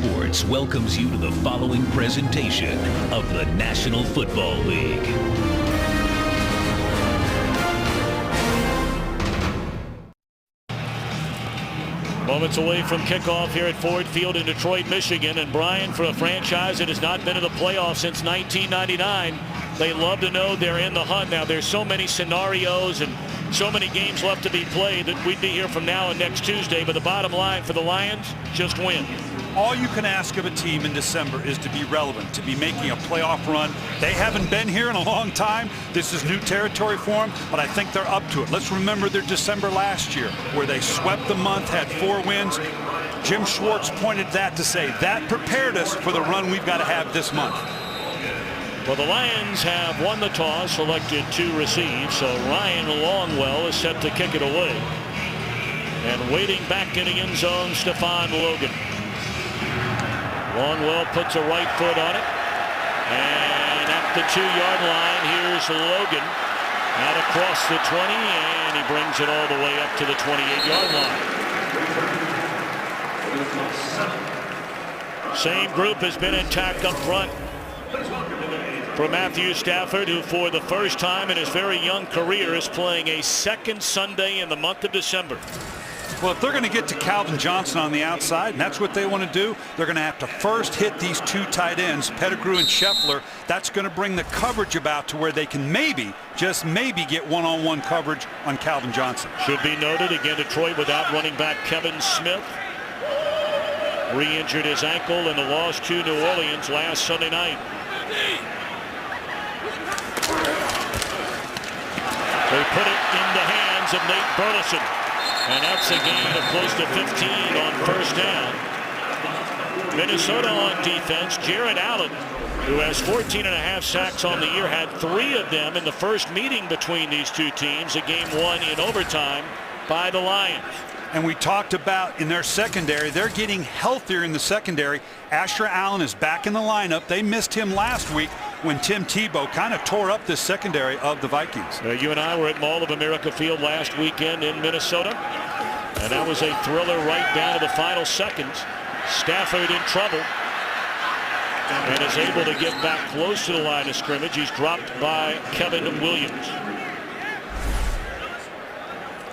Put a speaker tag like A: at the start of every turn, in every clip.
A: Sports welcomes you to the following presentation of the National Football League.
B: Moments away from kickoff here at Ford Field in Detroit, Michigan. And Brian, for a franchise that has not been in the playoffs since 1999, they love to know they're in the hunt. Now, there's so many scenarios and so many games left to be played that we'd be here from now and next Tuesday. But the bottom line for the Lions, just win.
C: All you can ask of a team in December is to be relevant, to be making a playoff run. They haven't been here in a long time. This is new territory for them, but I think they're up to it. Let's remember their December last year, where they swept the month, had 4 wins. Jim Schwartz pointed that to say that prepared us for the run we've got to have this month.
B: Well, the Lions have won the toss, selected to receive, so Ryan Longwell is set to kick it away. And waiting back in the end zone, Stephon Logan. Longwell puts a right foot on it. And at the 2-yard line, here's Logan. Out across the 20, and he brings it all the way up to the 28-yard line. Same group has been intact up front for Matthew Stafford, who for the first time in his very young career is playing a second Sunday in the month of December.
C: Well, if they're going to get to Calvin Johnson on the outside, and that's what they want to do, they're going to have to first hit these 2 tight ends, Pettigrew and Scheffler. That's going to bring the coverage about to where they can maybe, just maybe, get one-on-one coverage on Calvin Johnson.
B: Should be noted, again, Detroit without running back Kevin Smith. Re-injured his ankle in the loss to New Orleans last Sunday night. They put it in the hands of Nate Burleson. And that's a gain of close to 15 on first down. Minnesota on defense. Jared Allen, who has 14.5 sacks on the year, had 3 of them in the first meeting between these two teams, a game won in overtime by the Lions.
C: And we talked about in their secondary, they're getting healthier in the secondary. Asher Allen is back in the lineup. They missed him last week when Tim Tebow kind of tore up this secondary of the Vikings.
B: You and I were at Mall of America Field last weekend in Minnesota, and that was a thriller right down to the final seconds. Stafford in trouble and is able to get back close to the line of scrimmage. He's dropped by Kevin Williams.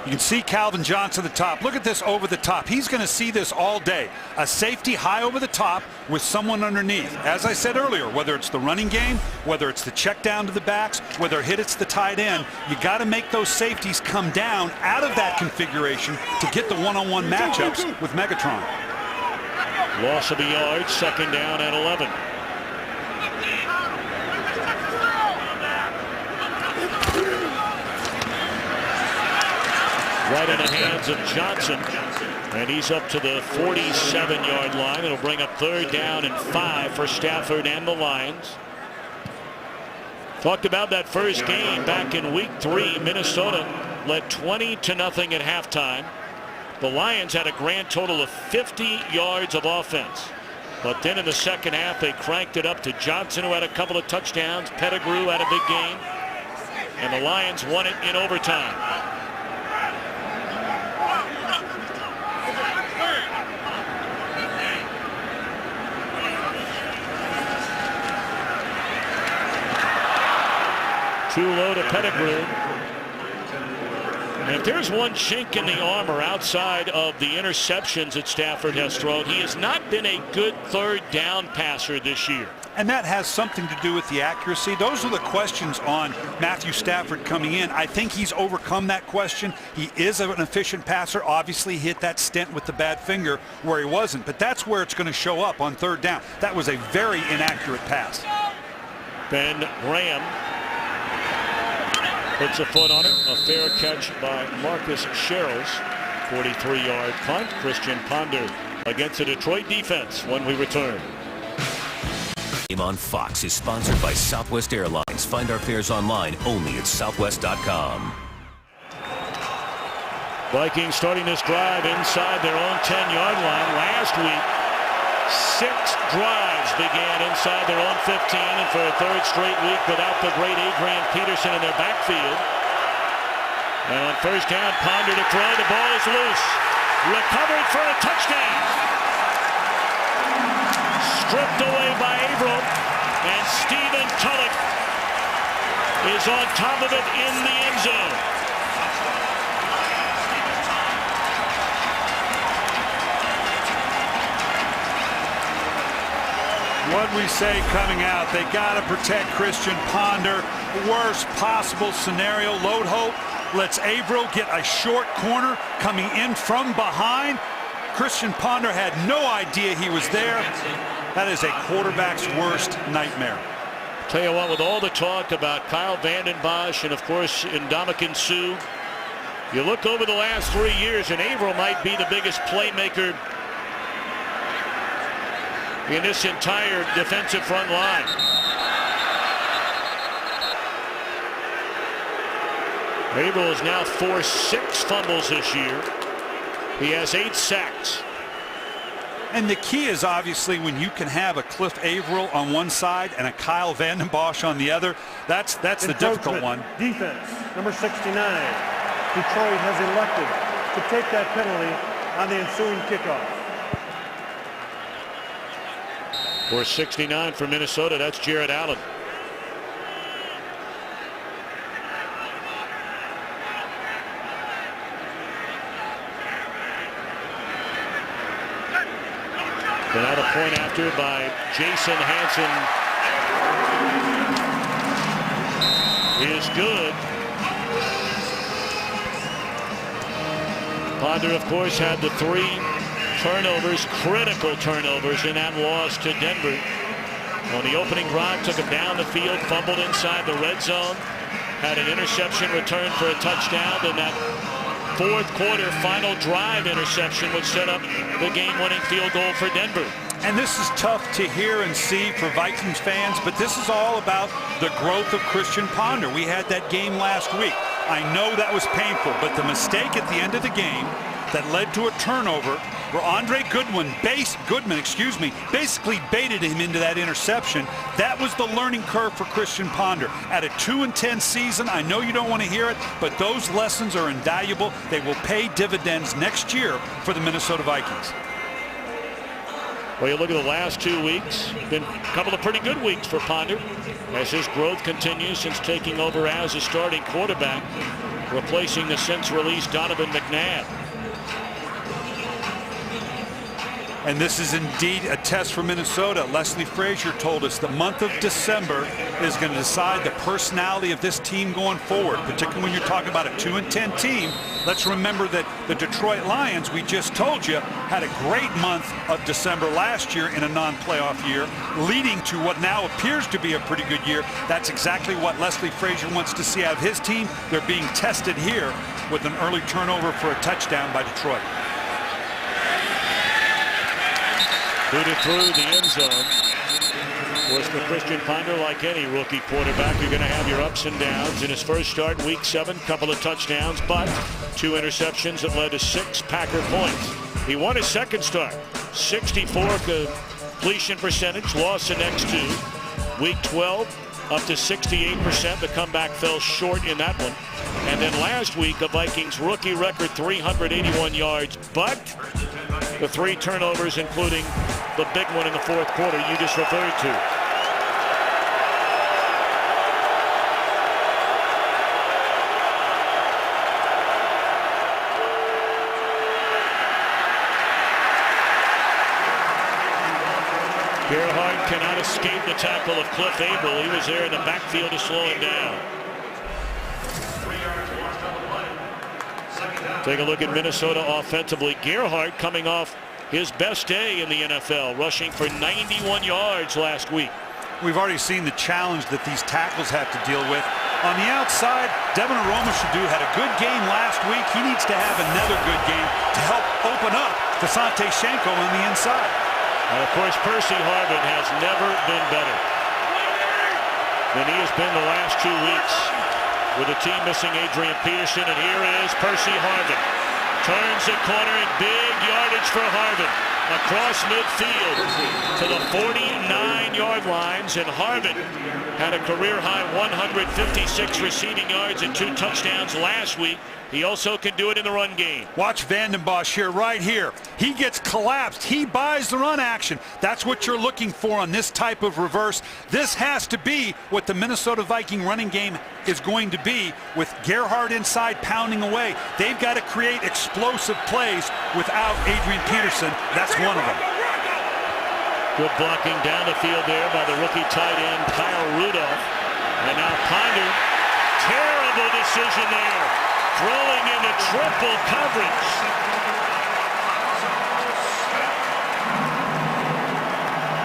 C: You can see Calvin Johnson at the top. Look at this over the top. He's going to see this all day. A safety high over the top with someone underneath. As I said earlier, whether it's the running game, whether it's the check down to the backs, whether it's the tight end, you got to make those safeties come down out of that configuration to get the one-on-one matchups with Megatron.
B: Loss of a yard, second down and 11. Right in the hands of Johnson, and he's up to the 47-yard line. It'll bring up third down and 5 for Stafford and the Lions. Talked about that first game back in week 3. Minnesota led 20-0 at halftime. The Lions had a grand total of 50 yards of offense, but then in the second half they cranked it up to Johnson, who had a couple of touchdowns. Pettigrew had a big game, and the Lions won it in overtime. Too low to Pettigrew. And if there's one chink in the armor outside of the interceptions that Stafford has thrown, he has not been a good third down passer this year.
C: And that has something to do with the accuracy. Those are the questions on Matthew Stafford coming in. I think he's overcome that question. He is an efficient passer. Obviously, he hit that stint with the bad finger where he wasn't. But that's where it's going to show up on third down. That was a very inaccurate pass.
B: Ben Graham puts a foot on it. A fair catch by Marcus Sherrills. 43-yard punt. Christian Ponder against the Detroit defense when we return.
A: Game on Fox is sponsored by Southwest Airlines. Find our fares online only at southwest.com.
B: Vikings starting this drive inside their own 10-yard line. Last week, 6 drives began inside their own 15, and for a third straight week without the great Adrian Peterson in their backfield. And on first down, Ponder to throw. The ball is loose. Recovered for a touchdown. stripped away by Averill, and Stephen Tulloch is on top of it in the end zone.
C: What we say coming out, they got to protect Christian Ponder. Worst possible scenario. Load hope lets Averill get a short corner coming in from behind. Christian Ponder had no idea he was there. That is a quarterback's worst nightmare.
B: Tell you what, with all the talk about Kyle Vanden Bosch and of course Ndamukong Suh, you look over the last 3 years and Averill might be the biggest playmaker in this entire defensive front line. Averill has now forced 6 fumbles this year. He has 8 sacks.
C: And the key is obviously when you can have a Cliff Averill on one side and a Kyle Vanden Bosch on the other. That's the difficult one.
D: Defense, number 69. Detroit has elected to take that penalty on the ensuing kickoff.
B: For 69 for Minnesota, that's Jared Allen. And out a point after by Jason Hanson is good. Ponder, of course, had the 3 turnovers, critical turnovers in that loss to Denver. On the opening drive, took him down the field, fumbled inside the red zone, had an interception returned for a touchdown, and that fourth quarter final drive interception would set up the game-winning field goal for Denver.
C: And this is tough to hear and see for Vikings fans, but this is all about the growth of Christian Ponder. We had that game last week. I know that was painful, but the mistake at the end of the game that led to a turnover where Andre Goodwin basically baited him into that interception. That was the learning curve for Christian Ponder. At a 2-10 season, I know you don't want to hear it, but those lessons are invaluable. They will pay dividends next year for the Minnesota Vikings.
B: Well, you look at the last 2 weeks, been a couple of pretty good weeks for Ponder as his growth continues since taking over as a starting quarterback, replacing the since released Donovan McNabb.
C: And this is indeed a test for Minnesota. Leslie Frazier told us the month of December is going to decide the personality of this team going forward, particularly when you're talking about a 2-10 team. Let's remember that the Detroit Lions, we just told you, had a great month of December last year in a non-playoff year, leading to what now appears to be a pretty good year. That's exactly what Leslie Frazier wants to see out of his team. They're being tested here with an early turnover for a touchdown by Detroit.
B: Booted through the end zone. Of course, for Christian Ponder, like any rookie quarterback, you're going to have your ups and downs. In his first start, week 7, couple of touchdowns, but 2 interceptions that led to 6 Packer points. He won his second start, 64 completion percentage, lost the next 2. Week 12, up to 68%. The comeback fell short in that one. And then last week, a Vikings rookie record 381 yards, but the 3 turnovers, including the big one in the fourth quarter you just referred to. Gerhardt cannot escape the tackle of Cliff Averill. He was there in the backfield to slow him down. Take a look at Minnesota offensively. Gerhardt coming off his best day in the NFL, rushing for 91 yards last week.
C: We've already seen the challenge that these tackles have to deal with. On the outside, Devin Aromashodu had a good game last week. He needs to have another good game to help open up Desante Shenko on the inside.
B: And of course, Percy Harvin has never been better than he has been the last 2 weeks, with the team missing Adrian Peterson. And here is Percy Harvin. Turns the corner and big yardage for Harvin. across midfield to the 49-yard lines, and Harvin had a career-high 156 receiving yards and 2 touchdowns last week. He also can do it in the run game.
C: Watch Vanden Bosch here, right here. He gets collapsed. He buys the run action. That's what you're looking for on this type of reverse. This has to be what the Minnesota Viking running game is going to be, with Gerhard inside pounding away. They've got to create explosive plays without Adrian Peterson. That's one of them.
B: Good blocking down the field there by the rookie tight end Kyle Rudolph. And now Ponder, terrible decision there. Throwing into triple coverage.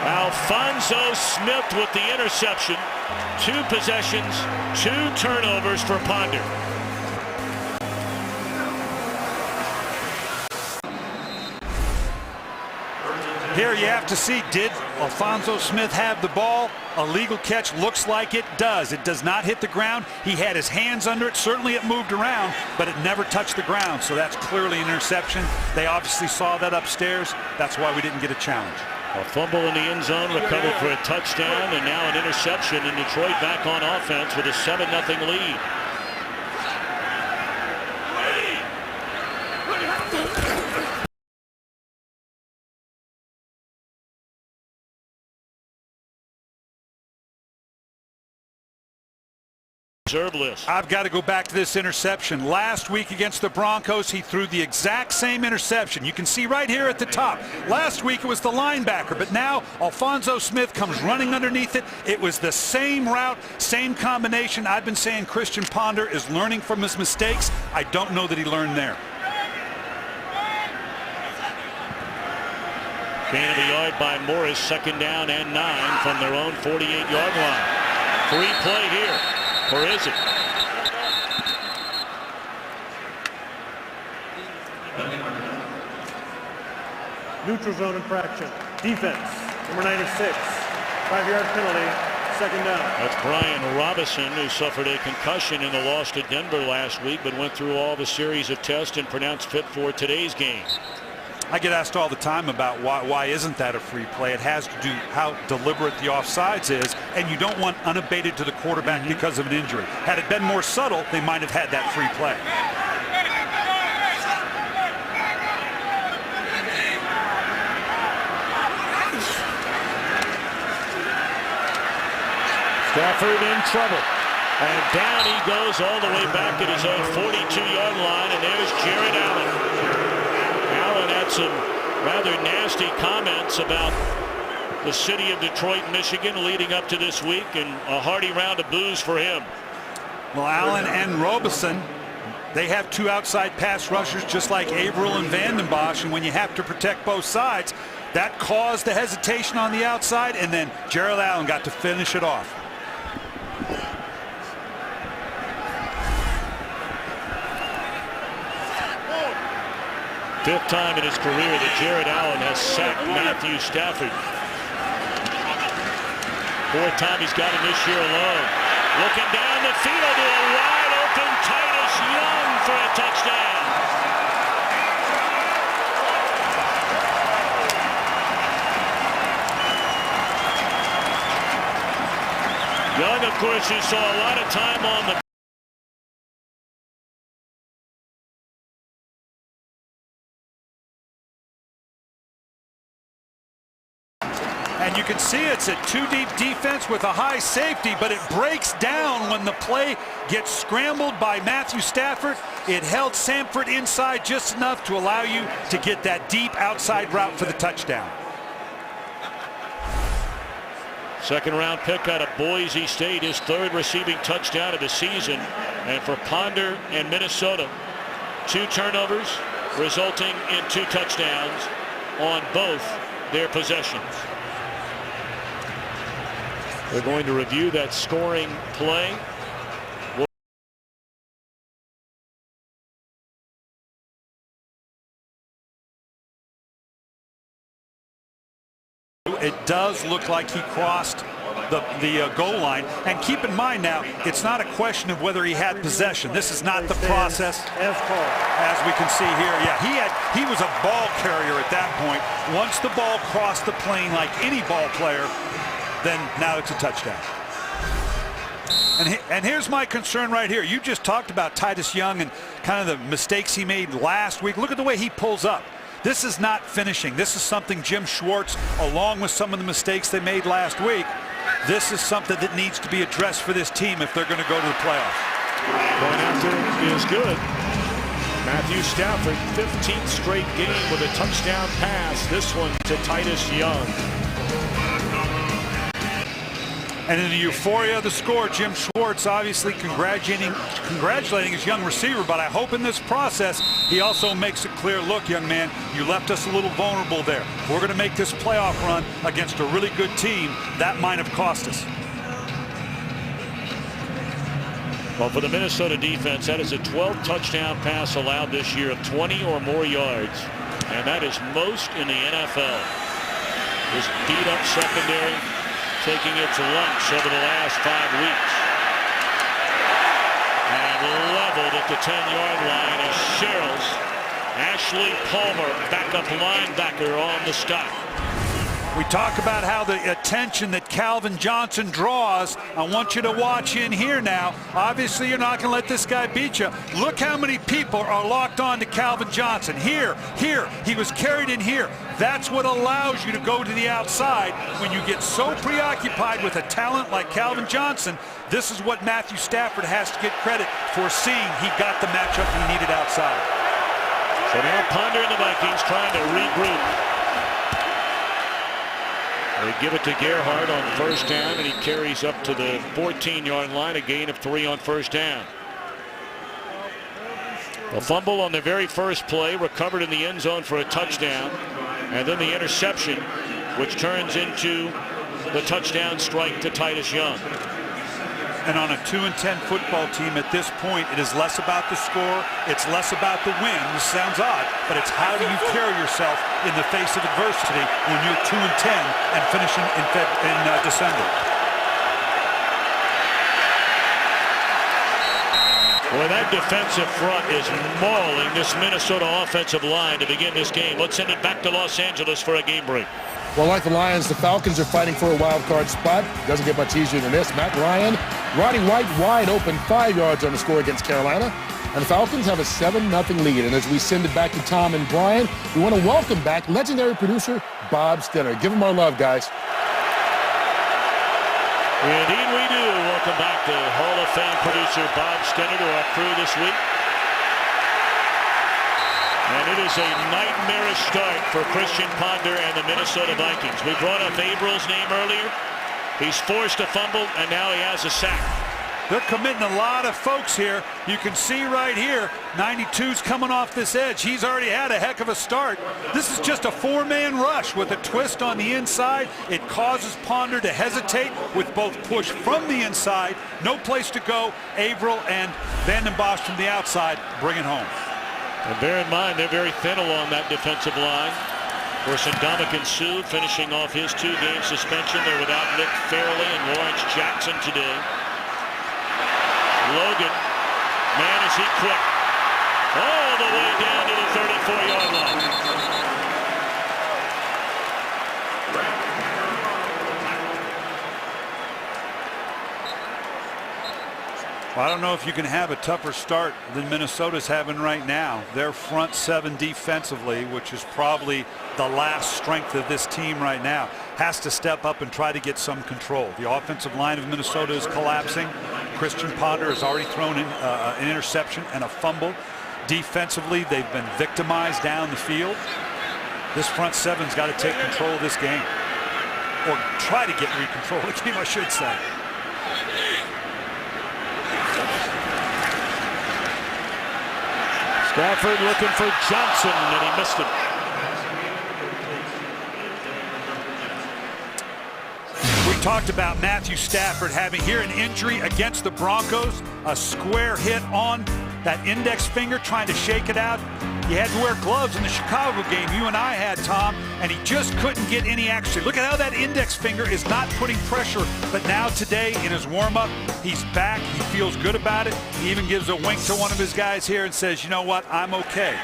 B: Alphonso Smith with the interception. 2 possessions, 2 turnovers for Ponder.
C: Here you have to see, did Alphonso Smith have the ball? A legal catch looks like it does. It does not hit the ground. He had his hands under it. Certainly it moved around, but it never touched the ground. So that's clearly an interception. They obviously saw that upstairs. That's why we didn't get a challenge.
B: A fumble in the end zone, recovered for a touchdown, and now an interception, and Detroit back on offense with a 7-0 lead. Reserve list.
C: I've got to go back to this interception. Last week against the Broncos, he threw the exact same interception. You can see right here at the top. Last week it was the linebacker, but now Alphonso Smith comes running underneath it. It was the same route, same combination. I've been saying Christian Ponder is learning from his mistakes. I don't know that he learned there.
B: Gain of a yard by Morris, 2nd down and 9 from their own 48-yard line. Free play here. Or is it?
D: Neutral zone infraction. Defense, number 96. 5-yard penalty, 2nd down.
B: That's Brian Robinson, who suffered a concussion in the loss to Denver last week, but went through all the series of tests and pronounced fit for today's game.
C: I get asked all the time about why isn't that a free play. It has to do how deliberate the offsides is, and you don't want unabated to the quarterback because of an injury. Had it been more subtle, they might have had that free play.
B: Stafford in trouble. And down he goes all the way back at his own 42-yard line, and there's Jared Allen. Allen had some rather nasty comments about the city of Detroit, Michigan leading up to this week, and a hearty round of boos for him.
C: Well, Allen and Robinson, they have 2 outside pass rushers just like Averill and Vanden Bosch, and when you have to protect both sides, that caused the hesitation on the outside, and then Jared Allen got to finish it off.
B: Fifth time in his career that Jared Allen has sacked Matthew Stafford. 4th time he's got him this year alone. Looking down the field to a wide open Titus Young for a touchdown. Young, of course, who saw a lot of time on the
C: And you can see it's a 2-deep defense with a high safety, but it breaks down when the play gets scrambled by Matthew Stafford. It held Samford inside just enough to allow you to get that deep outside route for the touchdown.
B: 2nd-round pick out of Boise State, his 3rd receiving touchdown of the season. And for Ponder and Minnesota, 2 turnovers resulting in 2 touchdowns on both their possessions. We're going to review that scoring play.
C: It does look like he crossed the goal line. And keep in mind now, it's not a question of whether he had possession. This is not the process, as we can see here. Yeah, he was was a ball carrier at that point. Once the ball crossed the plane like any ball player, then now it's a touchdown. And here's my concern right here. You just talked about Titus Young and kind of the mistakes he made last week. Look at the way he pulls up. This is not finishing. This is something Jim Schwartz, along with some of the mistakes they made last week, this is something that needs to be addressed for this team if they're going to go to the playoffs.
B: Going after it is good. Matthew Stafford, 15th straight game with a touchdown pass. This one to Titus Young.
C: And in the euphoria of the score, Jim Schwartz obviously congratulating his young receiver, but I hope in this process he also makes it clear, look, young man, you left us a little vulnerable there. We're going to make this playoff run against a really good team. That might have cost us.
B: Well, for the Minnesota defense, that is a 12th touchdown pass allowed this year of 20 or more yards, and that is most in the NFL. This beat-up secondary taking its lunch over the last 5 weeks. And leveled at the 10-yard line is Cheryl's Ashley Palmer, backup linebacker, on the stop.
C: We talk about how the attention that Calvin Johnson draws. I want you to watch in here now. Obviously, you're not going to let this guy beat you. Look how many people are locked on to Calvin Johnson. Here. He was carried in here. That's what allows you to go to the outside when you get so preoccupied with a talent like Calvin Johnson. This is what Matthew Stafford has to get credit for, seeing he got the matchup he needed outside.
B: So now Ponder and the Vikings trying to regroup. They give it to Gerhardt on first down, and he carries up to the 14-yard line, a gain of 3 on first down. A fumble on the very first play, recovered in the end zone for a touchdown, and then the interception, which turns into the touchdown strike to Titus Young.
C: And on a 2-10 football team at this point, it is less about the score, it's less about the win. This sounds odd, but it's how do you carry yourself in the face of adversity when you're 2-10 and finishing in December.
B: Boy, that defensive front is mauling this Minnesota offensive line to begin this game. Let's send it back to Los Angeles for a game break.
E: Well, like the Lions, the Falcons are fighting for a wild card spot. Doesn't get much easier than this. Matt Ryan, Roddy White wide open, 5 yards on the score against Carolina. And the Falcons have a 7-0 lead. And as we send it back to Tom and Brian, we want to welcome back legendary producer Bob Stenner. Give him our love, guys.
B: Indeed we do. Welcome back to Hall of Fame producer Bob Stenner to our crew this week. And it is a nightmarish start for Christian Ponder and the Minnesota Vikings. We brought up Abrill's name earlier. He's forced a fumble, and now he has a sack.
C: They're committing a lot of folks here. You can see right here, 92's coming off this edge. He's already had a heck of a start. This is just a 4-man rush with a twist on the inside. It causes Ponder to hesitate with both push from the inside, no place to go. Averill and Vanden Bosch from the outside bring it home.
B: And bear in mind, they're very thin along that defensive line. Of course, Ndamukong Suh finishing off his 2-game suspension. They're without Nick Fairley and Lawrence Jackson today. Logan, man, is he quick. All the way down to the 34-yard line.
C: Well, I don't know if you can have a tougher start than Minnesota's having right now. Their front 7 defensively, which is probably the last strength of this team right now, has to step up and try to get some control. The offensive line of Minnesota is collapsing. Christian Ponder has already thrown in an interception and a fumble. Defensively, they've been victimized down the field. This front 7's got to take control of this game, or try to get control of the game, I should say.
B: Stafford looking for Johnson, and he missed it.
C: We talked about Matthew Stafford having here an injury against the Broncos, a square hit on that index finger, trying to shake it out. He had to wear gloves in the Chicago game you and I had, Tom, and he just couldn't get any action. Look at how that index finger is not putting pressure, but now today in his warm-up, he's back. He feels good about it. He even gives a wink to one of his guys here and says, you know what, I'm okay.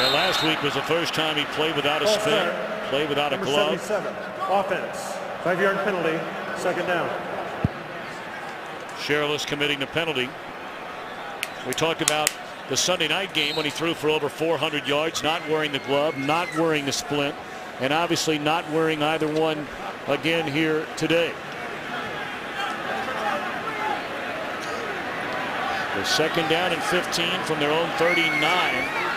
B: Yeah, last week was the first time he played without a
D: False
B: spin,
D: start.
B: played without a
D: Number
B: glove.
D: 77, offense. 5-yard penalty, second down.
B: Sherrills committing the penalty. We talked about the Sunday night game when he threw for over 400 yards, not wearing the glove, not wearing the splint, and obviously not wearing either one again here today. The second down and 15 from their own 39.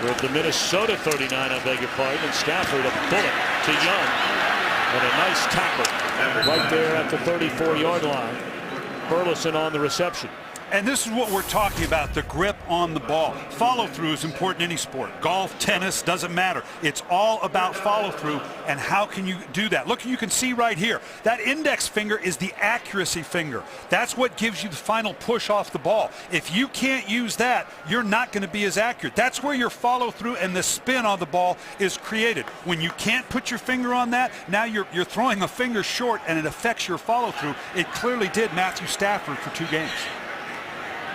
B: With the Minnesota 39, I beg your pardon, and Stafford a bullet to Young. And a nice tackle right there at the 34-yard line. Burleson on the reception.
C: And this is what we're talking about, the grip on the ball. Follow-through is important in any sport. Golf, tennis, doesn't matter. It's all about follow-through and how can you do that. Look, you can see right here, that index finger is the accuracy finger. That's what gives you the final push off the ball. If you can't use that, you're not going to be as accurate. That's where your follow-through and the spin on the ball is created. When you can't put your finger on that, now you're throwing a finger short and it affects your follow-through. It clearly did Matthew Stafford for 2 games.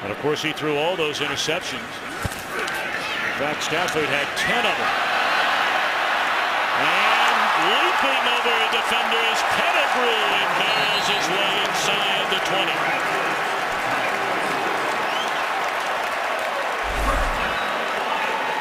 B: And of course he threw all those interceptions. In fact, Stafford had 10 of them. And leaping over defenders, Pettigrew impales his way inside the 20.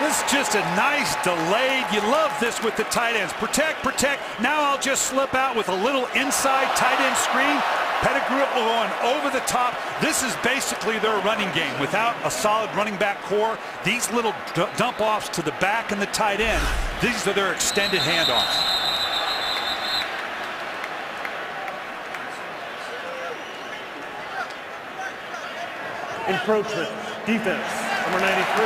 C: This is just a nice delayed. You love this with the tight ends. Protect, protect. Now I'll just slip out with a little inside tight end screen. Pettigrew going over the top. This is basically their running game. Without a solid running back core, these little dump offs to the back and the tight end, these are their extended handoffs.
D: Encroachment, defense, number 93,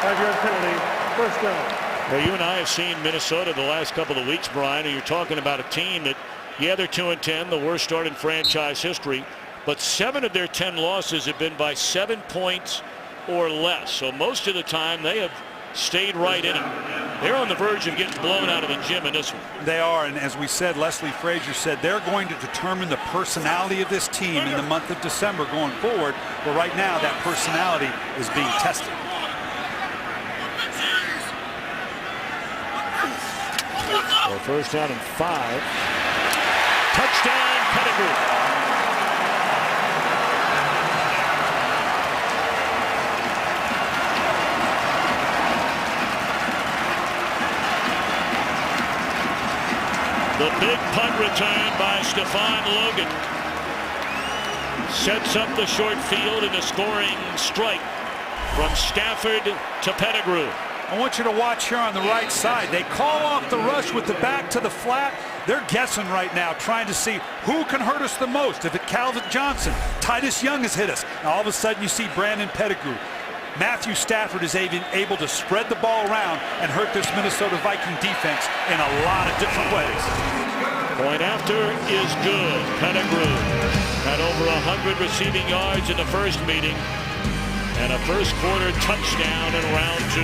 D: 5-yard penalty, first down.
B: Well, you and I have seen Minnesota the last couple of weeks, Brian, and you're talking about a team that, yeah, they're 2-10, the worst start in franchise history, but 7 of their 10 losses have been by 7 points or less. So most of the time they have stayed right in it. They're on the verge of getting blown out of the gym in this one.
C: They are, and as we said, Leslie Frazier said, they're going to determine the personality of this team in the month of December going forward. But right now, that personality is being tested.
B: Well, first down and 5. Touchdown, Pettigrew. The big punt return by Stephon Logan sets up the short field in a scoring strike from Stafford to Pettigrew.
C: I want you to watch here on the right side. They call off the rush with the back to the flat. They're guessing right now, trying to see who can hurt us the most. If it's Calvin Johnson, Titus Young has hit us. And all of a sudden you see Brandon Pettigrew. Matthew Stafford is able to spread the ball around and hurt this Minnesota Viking defense in a lot of different ways.
B: Point after is good. Pettigrew had over 100 receiving yards in the first meeting and a first quarter touchdown in round 2.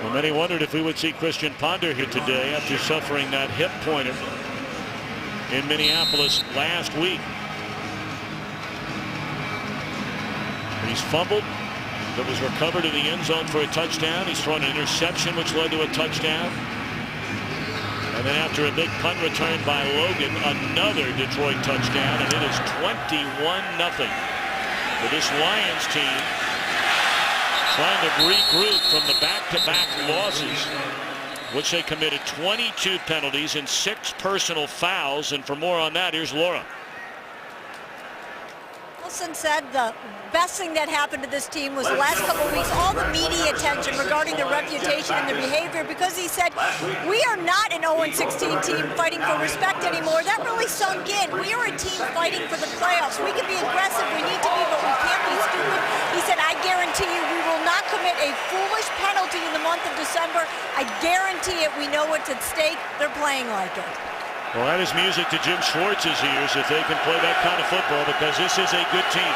B: Well, many wondered if we would see Christian Ponder here today after suffering that hip pointer in Minneapolis last week. He's fumbled, but was recovered in the end zone for a touchdown. He's thrown an interception, which led to a touchdown. And then after a big punt return by Logan, another Detroit touchdown, and it is 21-0 for this Lions team, trying to regroup from the back-to-back losses, which they committed 22 penalties and 6 personal fouls. And for more on that, here's Laura.
F: Wilson said the best thing that happened to this team was the last couple of weeks, all the media attention regarding their reputation and their behavior, because he said, we are not an 0-16 team fighting for respect anymore. That really sunk in. We are a team fighting for the playoffs. We can be aggressive, we need to be, but we can't be stupid. He said, I guarantee you we will not commit a foolish penalty in the month of December. I guarantee it. We know what's at stake. They're playing like it.
B: Well, that is music to Jim Schwartz's ears if they can play that kind of football, because this is a good team.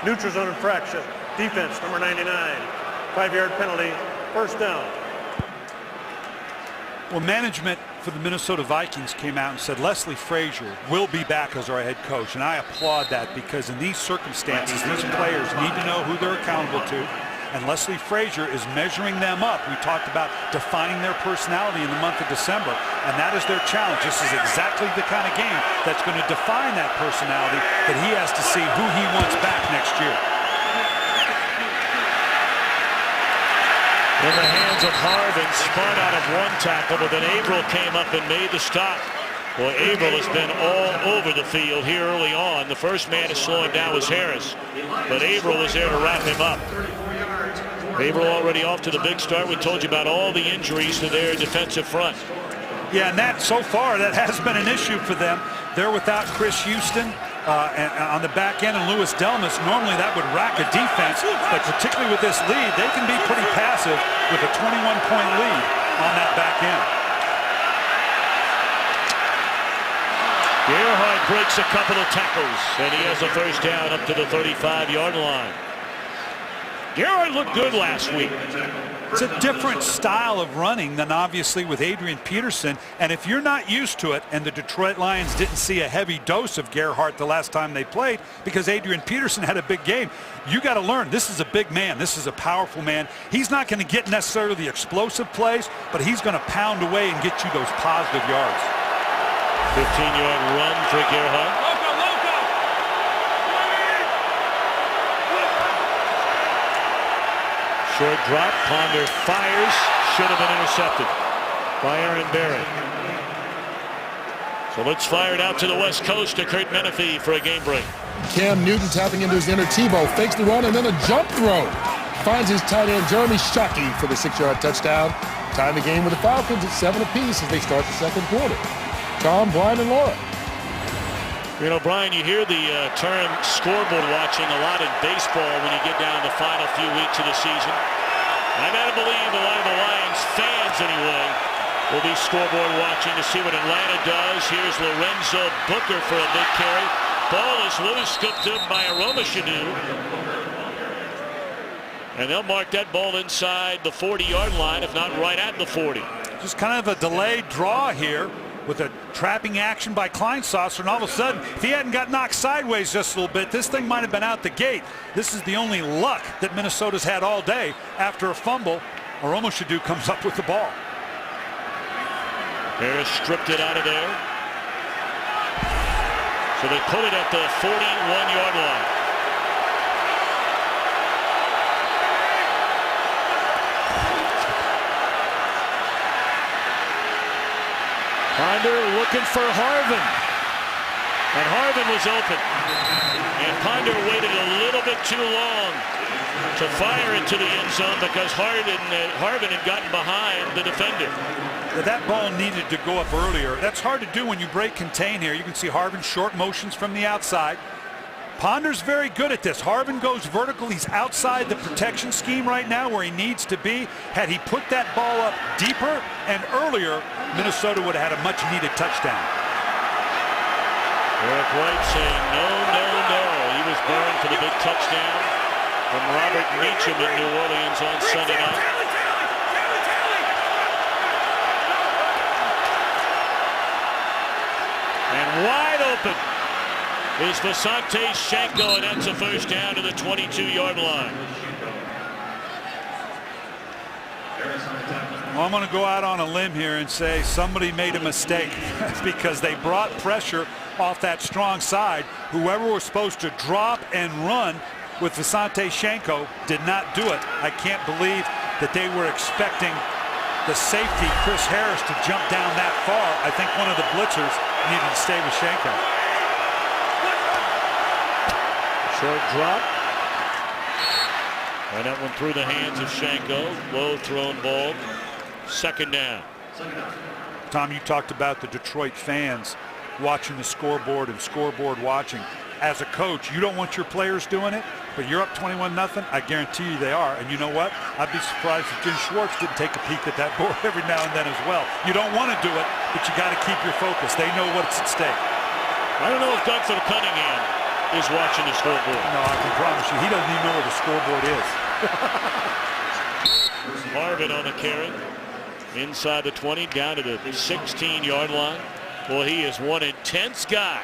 D: Neutral zone infraction. Defense, number 99. 5-yard penalty, first down.
C: Well, management for the Minnesota Vikings came out and said Leslie Frazier will be back as our head coach, and I applaud that because in these circumstances, these players need to know who they're accountable to, and Leslie Frazier is measuring them up. We talked about defining their personality in the month of December, and that is their challenge. This is exactly the kind of game that's going to define that personality that he has to see who he wants back next year.
B: In the hands of Harvin, spun out of one tackle, but then Averill came up and made the stop. Boy, Averill has been all over the field here early on. The first man to slow him down was Harris, but Averill was there to wrap him up. Averill already off to the big start. We told you about all the injuries to their defensive front.
C: Yeah, and that so far that has been an issue for them. They're without Chris Houston and on the back end and Louis Delmas. Normally that would rack a defense, but particularly with this lead, they can be pretty passive with a 21-point lead on that back end.
B: Gerhardt breaks a couple of tackles, and he has a first down up to the 35-yard line. Gerhardt looked good last week.
C: It's a different style of running than obviously with Adrian Peterson, and if you're not used to it, and the Detroit Lions didn't see a heavy dose of Gerhardt the last time they played because Adrian Peterson had a big game, you got to learn this is a big man, this is a powerful man. He's not going to get necessarily the explosive plays, but he's going to pound away and get you those positive yards.
B: 15-yard run for Gerhardt. Short drop, Ponder fires, should have been intercepted by Aaron Berry. So let's fire it out to the West Coast to Kurt Menefee for a game break.
E: Cam Newton tapping into his inner Tebow, fakes the run and then a jump throw. Finds his tight end Jeremy Shockey for the 6-yard touchdown. Tying the game with the Falcons at 7 apiece as they start the second quarter. Tom, Brian, and Laura.
B: You know, Brian, you hear the term scoreboard watching a lot in baseball when you get down to the final few weeks of the season. I gotta believe a lot of the Lions fans, anyway, will be scoreboard watching to see what Atlanta does. Here's Lorenzo Booker for a big carry. Ball is loose, scooped up by Aromashadu. And they'll mark that ball inside the 40-yard line, if not right at the 40.
C: Just kind of a delayed draw here with a trapping action by Kleinsasser, and all of a sudden, if he hadn't got knocked sideways just a little bit, this thing might have been out the gate. This is the only luck that Minnesota's had all day. After a fumble, Aromashadu comes up with the ball.
B: Harris stripped it out of there. So they put it at the 41-yard line. Ponder looking for Harvin. And Harvin was open. And Ponder waited a little bit too long to fire it to the end zone because Harvin had gotten behind the defender.
C: That ball needed to go up earlier. That's hard to do when you break contain here. You can see Harvin short motions from the outside. Ponder's very good at this. Harvin goes vertical. He's outside the protection scheme right now where he needs to be. Had he put that ball up deeper and earlier, Minnesota would have had a much-needed touchdown.
B: Eric White saying no, no, no. He was burned for the big touchdown from Robert Meacham in New Orleans on Sunday night. And wide open is Visanthe Shenko, and that's a first down to the 22-yard line.
C: Well, I'm going to go out on a limb here and say somebody made a mistake because they brought pressure off that strong side. Whoever was supposed to drop and run with Visanthe Shenko did not do it. I can't believe that they were expecting the safety, Chris Harris, to jump down that far. I think one of the blitzers needed to stay with Shenko.
B: Short drop. And that one through the hands of Shenko. Low thrown ball. Second down.
C: Tom, you talked about the Detroit fans watching the scoreboard and scoreboard watching. As a coach, you don't want your players doing it, but you're up 21-0. I guarantee you they are. And you know what? I'd be surprised if Jim Schwartz didn't take a peek at that board every now and then as well. You don't want to do it, but you got to keep your focus. They know what's at stake.
B: I don't know if Doug from Cunningham is watching the scoreboard.
C: No, I can promise you, he doesn't even know where the scoreboard is.
B: Marvin on the carry. Inside the 20, down to the 16-yard line. Boy, he is one intense guy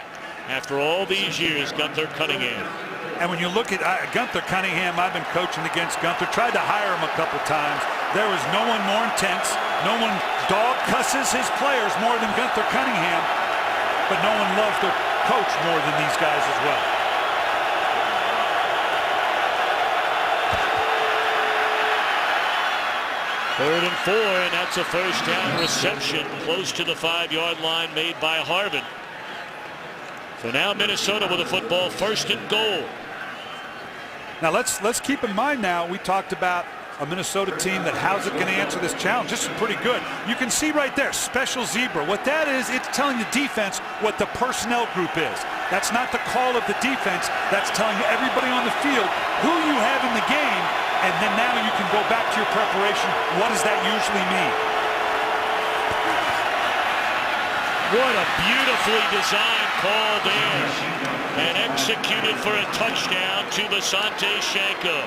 B: after all these years, Gunther Cunningham.
C: And when you look at Gunther Cunningham, I've been coaching against Gunther, tried to hire him a couple times. There was no one more intense. No one dog cusses his players more than Gunther Cunningham, but no one loves to coach more than these guys as well.
B: Third and 4, and that's a first down reception close to the 5-yard line made by Harvin. So now Minnesota with a football, first and goal.
C: Now let's keep in mind now, we talked about a Minnesota team that how's it going to answer this challenge. This is pretty good. You can see right there, special zebra. What that is, it's telling the defense what the personnel group is. That's not the call of the defense. That's telling everybody on the field who you have in the game, and then now you can go back to your preparation. What does that usually mean?
B: What a beautifully designed call there, and executed for a touchdown to Basante Shanko.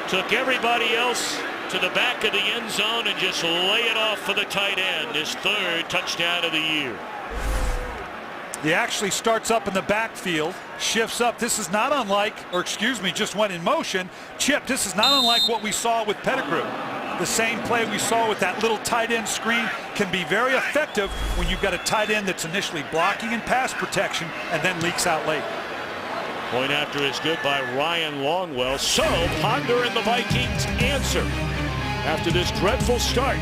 B: Took everybody else to the back of the end zone and just lay it off for the tight end. His third touchdown of the year.
C: He actually starts up in the backfield, shifts up. This is not unlike, or excuse me, just went in motion. Chip, this is not unlike what we saw with Pettigrew. The same play we saw with that little tight end screen can be very effective when you've got a tight end that's initially blocking and pass protection and then leaks out late.
B: Point after is good by Ryan Longwell. So Ponder and the Vikings answer after this dreadful start.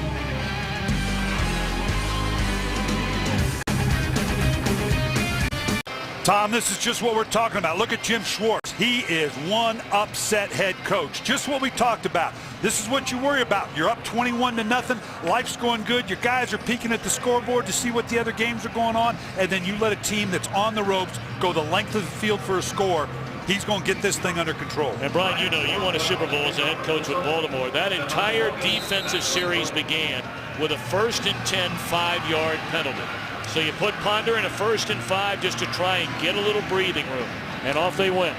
C: Tom, this is just what we're talking about. Look at Jim Schwartz. He is one upset head coach. Just what we talked about. This is what you worry about. You're up 21-0. Life's going good. Your guys are peeking at the scoreboard to see what the other games are going on. And then you let a team that's on the ropes go the length of the field for a score. He's going to get this thing under control.
B: And Brian, you know, you won a Super Bowl as a head coach with Baltimore. That entire defensive series began with a 1st and 10 5-yard penalty. So you put Ponder in a 1st and 5 just to try and get a little breathing room. And off they went.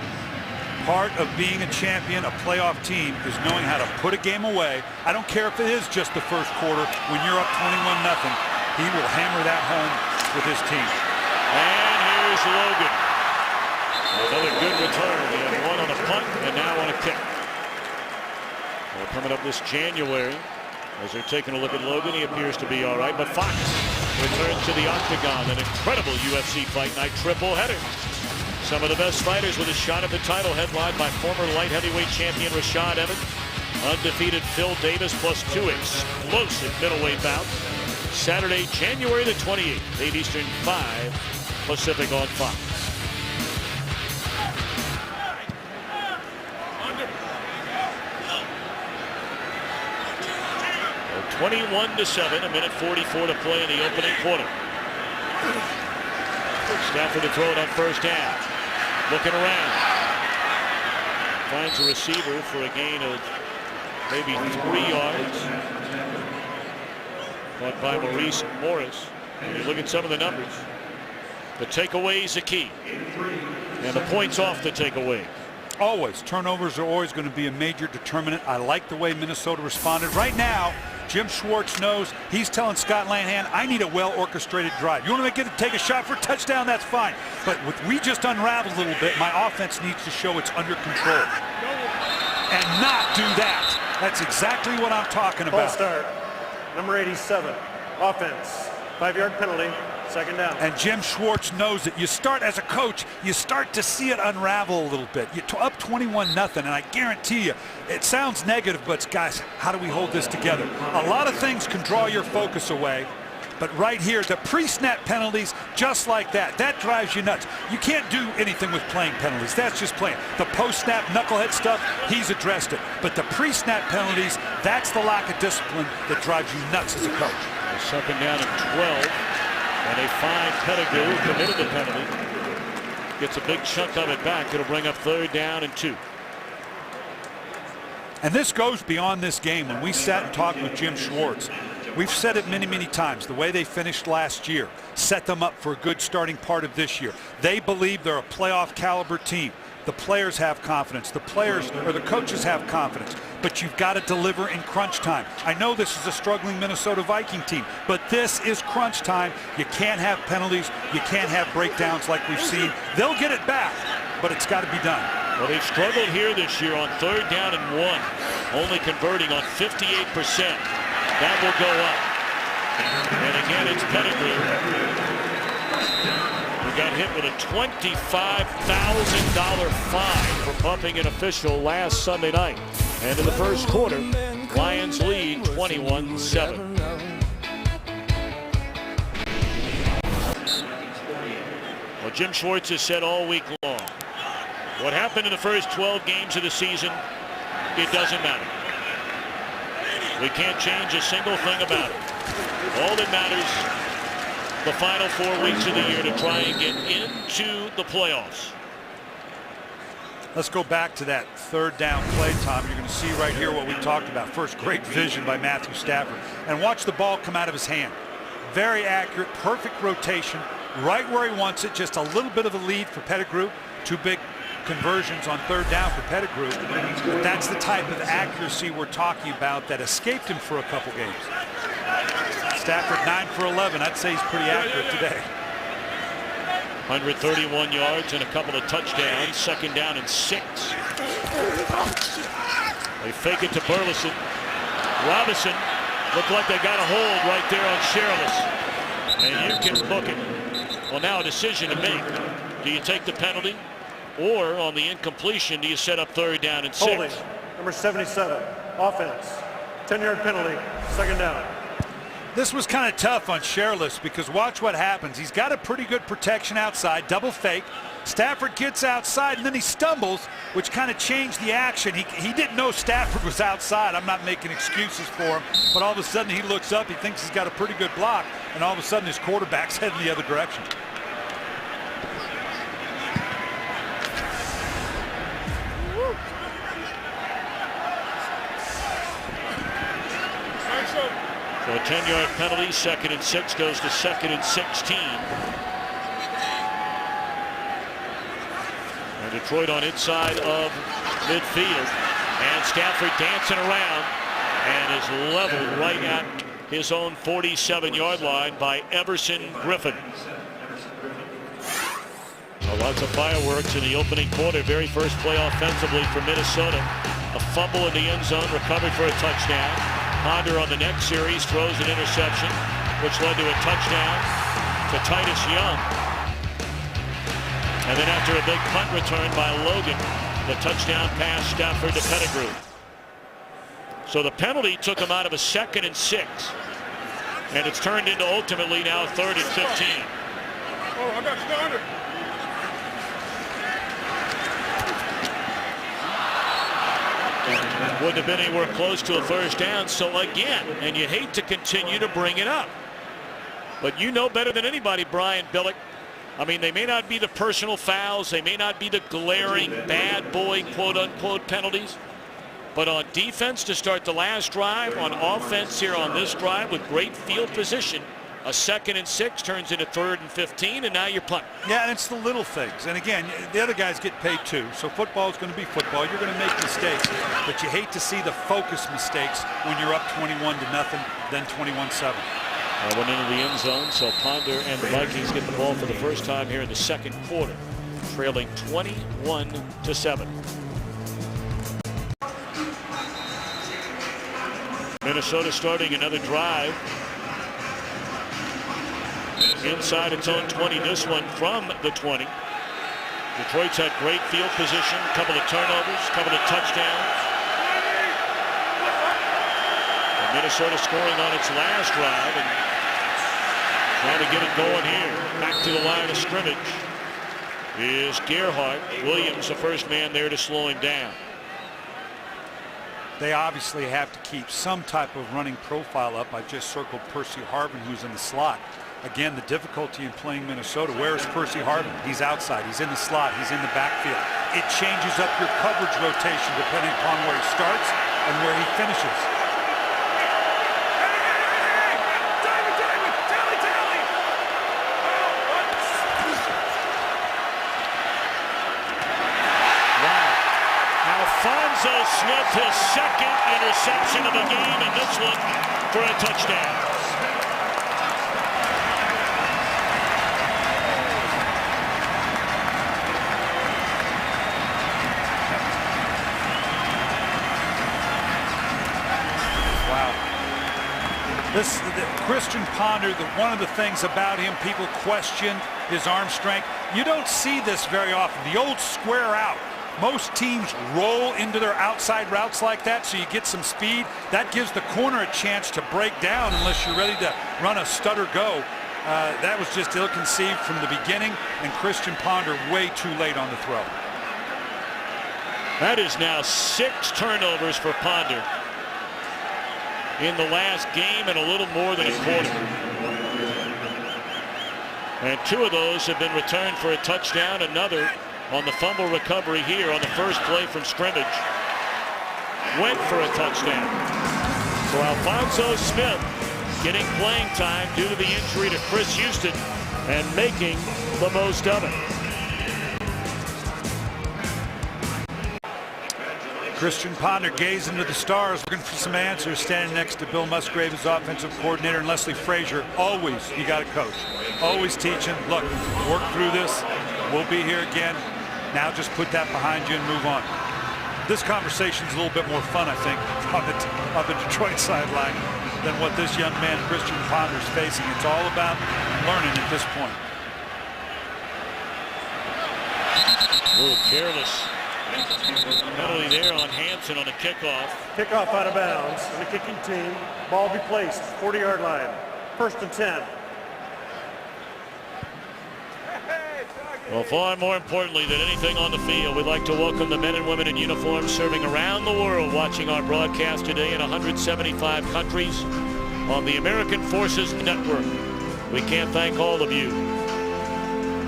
C: Part of being a champion, a playoff team, is knowing how to put a game away. I don't care if it is just the first quarter. When you're up 21-0, he will hammer that home with his team.
B: And here's Logan. Another good return. He had one on a punt and now on a kick. Well, coming up this January, as they're taking a look at Logan, he appears to be all right. But Fox returns to the octagon. An incredible UFC Fight Night triple header. Some of the best fighters with a shot at the title, headlined by former light heavyweight champion Rashad Evans, undefeated Phil Davis, plus 2 explosive middleweight bouts. Saturday, January the 28th, 8 Eastern, 5 Pacific on Fox. 21-7, a minute 44 to play in the opening quarter. Stafford to throw it on first down. Looking around. Finds a receiver for a gain of maybe 3 yards. Caught by Maurice Morris. And you look at some of the numbers. The takeaway is the key. And the points off the takeaway.
C: Always. Turnovers are always going to be a major determinant. I like the way Minnesota responded. Right now, Jim Schwartz knows he's telling Scott Linehan, I need a well-orchestrated drive. You want to take a shot for a touchdown? That's fine. But we just unraveled a little bit. My offense needs to show it's under control. And not do that. That's exactly what I'm talking about.
D: False start. Number 87. Offense. 5-yard penalty. Second down.
C: And Jim Schwartz knows it. You start as a coach, you start to see it unravel a little bit. You're up 21-0, and I guarantee you, it sounds negative, but guys, how do we hold this together? A lot of things can draw your focus away, but right here, the pre-snap penalties, just like that, that drives you nuts. You can't do anything with playing penalties. That's just playing. The post-snap knucklehead stuff, he's addressed it. But the pre-snap penalties, that's the lack of discipline that drives you nuts as a coach.
B: Second down and 12. And a fine Pettigrew committed the penalty. Gets a big chunk of it back. It'll bring up 3rd down and 2.
C: And this goes beyond this game. When we sat and talked with Jim Schwartz, We've said it many, many times. The way they finished last year set them up for a good starting part of this year. They believe they're a playoff caliber team. The players have confidence. The players or the coaches have confidence. But you've got to deliver in crunch time. I know this is a struggling Minnesota Viking team, but this is crunch time. You can't have penalties. You can't have breakdowns like we've seen. They'll get it back, but it's got to be done.
B: Well, they've struggled here this year on 3rd down and 1, only converting on 58%. That will go up. And again, it's Pettigrew. We got hit with a $25,000 fine for bumping an official last Sunday night. And in the first quarter, Lions lead 21-7. Well, Jim Schwartz has said all week long, what happened in the first 12 games of the season, it doesn't matter. We can't change a single thing about it. All that matters, the final 4 weeks of the year to try and get into the playoffs.
C: Let's go back to that 3rd down play, Tom. You're going to see right here what we talked about. First, great vision by Matthew Stafford. And watch the ball come out of his hand. Very accurate, perfect rotation, right where he wants it. Just a little bit of a lead for Pettigrew. 2 big conversions on 3rd down for Pettigrew. But that's the type of accuracy we're talking about that escaped him for a couple games. Stafford 9 for 11. I'd say he's pretty accurate today.
B: 131 yards and a couple of touchdowns. 2nd down and 6. They fake it to Burleson. Robinson looked like they got a hold right there on Shirless. And you can book it. Well, now a decision to make. Do you take the penalty? Or on the incompletion, do you set up 3rd down and 6?
D: Holding, number 77, offense. 10-yard penalty, 2nd down.
C: This was kind of tough on Shirless because watch what happens. He's got a pretty good protection outside, double fake. Stafford gets outside and then he stumbles, which kind of changed the action. He didn't know Stafford was outside. I'm not making excuses for him, but all of a sudden he looks up, he thinks he's got a pretty good block, and all of a sudden his quarterback's heading the other direction.
B: So a 10-yard penalty, 2nd and 6 goes to 2nd and 16. And Detroit on inside of midfield. And Stafford dancing around and is leveled right at his own 47-yard line by Everson Griffin. Well, lots of fireworks in the opening quarter. Very first play offensively for Minnesota. A fumble in the end zone, recovered for a touchdown. Ponder on the next series throws an interception, which led to a touchdown to Titus Young. And then after a big punt return by Logan, the touchdown pass Stafford to Pettigrew. So the penalty took him out of a 2nd and 6. And it's turned into ultimately now 3rd and 15.
E: Oh, I got started.
B: Wouldn't have been anywhere close to a 1st down. So again, and you hate to continue to bring it up, but you know better than anybody, Brian Billick. I mean, they may not be the personal fouls, they may not be the glaring bad boy quote unquote penalties, but on defense to start the last drive, on offense here on this drive with great field position, a 2nd and 6 turns into 3rd and 15, and now you're punting.
C: Yeah, and it's the little things. And again, the other guys get paid too. So football is going to be football. You're going to make mistakes, but you hate to see the focus mistakes when you're up 21-0, then 21-7.
B: Went into the end zone, so Ponder and the Vikings get the ball for the first time here in the 2nd quarter, trailing 21-7. Minnesota starting another drive inside its own 20. This one from the 20. Detroit's had great field position, a couple of turnovers, a couple of touchdowns. And Minnesota scoring on its last drive and trying to get it going here. Back to the line of scrimmage is Gerhardt. Williams, the first man there to slow him down.
C: They obviously have to keep some type of running profile up. I just circled Percy Harvin, who's in the slot. Again, the difficulty in playing Minnesota. Where is Percy Harvin? He's outside. He's in the slot. He's in the backfield. It changes up your coverage rotation depending upon where he starts and where he finishes.
B: Alphonso Smith, his second interception of the game, and this one for a touchdown.
C: Christian Ponder, one of the things about him, people question his arm strength. You don't see this very often. The old square out. Most teams roll into their outside routes like that, so you get some speed. That gives the corner a chance to break down unless you're ready to run a stutter go. That was just ill-conceived from the beginning, and Christian Ponder way too late on the throw.
B: That is now 6 turnovers for Ponder in the last game and a little more than a quarter. And 2 of those have been returned for a touchdown. Another on the fumble recovery here on the first play from scrimmage went for a touchdown. So Alphonso Smith getting playing time due to the injury to Chris Houston and making the most of it.
C: Christian Ponder gazing to the stars, looking for some answers, standing next to Bill Musgrave, his offensive coordinator, and Leslie Frazier. Always, you got to coach. Always teaching. Look, work through this. We'll be here again. Now just put that behind you and move on. This conversation's a little bit more fun, I think, on the Detroit sideline than what this young man, Christian Ponder's facing. It's all about learning at this point.
B: A little careless penalty there on Hansen on a kickoff.
D: Kickoff out of bounds. And the kicking team. Ball be placed. 40-yard line. 1st and 10.
B: Well, far more importantly than anything on the field, we'd like to welcome the men and women in uniform serving around the world watching our broadcast today in 175 countries on the American Forces Network. We can't thank all of you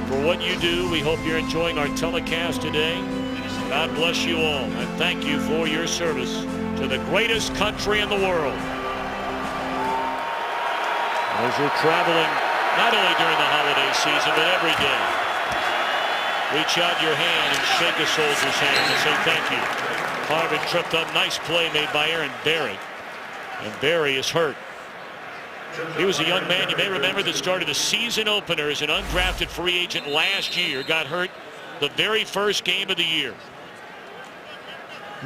B: for what you do. We hope you're enjoying our telecast today. God bless you all, and thank you for your service to the greatest country in the world. As you're traveling, not only during the holiday season, but every day, reach out your hand and shake a soldier's hand and say thank you. Harvard tripped up. Nice play made by Aaron Berry. And Berry is hurt. He was a young man, you may remember, that started the season opener as an undrafted free agent last year. Got hurt the very first game of the year.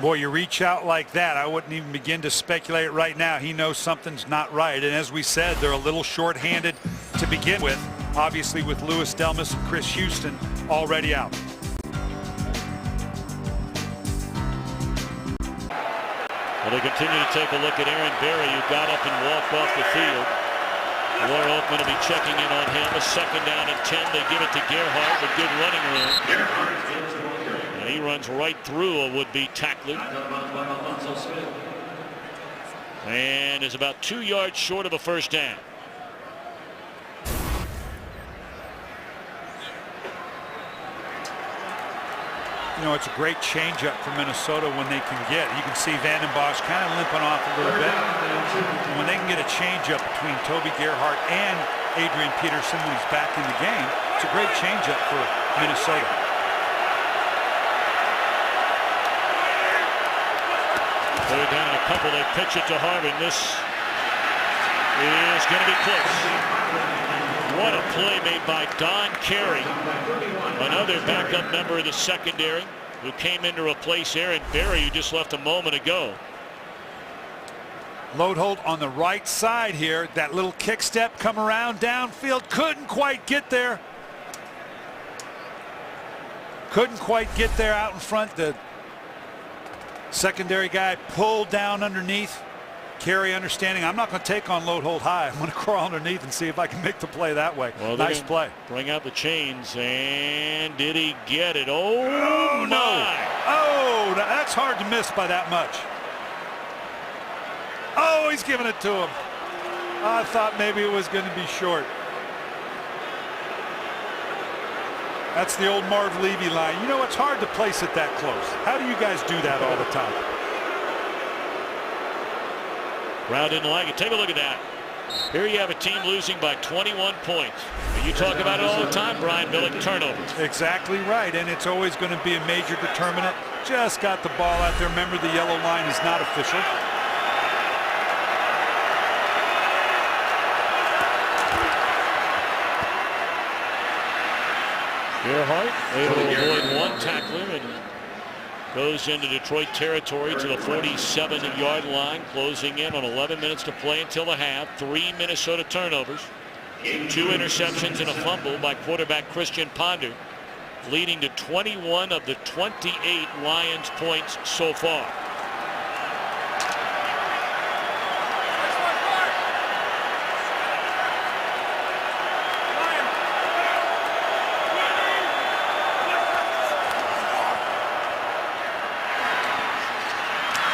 C: Boy, you reach out like that, I wouldn't even begin to speculate right now. He knows something's not right. And as we said, they're a little short-handed to begin with. Obviously with Louis Delmas and Chris Houston already out.
B: Well, they continue to take a look at Aaron Berry, who got up and walked off the field. Laura Oakman will be checking in on him. A 2nd down and 10. They give it to Gerhardt with good running room. And he runs right through a would-be tackler. And is about 2 yards short of a first down.
C: You know, it's a great changeup for Minnesota when they can get. You can see Vanden Bosch kind of limping off a little bit. And when they can get a changeup between Toby Gerhardt and Adrian Peterson when he's back in the game, it's a great changeup for Minnesota.
B: They're down a couple. They pitch it to Harvin. This is going to be close. What a play made by Don Carey, another backup member of the secondary who came in to replace Aaron Berry, who just left a moment ago.
C: Loadholt on the right side here. That little kick step, come around downfield. Couldn't quite get there. Couldn't quite get there out in front. The secondary guy pulled down underneath. Carey understanding, I'm not going to take on Loadholt high. I'm going to crawl underneath and see if I can make the play that way. Well, nice play.
B: Bring out the chains, and did he get it? Oh,
C: no. Oh, that's hard to miss by that much. Oh, he's giving it to him. I thought maybe it was going to be short. That's the old Marv Levy line. You know, it's hard to place it that close. How do you guys do that all the time?
B: Crowd didn't like it. Take a look at that. Here you have a team losing by 21 points. And you talk about it all the time, Brian Billick, turnovers.
C: Exactly right, and it's always going to be a major determinant. Just got the ball out there. Remember, the yellow line is not official.
B: Gerhardt able to avoid one tackler and goes into Detroit territory to the 47-yard line, closing in on 11 minutes to play until the half. 3 Minnesota turnovers, 2 interceptions and a fumble by quarterback Christian Ponder, leading to 21 of the 28 Lions points so far.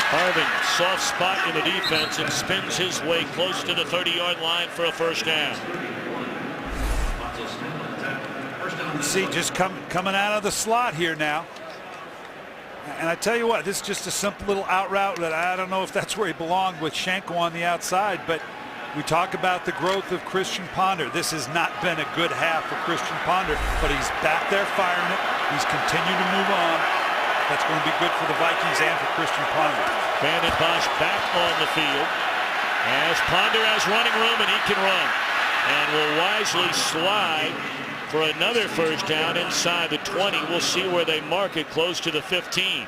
B: Harvin, soft spot in the defense, and spins his way close to the 30-yard line for a first down.
C: You see, just coming out of the slot here now. And I tell you what, this is just a simple little out route that I don't know if that's where he belonged with Schenkel on the outside, but we talk about the growth of Christian Ponder. This has not been a good half for Christian Ponder, but he's back there firing it. He's continued to move on. That's going to be good for the Vikings and for Christian Ponder.
B: Bandit Bosch back on the field as Ponder has running room and he can run, and will wisely slide for another first down inside the 20. We'll see where they mark it, close to the 15.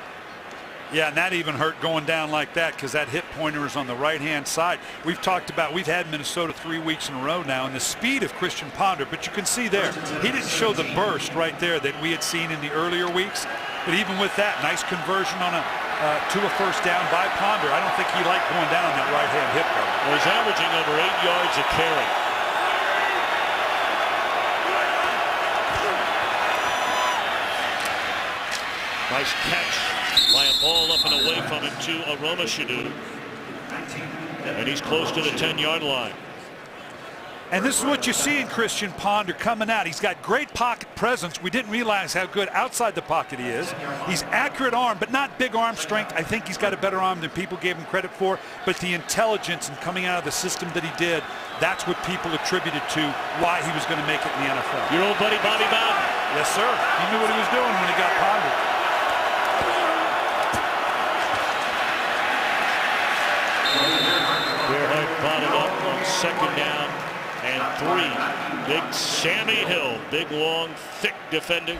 C: Yeah, and that even hurt going down like that because that hip pointer is on the right-hand side. We've talked about, we've had Minnesota 3 weeks in a row now, and the speed of Christian Ponder, but you can see there, he didn't show the burst right there that we had seen in the earlier weeks. But even with that, nice conversion on to a first down by Ponder. I don't think he liked going down on that right-hand hip guard.
B: Well, he's averaging over 8 yards a carry. Nice catch by a ball up and away from him to Aroma Shadu. And he's close to the 10-yard line.
C: And this is what you see in Christian Ponder coming out. He's got great pocket presence. We didn't realize how good outside the pocket he is. He's accurate arm, but not big arm strength. I think he's got a better arm than people gave him credit for. But the intelligence and coming out of the system that he did, that's what people attributed to why he was going to make it in the NFL.
B: Your old buddy Bobby Bowden.
C: Yes, sir. He knew what he was doing when he got Ponder.
B: Gerhardt bottled up on second down and 3. Big Sammy Hill, big, long, thick defender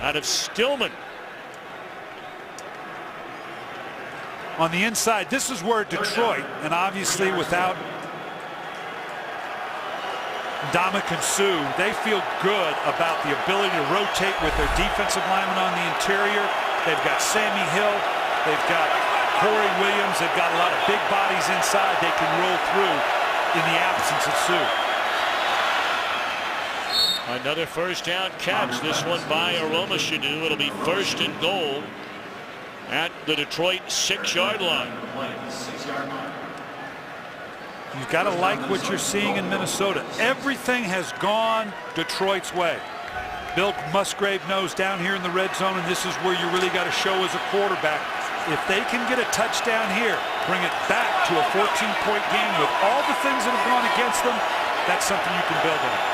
B: out of Stillman.
C: On the inside, this is where Detroit, and obviously without Ndamukong Suh, they feel good about the ability to rotate with their defensive linemen on the interior. They've got Sammy Hill, they've got Corey Williams, they've got a lot of big bodies inside they can roll through in the absence of Suh.
B: Another first down catch, this one by Aroma Shadu. It'll be first and goal at the Detroit 6-yard line.
C: You've got to like what you're seeing in Minnesota. Everything has gone Detroit's way. Bill Musgrave knows down here in the red zone, and this is where you really got to show as a quarterback. If they can get a touchdown here, bring it back to a 14-point game with all the things that have gone against them, that's something you can build on.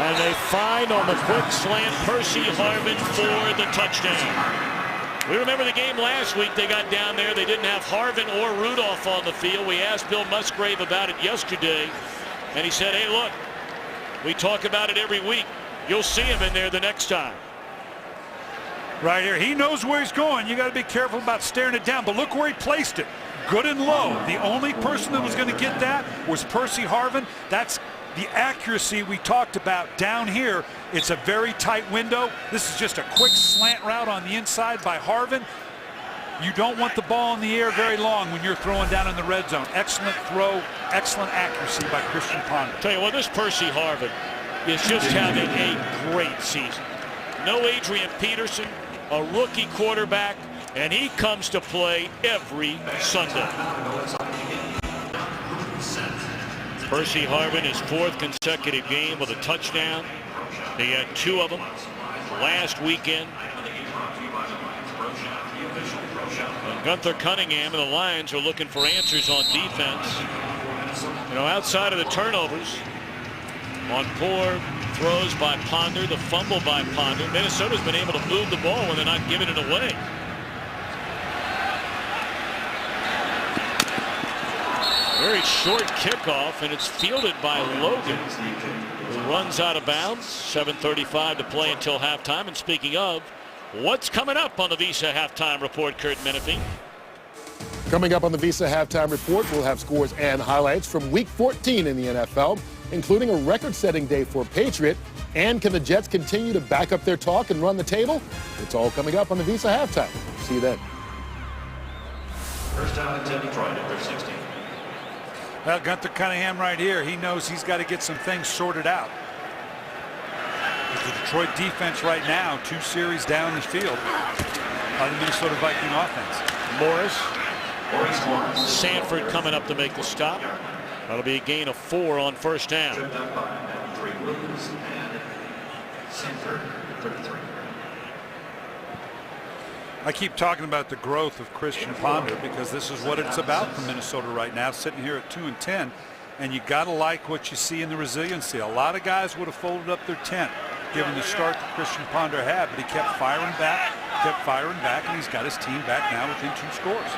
B: And they find on the quick slant Percy Harvin for the touchdown. We remember the game last week. They got down there. They didn't have Harvin or Rudolph on the field. We asked Bill Musgrave about it yesterday, and he said, hey, look, we talk about it every week. You'll see him in there the next time.
C: Right here. He knows where he's going. You got to be careful about staring it down, but look where he placed it. Good and low. The only person that was going to get that was Percy Harvin. That's the accuracy we talked about down here. It's a very tight window. This is just a quick slant route on the inside by Harvin. You don't want the ball in the air very long when you're throwing down in the red zone. Excellent throw, excellent accuracy by Christian Ponder.
B: Tell you what, this Percy Harvin is just having a great season. No Adrian Peterson, a rookie quarterback, and he comes to play every Sunday. Percy Harvin, his 4th consecutive game with a touchdown. He had 2 of them last weekend. And Gunther Cunningham and the Lions are looking for answers on defense. You know, outside of the turnovers, on poor throws by Ponder, the fumble by Ponder, Minnesota's been able to move the ball when they're not giving it away. Very short kickoff, and it's fielded by Logan, who runs out of bounds. 7:35 to play until halftime. And speaking of, what's coming up on the Visa Halftime Report, Kurt Menefee?
E: Coming up on the Visa Halftime Report, we'll have scores and highlights from Week 14 in the NFL, including a record-setting day for Patriot. And can the Jets continue to back up their talk and run the table? It's all coming up on the Visa Halftime. See you then.
A: First down and 10, Detroit at their 16.
C: Well, Gunther Cunningham right here, he knows he's got to get some things sorted out. The Detroit defense right now, 2 series down the field by the Minnesota Viking offense.
B: Morris. Sanford coming up to make the stop. That'll be a gain of 4 on first down.
C: I keep talking about the growth of Christian Ponder because this is what it's about for Minnesota right now, sitting here at 2-10, and you got to like what you see in the resiliency. A lot of guys would have folded up their tent given the start that Christian Ponder had, but he kept firing back, and he's got his team back now within 2 scores.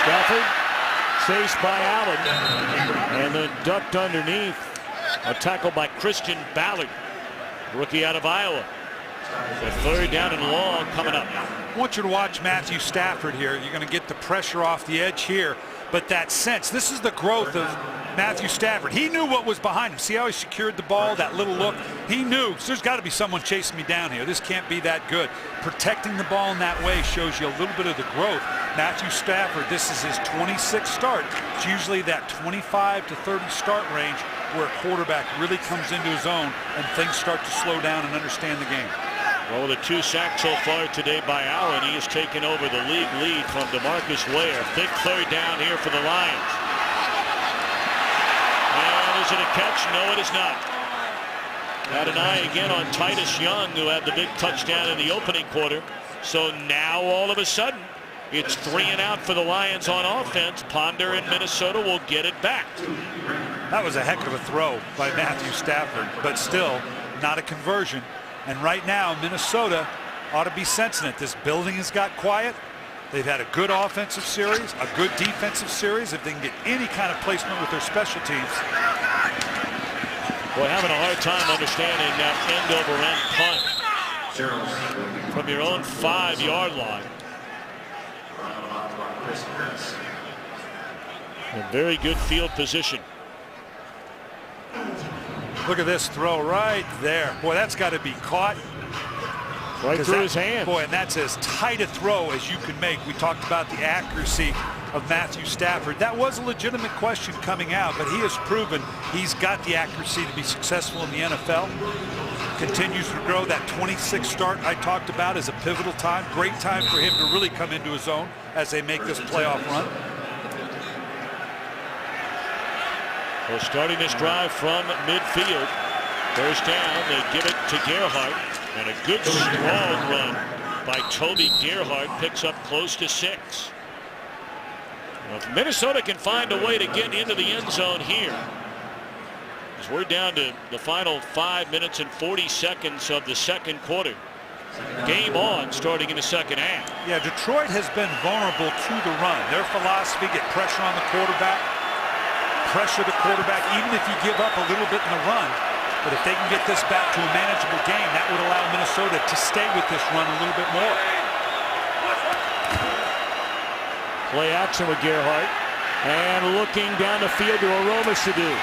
B: Stafford chased by Allen and then ducked underneath. A tackle by Christian Ballard, rookie out of Iowa. So 3rd down and long coming up.
C: I want you to watch Matthew Stafford here. You're going to get the pressure off the edge here, but that sense, this is the growth of Matthew Stafford. He knew what was behind him. See how he secured the ball, that little look? He knew there's got to be someone chasing me down here. This can't be that good. Protecting the ball in that way shows you a little bit of the growth. Matthew Stafford, this is his 26th start. It's usually that 25 to 30 start range where a quarterback really comes into his own and things start to slow down and understand the game.
B: Well, with the 2 sacks so far today by Allen, he has taken over the league lead from DeMarcus Ware. Big 3rd down here for the Lions. And is it a catch? No, it is not. Had an eye again on Titus Young, who had the big touchdown in the opening quarter. So now all of a sudden, it's 3 and out for the Lions on offense. Ponder and Minnesota will get it back.
C: That was a heck of a throw by Matthew Stafford, but still not a conversion. And right now, Minnesota ought to be sensing it. This building has got quiet. They've had a good offensive series, a good defensive series. If they can get any kind of placement with their special teams.
B: Boy, having a hard time understanding that end-over-end punt from your own 5-yard line. A very good field position.
C: Look at this throw right there. Boy, that's got to be caught.
B: Right through his hand.
C: Boy, and that's as tight a throw as you can make. We talked about the accuracy of Matthew Stafford. That was a legitimate question coming out, but he has proven he's got the accuracy to be successful in the NFL. Continues to grow. That 26th start I talked about is a pivotal time. Great time for him to really come into his own as they make this playoff run.
B: Well, starting this drive from midfield. First down, they give it to Gerhardt. And a good strong run by Toby Gerhardt picks up close to 6. Well, if Minnesota can find a way to get into the end zone here, as we're down to the final 5 minutes and 40 seconds of the second quarter. Game on starting in the second half.
C: Yeah, Detroit has been vulnerable to the run. Their philosophy, get pressure on the quarterback, pressure the quarterback, even if you give up a little bit in the run. But if they can get this back to a manageable game, that would allow Minnesota to stay with this run a little bit more.
B: Play action with Gerhardt. And looking down the field to Aromashodu.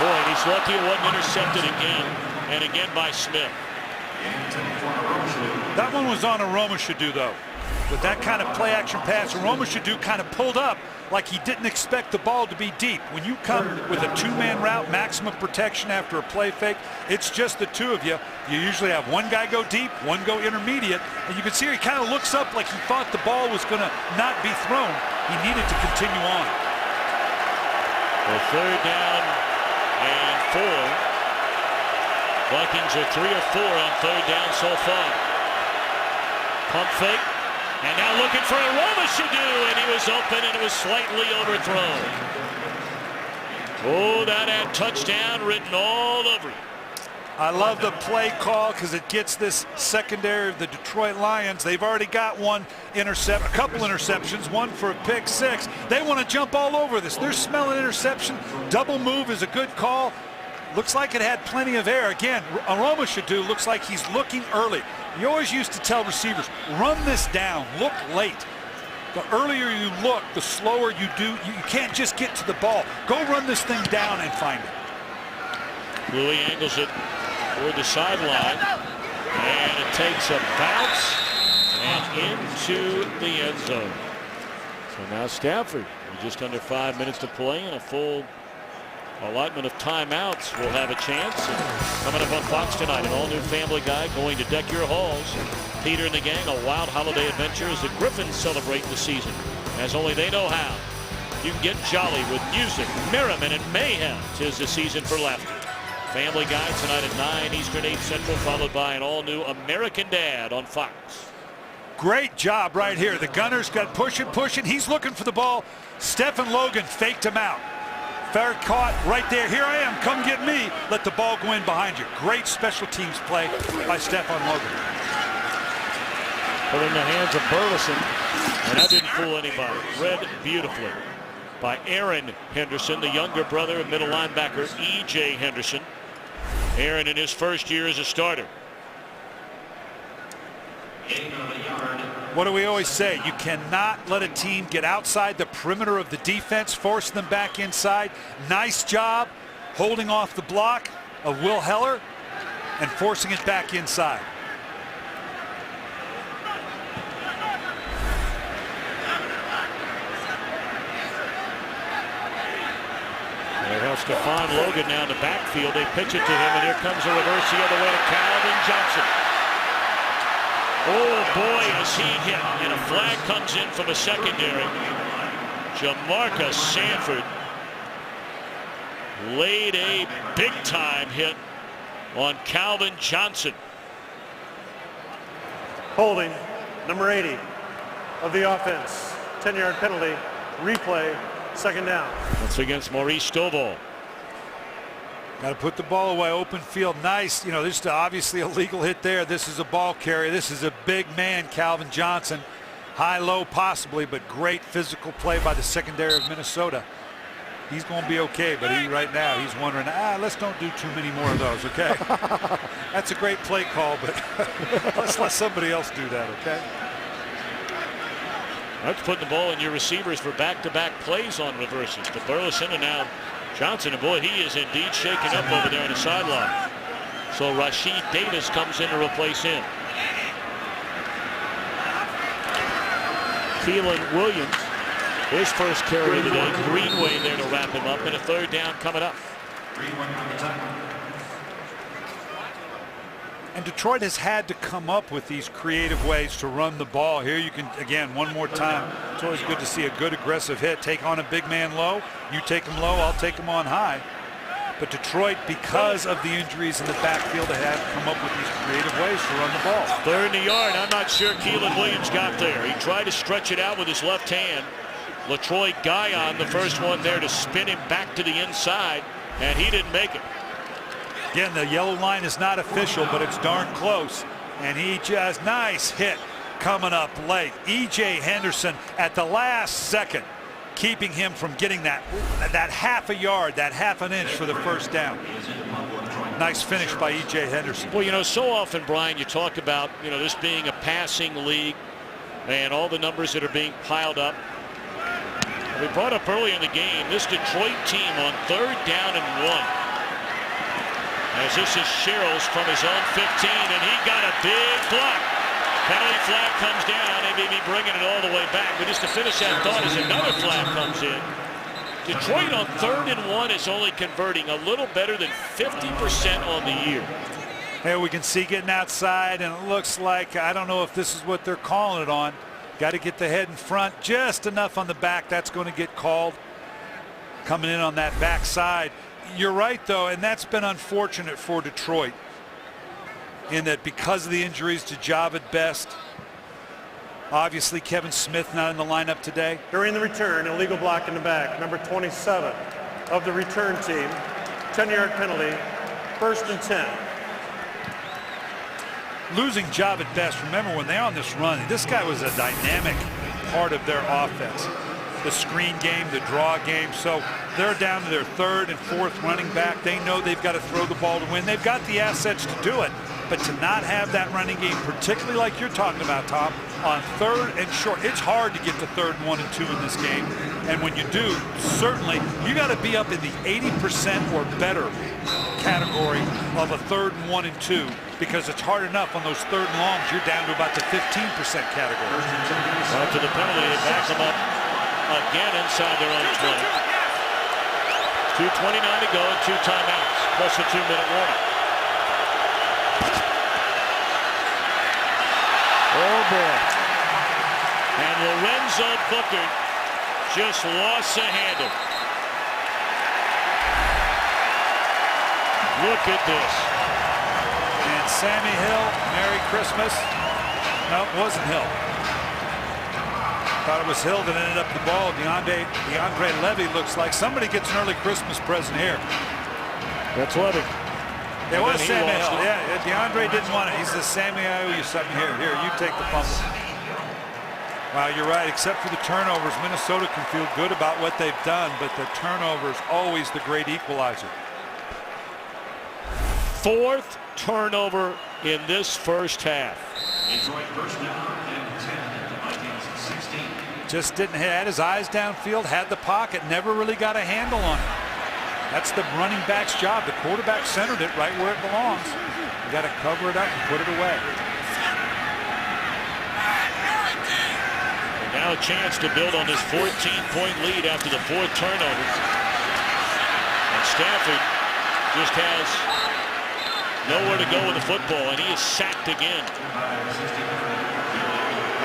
B: Boy, and he's lucky it wasn't intercepted again. And again by Smith.
C: That one was on Aromashodu, though. With that kind of play action pass, Aromashodu kind of pulled up like he didn't expect the ball to be deep. When you come with a 2-man route, maximum protection after a play fake, it's just the 2 of you. You usually have one guy go deep, one go intermediate, and you can see he kind of looks up like he thought the ball was going to not be thrown. He needed to continue on.
B: Well, 3rd down and 4. Vikings are 3 of 4 on 3rd down so far. Pump fake. And now looking for a Romashadu, and he was open, and it was slightly overthrown. Oh, that had touchdown written all over it.
C: I love the play call because it gets this secondary of the Detroit Lions. They've already got a couple interceptions, one for a pick 6. They want to jump all over this. They're smelling interception. Double move is a good call. Looks like it had plenty of air. Again, Romashadu looks like he's looking early. You always used to tell receivers, run this down, look late. The earlier you look, the slower you do. You can't just get to the ball. Go run this thing down and find it.
B: Louis angles it toward the sideline, and it takes a bounce and into the end zone. So now Stafford, with just under 5 minutes to play and a full allotment of timeouts, will have a chance. And coming up on Fox tonight, an all-new Family Guy going to deck your halls. Peter and the gang, a wild holiday adventure as the Griffins celebrate the season as only they know how. You can get jolly with music, merriment, and mayhem. 'Tis the season for laughter. Family Guy tonight at 9 Eastern, 8 Central, followed by an all-new American Dad on Fox.
C: Great job right here. The Gunners got pushing. He's looking for the ball. Stephen Logan faked him out. Fair caught right there. Here I am. Come get me. Let the ball go in behind you. Great special teams play by Stephen Logan.
B: Put in the hands of Burleson, and that didn't fool anybody. Read beautifully by Aaron Henderson, the younger brother of middle linebacker E.J. Henderson. Aaron in his first year as a starter.
C: What do we always say? You cannot let a team get outside the perimeter of the defense, force them back inside. Nice job holding off the block of Will Heller and forcing it back inside.
B: They have Stephon Logan now in the backfield. They pitch it to him, and here comes a reverse the other way to Calvin Johnson. Oh boy, is he hit, and a flag comes in from a secondary. Jamarcus Sanford laid a big time hit on Calvin Johnson.
D: Holding, number 80 of the offense. 10-yard penalty, replay, 2nd down.
B: That's against Maurice Stovall.
C: Got to put the ball away, open field. Nice. You know, this is obviously a legal hit there. This is a ball carrier. This is a big man, Calvin Johnson. High, low, possibly, but great physical play by the secondary of Minnesota. He's going to be okay, but right now he's wondering, let's don't do too many more of those, okay? That's a great play call, but let's let somebody else do that, okay?
B: That's putting the ball in your receivers for back-to-back plays on reverses. To Burleson and now Johnson, and boy, he is indeed shaken up over there on the sideline. So Rashid Davis comes in to replace him. Keelan Williams, his first carry of the day. Greenway there to wrap him up, and a 3rd down coming up.
C: And Detroit has had to come up with these creative ways to run the ball. Here you can, again, one more time, it's always good to see a good aggressive hit. Take on a big man low. You take him low, I'll take him on high. But Detroit, because of the injuries in the backfield, they have come up with these creative ways to run the ball.
B: 3rd and a yard. I'm not sure Keelan Williams got there. He tried to stretch it out with his left hand. LaTroy Guyon, the first one there to spin him back to the inside, and he didn't make it.
C: Again, the yellow line is not official, but it's darn close. And he just, nice hit coming up late. E.J. Henderson at the last second, keeping him from getting that half a yard, that half an inch for the 1st down. Nice finish by E.J. Henderson.
B: Well, you know, so often, Brian, you talk about, you know, this being a passing league and all the numbers that are being piled up. We brought up early in the game, this Detroit team on 3rd down and 1. As this is Sherrills from his own 15, and he got a big block. Penalty flag comes down. They may be bringing it all the way back. But just to finish that thought, as another flag comes in, Detroit on 3rd and 1 is only converting a little better than 50% on the year.
C: Here we can see getting outside, and it looks like, I don't know if this is what they're calling it on. Got to get the head in front, just enough on the back. That's going to get called. Coming in on that back side. You're right, though, and that's been unfortunate for Detroit in that because of the injuries to Javid Best, obviously Kevin Smith not in the lineup today.
D: During the return, illegal block in the back, number 27 of the return team. 10-yard penalty, 1st and 10.
C: Losing Javid Best, remember when they're on this run, this guy was a dynamic part of their offense. The screen game, the draw game. So they're down to their 3rd and 4th running back. They know they've got to throw the ball to win. They've got the assets to do it. But to not have that running game, particularly like you're talking about, Tom, on 3rd and short, it's hard to get to 3rd and 1 and 2 in this game. And when you do, certainly, you got to be up in the 80% or better category of a 3rd and 1 and 2, because it's hard enough on those 3rd and longs. You're down to about the 15% category.
B: After the penalty, they back them up again inside their own 20. 2:29 to go and 2 timeouts, plus a 2-minute warning. Oh boy. And Lorenzo Booker just lost the handle. Look at this.
C: And Sammy Hill, Merry Christmas. No, it wasn't Hill. Thought it was Hill that ended up the ball. DeAndre Levy looks like somebody gets an early Christmas present here.
B: That's Levy.
C: It was Sammy Hill. Yeah, DeAndre didn't want it. He says, Sammy, I owe you something here. Here, you take the fumble. Wow, you're right. Except for the turnovers, Minnesota can feel good about what they've done, but the turnover is always the great equalizer.
B: 4th turnover in this first half.
C: Just didn't had his eyes downfield, had the pocket, never really got a handle on it. That's the running back's job. The quarterback centered it right where it belongs. You got to cover it up and put it away.
B: And now a chance to build on this 14-point lead after the 4th turnover. And Stafford just has nowhere to go with the football, and he is sacked again.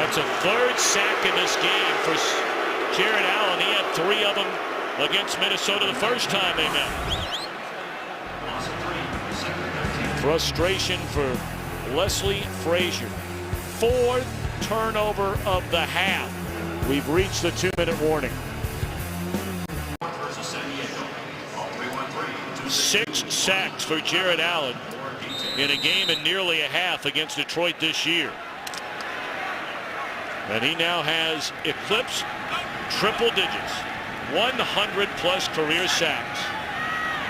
B: That's a 3rd sack in this game for Jared Allen. He had 3 of them against Minnesota the first time they met. Frustration for Leslie Frazier. 4th turnover of the half. We've reached the 2-minute warning. 6 sacks for Jared Allen in a game in nearly a half against Detroit this year. And he now has eclipsed triple digits. 100+ career sacks.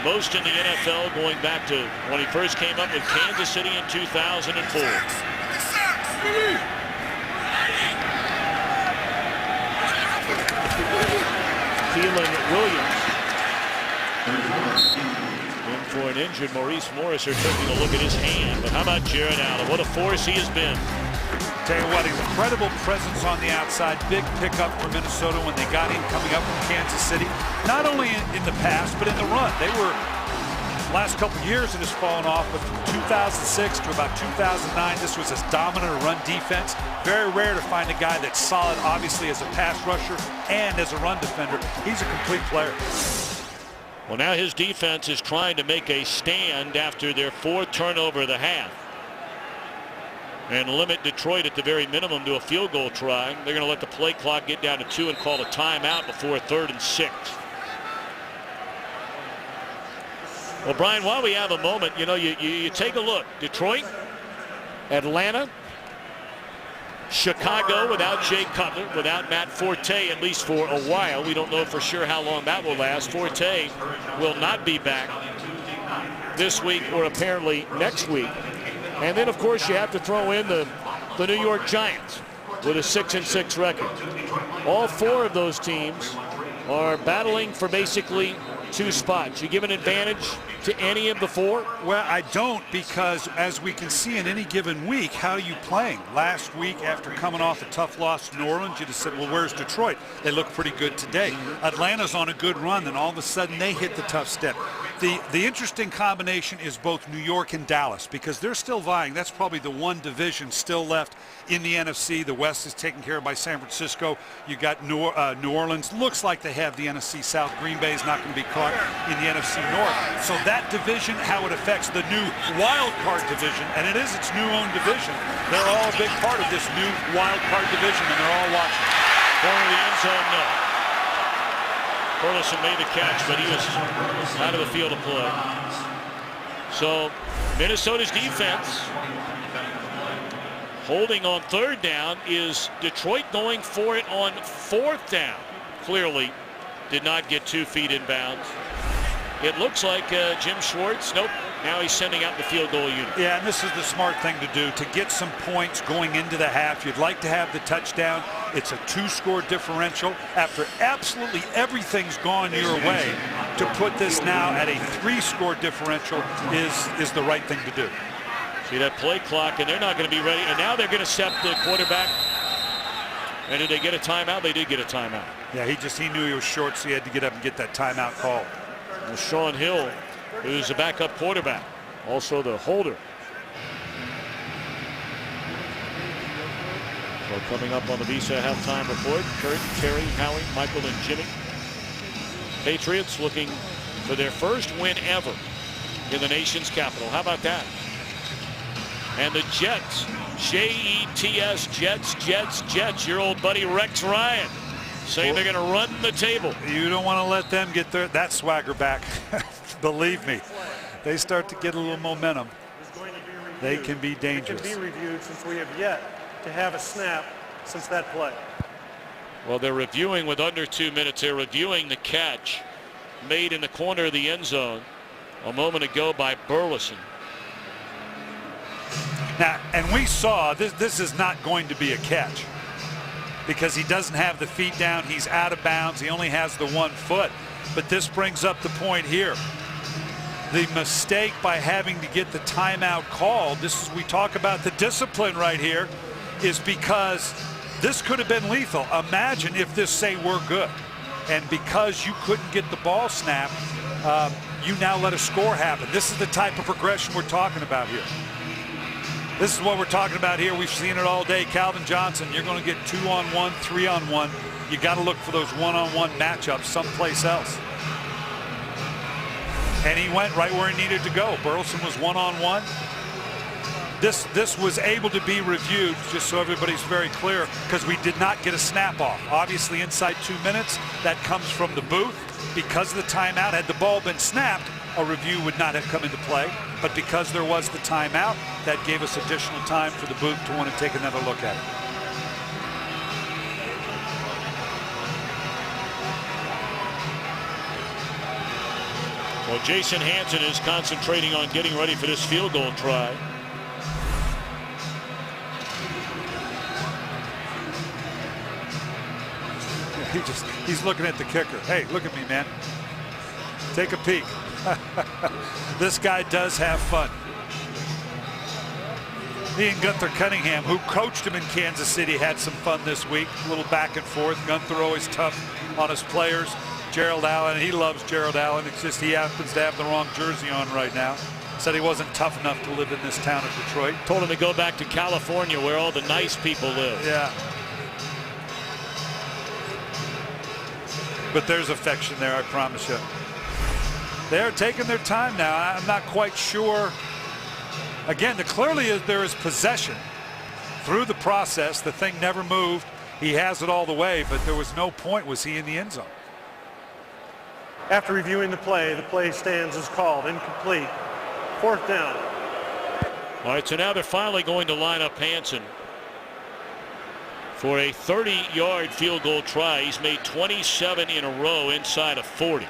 B: Most in the NFL going back to when he first came up with Kansas City in 2004. Keelan Williams. In for an injured Maurice Morris are taking a look at his hand. But how about Jared Allen? What a force he has been.
C: Tell you what, incredible presence on the outside. Big pickup for Minnesota when they got him coming up from Kansas City. Not only in the pass, but in the run. They were, last couple years it has fallen off, but from 2006 to about 2009, this was as dominant a run defense. Very rare to find a guy that's solid, obviously, as a pass rusher and as a run defender. He's a complete player.
B: Well, now his defense is trying to make a stand after their 4th turnover of the half. And limit Detroit at the very minimum to a field goal try. They're going to let the play clock get down to 2 and call a timeout before 3rd and 6. Well, Brian, while we have a moment, you know, you take a look. Detroit, Atlanta, Chicago without Jay Cutler, without Matt Forte, at least for a while. We don't know for sure how long that will last. Forte will not be back this week or apparently next week. And then, of course, you have to throw in the New York Giants with a 6-6 record. All 4 of those teams are battling for basically 2 spots. You give an advantage to any of the 4?
C: Well, I don't, because as we can see in any given week, how are you playing? Last week, after coming off a tough loss to New Orleans, you just said, well, where's Detroit? They look pretty good today. Atlanta's on a good run, then all of a sudden they hit the tough step. The interesting combination is both New York and Dallas because they're still vying. That's probably the one division still left in the NFC. The West is taken care of by San Francisco. You got New Orleans. Looks like they have the NFC South. Green Bay is not going to be caught in the NFC North. So that division, how it affects the new wild card division, and it is its new own division. They're all a big part of this new wild card division, and they're all watching.
B: Corner of the end zone, no. Burleson made the catch, but he was out of the field of play. So Minnesota's defense holding on third down. Is Detroit going for it on fourth down? Clearly did not get 2 feet in bounds. It looks like Jim Schwartz, nope, now he's sending out the field goal unit.
C: Yeah, and this is the smart thing to do to get some points going into the half. You'd like to have the touchdown. It's a 2-score differential. After absolutely everything's gone your way, to put this now at a 3-score differential is the right thing to do.
B: See that play clock, and they're not going to be ready. And now they're going to set the quarterback. And did they get a timeout? They did get a timeout.
C: Yeah, he knew he was short, so he had to get up and get that timeout call.
B: And Sean Hill, who's the backup quarterback, also the holder. So coming up on the Visa halftime report, Kurt, Terry, Howie, Michael, and Jimmy. Patriots looking for their first win ever in the nation's capital. How about that? And the Jets, Jets, Jets. Your old buddy Rex Ryan saying they're going to run the table.
C: You don't want to let them get that swagger back. Believe me, they start to get a little momentum. They can be dangerous.
D: It can be reviewed since we have yet to have a snap since that play.
B: Well, they're reviewing with under 2 minutes. They're reviewing the catch made in the corner of the end zone a moment ago by Burleson.
C: Now, and we saw this is not going to be a catch because he doesn't have the feet down. He's out of bounds. He only has the 1 foot. But this brings up the point here. The mistake by having to get the timeout called, we talk about the discipline right here, is because this could have been lethal. Imagine if this, say, were good. And because you couldn't get the ball snapped, you now let a score happen. This is the type of progression we're talking about here. This is what we're talking about here. We've seen it all day. Calvin Johnson, you're going to get 2-on-1, 3-on-1. You got to look for those 1-on-1 matchups someplace else. And he went right where he needed to go. Burleson was 1-on-1. This was able to be reviewed, just so everybody's very clear, because we did not get a snap off. Obviously, inside 2 minutes, that comes from the booth. Because of the timeout, had the ball been snapped, a review would not have come into play. But because there was the timeout, that gave us additional time for the booth to want to take another look at it.
B: Well, Jason Hanson is concentrating on getting ready for this field goal try.
C: He's looking at the kicker. Hey, look at me, man. Take a peek. This guy does have fun. He and Gunther Cunningham, who coached him in Kansas City, had some fun this week. A little back and forth. Gunther always tough on his players. Gerald Allen, he loves Gerald Allen. It's just he happens to have the wrong jersey on right now. Said he wasn't tough enough to live in this town of Detroit.
B: Told him to go back to California where all the nice people live.
C: Yeah. But there's affection there, I promise you. They're taking their time now. I'm not quite sure. Again, clearly there is possession through the process. The thing never moved. He has it all the way, but there was no point. Was he in the end zone?
D: After reviewing the play stands as called. Incomplete. 4th down.
B: All right, so now they're finally going to line up Hanson for a 30-yard field goal try. He's made 27 in a row inside of 40.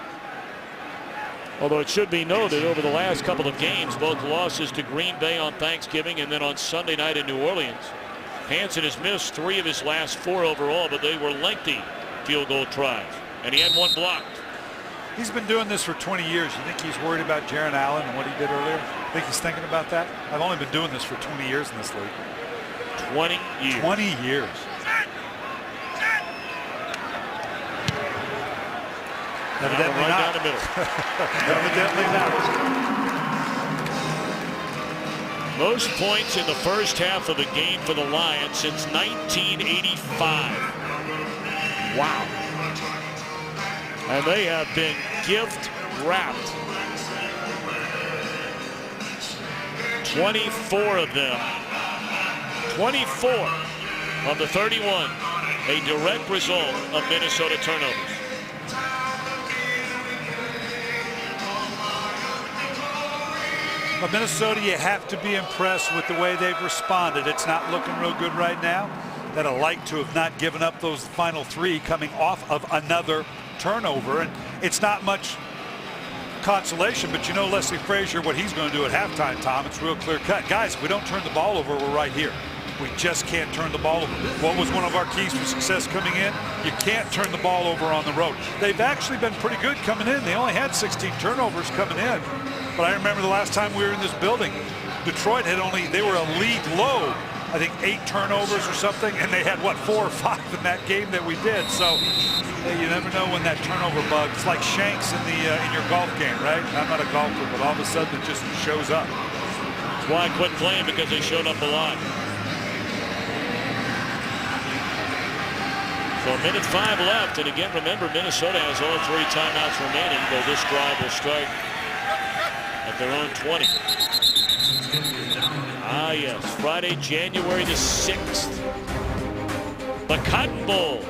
B: Although it should be noted, over the last couple of games, both losses to Green Bay on Thanksgiving and then on Sunday night in New Orleans, Hanson has missed 3 of his last 4 overall, but they were lengthy field goal tries, and he had 1 blocked.
C: He's been doing this for 20 years. You think he's worried about Jaron Allen and what he did earlier? Think he's thinking about that? I've only been doing this for 20 years in this league.
B: 20 years.
C: 20 years. Evidently
B: right
C: not.
B: down the middle.
C: Evidently not.
B: Most points in the first half of the game for the Lions since 1985. Wow. And they have been gift wrapped. 24 of them. 24 of the 31. A direct result of Minnesota turnovers.
C: But Minnesota, you have to be impressed with the way they've responded. It's not looking real good right now. That I'd like to have not given up those final 3 coming off of another turnover. And it's not much consolation, but you know Leslie Frazier, what he's going to do at halftime, Tom, it's real clear cut. Guys, if we don't turn the ball over, we're right here. We just can't turn the ball over. What was one of our keys for success coming in? You can't turn the ball over on the road. They've actually been pretty good coming in. They only had 16 turnovers coming in. But I remember the last time we were in this building, Detroit they were a league low, I think 8 turnovers or something, and they had, what, 4 or 5 in that game that we did. So you never know when that turnover bug, it's like shanks in your golf game, right? I'm not a golfer, but all of a sudden it just shows up.
B: That's why I quit playing, because they showed up a lot. So 1:05 left, and again, remember, Minnesota has all 3 timeouts remaining, though this drive will start at their own 20. Ah, yes, Friday, January the 6th. The Cotton Bowl.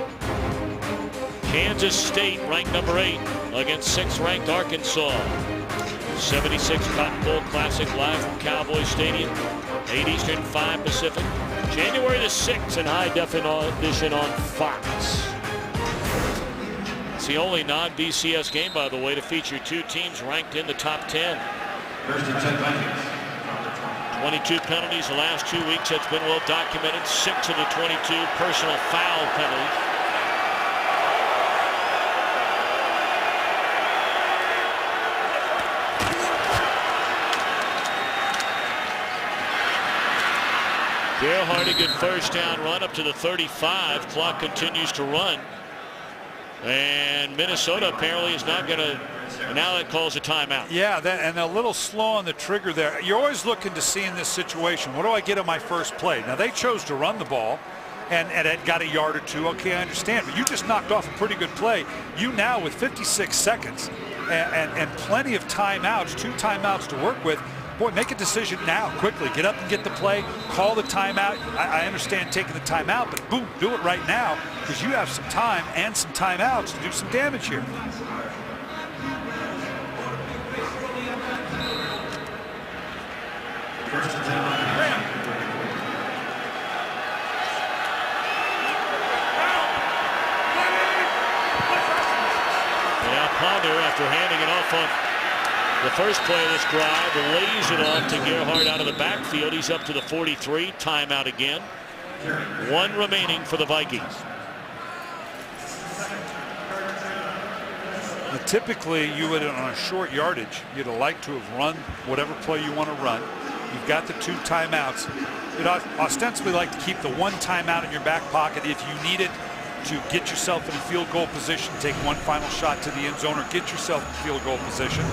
B: Kansas State ranked number 8 against 6th ranked Arkansas. 76 Cotton Bowl Classic live from Cowboy Stadium. 8 Eastern, 5 Pacific. January the 6th in high definition on Fox. It's the only non-BCS game, by the way, to feature 2 teams ranked in the top 10.
G: First and 10 Vikings.
B: 22 penalties the last 2 weeks. That's been well documented. 6 of the 22 personal foul penalties. Gerhard, a good first down run up to the 35. Clock continues to run. And Minnesota apparently is not going to, now that calls a timeout.
C: Yeah, and a little slow on the trigger there. You're always looking to see in this situation, what do I get on my first play? Now, they chose to run the ball, and it got a yard or 2. Okay, I understand, but you just knocked off a pretty good play. You now, with 56 seconds and plenty of timeouts, 2 timeouts to work with, boy, make a decision now, quickly. Get up and get the play, call the timeout. I understand taking the timeout, but boom, do it right now, because you have some time and some timeouts to do some damage here.
G: First and 10 Vikings.
B: Now Ponder, after handing it off on the first play of this drive, lays it off to Gerhard out of the backfield. He's up to the 43. Timeout again. 1 remaining for the Vikings.
C: Now, typically, you would, on a short yardage, you'd like to have run whatever play you want to run. You've got the 2 timeouts. You'd ostensibly like to keep the 1 timeout in your back pocket if you need it to get yourself in a field goal position, take 1 final shot to the end zone, or get yourself in field goal position.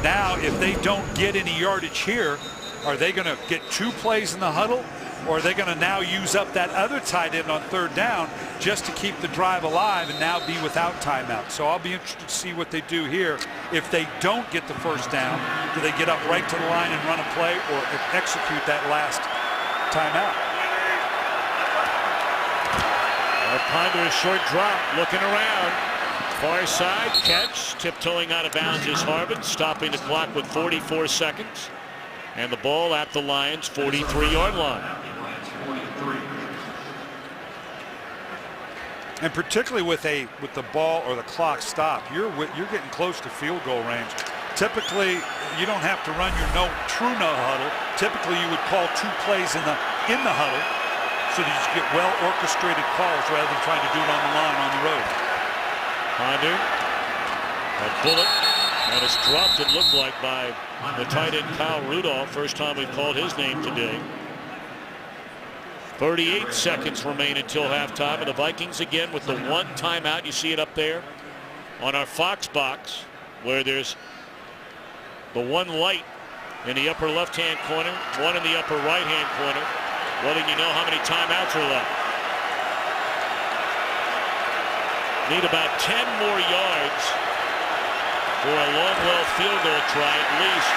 C: Now, if they don't get any yardage here, are they going to get 2 plays in the huddle, or are they going to now use up that other tight end on 3rd down just to keep the drive alive and now be without timeout? So I'll be interested to see what they do here. If they don't get the 1st down, do they get up right to the line and run a play, or execute that last timeout?
B: Ponder, a short drop, looking around. Far side catch, tiptoeing out of bounds is Harvin, stopping the clock with 44 seconds. And the ball at the Lions' 43-yard line.
C: And particularly with the ball or the clock stopped, you're getting close to field goal range. Typically, you don't have to run your true no huddle. Typically, you would call 2 plays in the huddle, so that you get well orchestrated calls rather than trying to do it on the line on the road.
B: Ponder, a bullet, and it's dropped, it looked like, by the tight end Kyle Rudolph. First time we've called his name today. 38 seconds remain until halftime, and the Vikings again with the 1 timeout. You see it up there on our Fox box, where there's the one light in the upper left-hand corner, one in the upper right-hand corner, letting you know how many timeouts are left. Need about 10 more yards for a Longwell field goal try at least.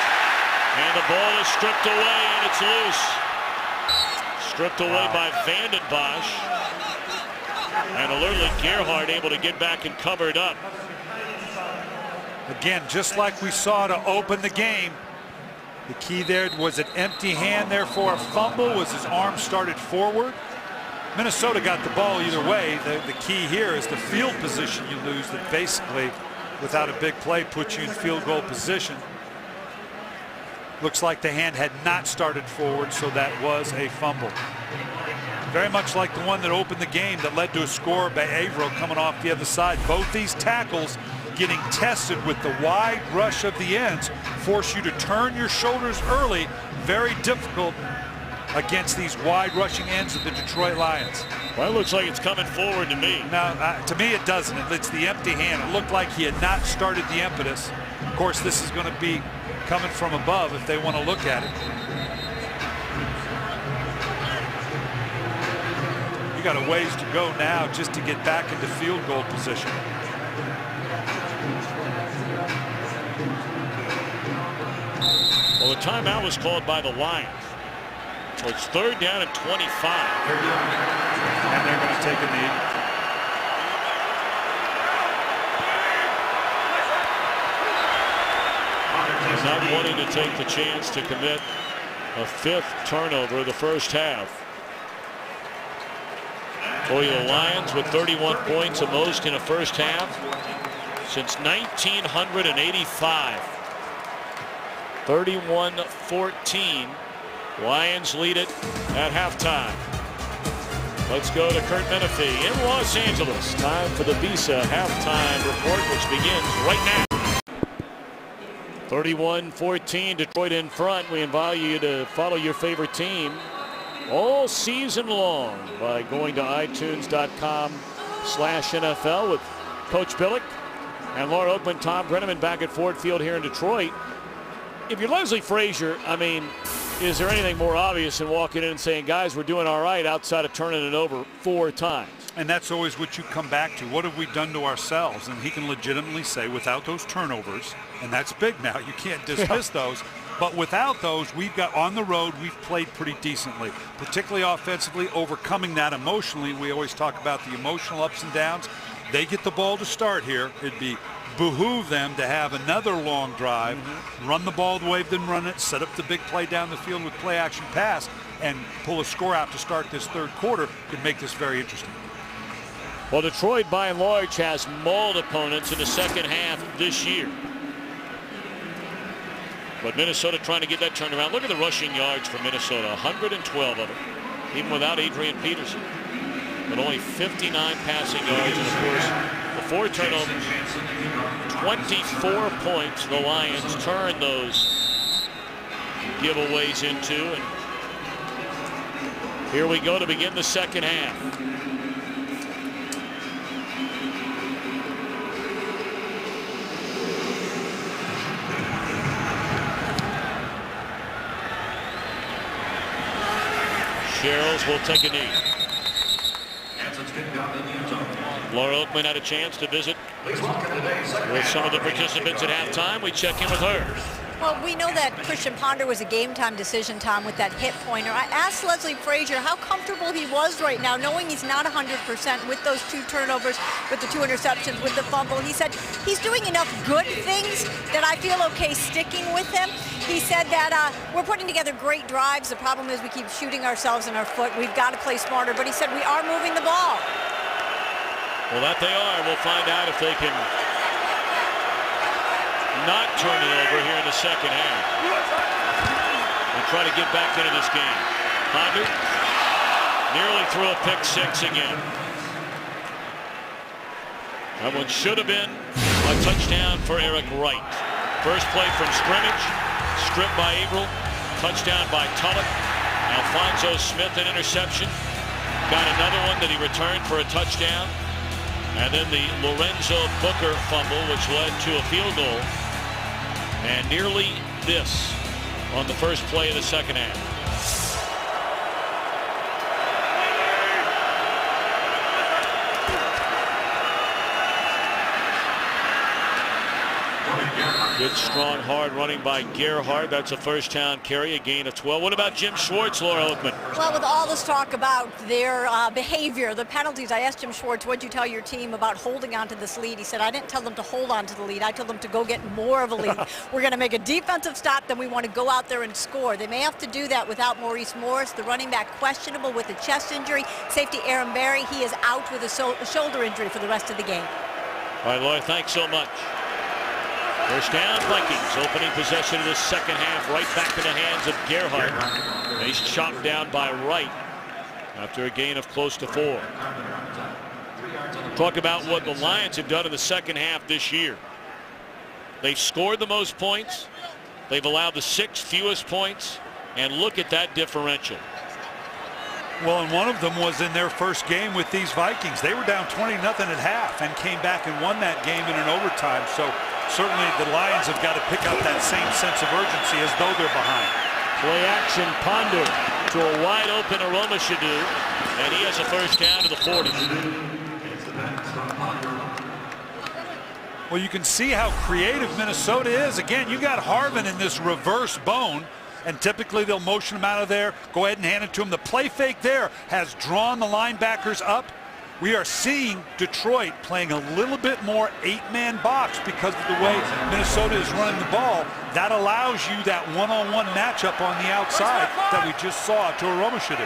B: And the ball is stripped away, and it's loose. Stripped away by Vanden Bosch. And alertly Gerhardt able to get back and cover it up.
C: Again, just like we saw to open the game, the key there was an empty hand there for a fumble, was his arm started forward. Minnesota got the ball either way. The key here is the field position you lose that basically, without a big play, puts you in field goal position. Looks like the hand had not started forward, so that was a fumble. Very much like the one that opened the game that led to a score by Averill coming off the other side. Both these tackles getting tested with the wide rush of the ends force you to turn your shoulders early. Very difficult against these wide rushing ends of the Detroit Lions.
B: Well, it looks like it's coming forward to me.
C: Now, to me, it doesn't. It's the empty hand. It looked like he had not started the impetus. Of course, this is going to be coming from above if they want to look at it. You got a ways to go now just to get back into field goal position.
B: Well, the timeout was called by the Lions. So it's 3rd down and 25.
C: And they're going to take a knee.
B: He's not wanting to take the chance to commit a 5th turnover the first half. For the Lions with 31 points, the most in a first half since 1985. 31-14. Lions lead it at halftime. Let's go to Kurt Menefee in Los Angeles. Time for the Visa halftime report, which begins right now. 31-14, Detroit in front. We invite you to follow your favorite team all season long by going to itunes.com/NFL with Coach Billick and Laura Oakman, Tom Brenneman back at Ford Field here in Detroit. If you're Leslie Frazier, I mean, is there anything more obvious than walking in and saying, guys, we're doing all right outside of turning it over 4 times?
C: And that's always what you come back to. What have we done to ourselves? And he can legitimately say, without those turnovers, and that's big now, you can't dismiss those, but without those, we've got on the road, we've played pretty decently, particularly offensively, overcoming that emotionally. We always talk about the emotional ups and downs. They get the ball to start here. It'd be behoove them to have another long drive, run the ball the way they've been running it, set up the big play down the field with play action pass, and pull a score out to start this 3rd quarter. Could make this very interesting.
B: Well, Detroit by and large has mauled opponents in the second half this year. But Minnesota trying to get that turned around. Look at the rushing yards for Minnesota, 112 of them, even without Adrian Peterson. But only 59 passing yards, and of course, the 4 turnovers. 24 points the Lions turn those giveaways into. And here we go to begin the second half. Sherrills will take a knee. Laura Oakman had a chance to visit with some of the participants at halftime. We check in with her.
F: Well, we know that Christian Ponder was a game-time decision, Tom, with that hit pointer. I asked Leslie Frazier how comfortable he was right now, knowing he's not 100% with those 2 turnovers, with the 2 interceptions, with the fumble. He said he's doing enough good things that I feel okay sticking with him. He said that we're putting together great drives. The problem is we keep shooting ourselves in our foot. We've got to play smarter. But he said we are moving the ball.
B: Well, that they are. We'll find out if they can not turn it over here in the second half and try to get back into this game. Ponder nearly threw a pick 6 again. That one should have been a touchdown for Eric Wright. First play from scrimmage, stripped by Averill, touchdown by Tulloch. Alphonso Smith, an interception. Got another one that he returned for a touchdown. And then the Lorenzo Booker fumble, which led to a field goal. And nearly this on the first play of the second half. Good, strong, hard running by Gerhardt. That's a first down carry, a gain of 12. What about Jim Schwartz, Laura Oakman?
F: Well, with all this talk about their behavior, the penalties, I asked Jim Schwartz, what'd you tell your team about holding on to this lead? He said, I didn't tell them to hold on to the lead. I told them to go get more of a lead. We're going to make a defensive stop, then we want to go out there and score. They may have to do that without Maurice Morris, the running back, questionable with a chest injury. Safety Aaron Berry, he is out with a shoulder injury for the rest of the game.
B: All right, Laura, thanks so much. First down, Vikings, opening possession of the second half, right back in the hands of Gerhardt. He's chopped down by Wright after a gain of close to 4. Talk about what the Lions have done in the second half this year. They've scored the most points. They've allowed the 6th fewest points. And look at that differential.
C: Well, and one of them was in their first game with these Vikings. They were down 20-0 at half and came back and won that game in an overtime. So certainly the Lions have got to pick up that same sense of urgency as though they're behind.
B: Play action, Ponder to a wide open Aroma Shadu, and he has a first down to the 40.
C: Well, you can see how creative Minnesota is. Again, you got Harvin in this reverse bone, and typically they'll motion him out of there, go ahead and hand it to him. The play fake there has drawn the linebackers up. We are seeing Detroit playing a little bit more 8-man box because of the way Minnesota is running the ball. That allows you that one-on-one matchup on the outside that we just saw to Aroma Shadu.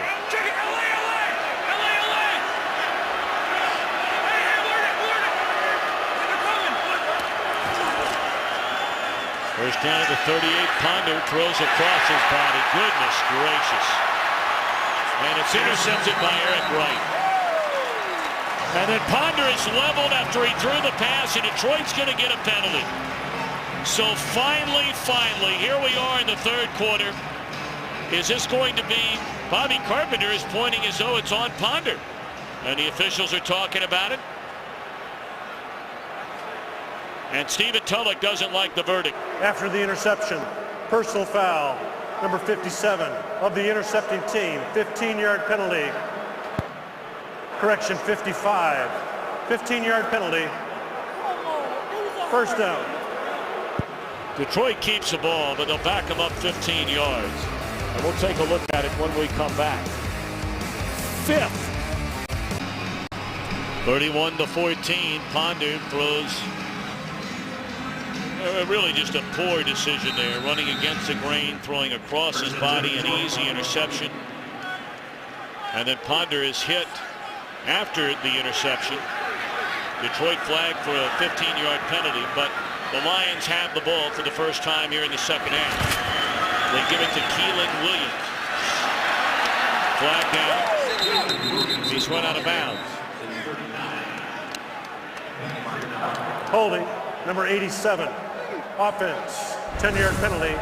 B: First down at the 38. Ponder throws across his body. Goodness gracious. And it's intercepted by Eric Wright. And then Ponder is leveled after he threw the pass, and Detroit's going to get a penalty. So finally, here we are in the third quarter. Is this going to be? Bobby Carpenter is pointing as though it's on Ponder. And the officials are talking about it. And Stephen Tulloch doesn't like the verdict.
D: After the interception, personal foul, number 57 of the intercepting team, 15-yard penalty. Correction, 55. 15-yard penalty. First down.
B: Detroit keeps the ball, but they'll back them up 15 yards. And we'll take a look at it when we come back. 5th. 31-14. Ponder throws really just a poor decision there, running against the grain, throwing across his body, an easy interception. And then Ponder is hit after the interception. Detroit flagged for a 15-yard penalty, but the Lions have the ball for the first time here in the second half. They give it to Keelan Williams. Flag down. He's run out of bounds.
D: Holding, number 87. Offense, 10-yard penalty.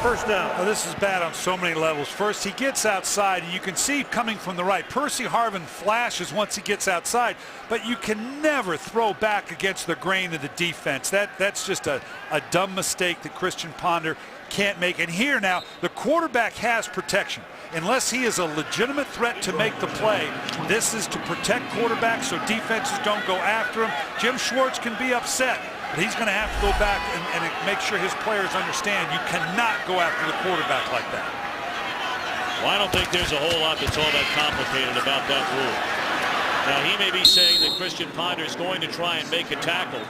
D: First down.
C: Oh, this is bad on so many levels. First, he gets outside, and you can see coming from the right. Percy Harvin flashes once he gets outside, but you can never throw back against the grain of the defense. That's just a dumb mistake that Christian Ponder can't make. And here now, the quarterback has protection. Unless he is a legitimate threat to make the play, this is to protect quarterbacks so defenses don't go after him. Jim Schwartz can be upset, but he's going to have to go back and make sure his players understand you cannot go after the quarterback like that.
B: Well, I don't think there's a whole lot that's all that complicated about that rule. Now, he may be saying that Christian Ponder is going to try and make a tackle.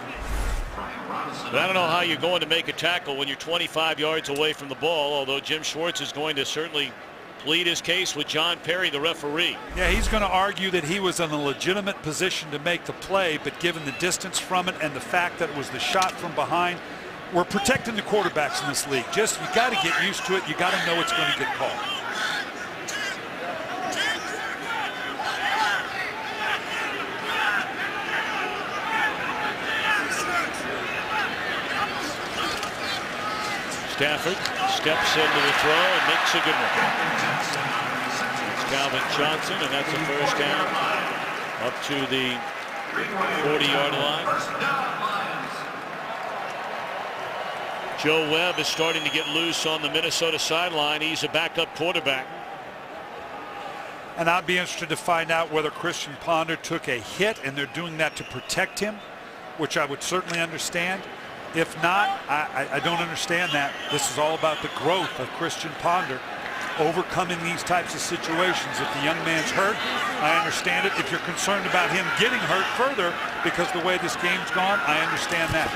B: But I don't know how you're going to make a tackle when you're 25 yards away from the ball, although Jim Schwartz is going to certainly plead his case with John Perry, the referee.
C: Yeah, he's going to argue that he was in a legitimate position to make the play, but given the distance from it and the fact that it was the shot from behind, we're protecting the quarterbacks in this league. Just, you got to get used to it. You got to know it's going to get called.
B: Stafford steps into the throw and makes a good one. It's Calvin Johnson, and that's a first down up to the 40-yard line. Joe Webb is starting to get loose on the Minnesota sideline. He's a backup quarterback.
C: And I'd be interested to find out whether Christian Ponder took a hit and they're doing that to protect him, which I would certainly understand. If not, I don't understand that. This is all about the growth of Christian Ponder, overcoming these types of situations. If the young man's hurt, I understand it. If you're concerned about him getting hurt further because the way this game's gone, I understand that.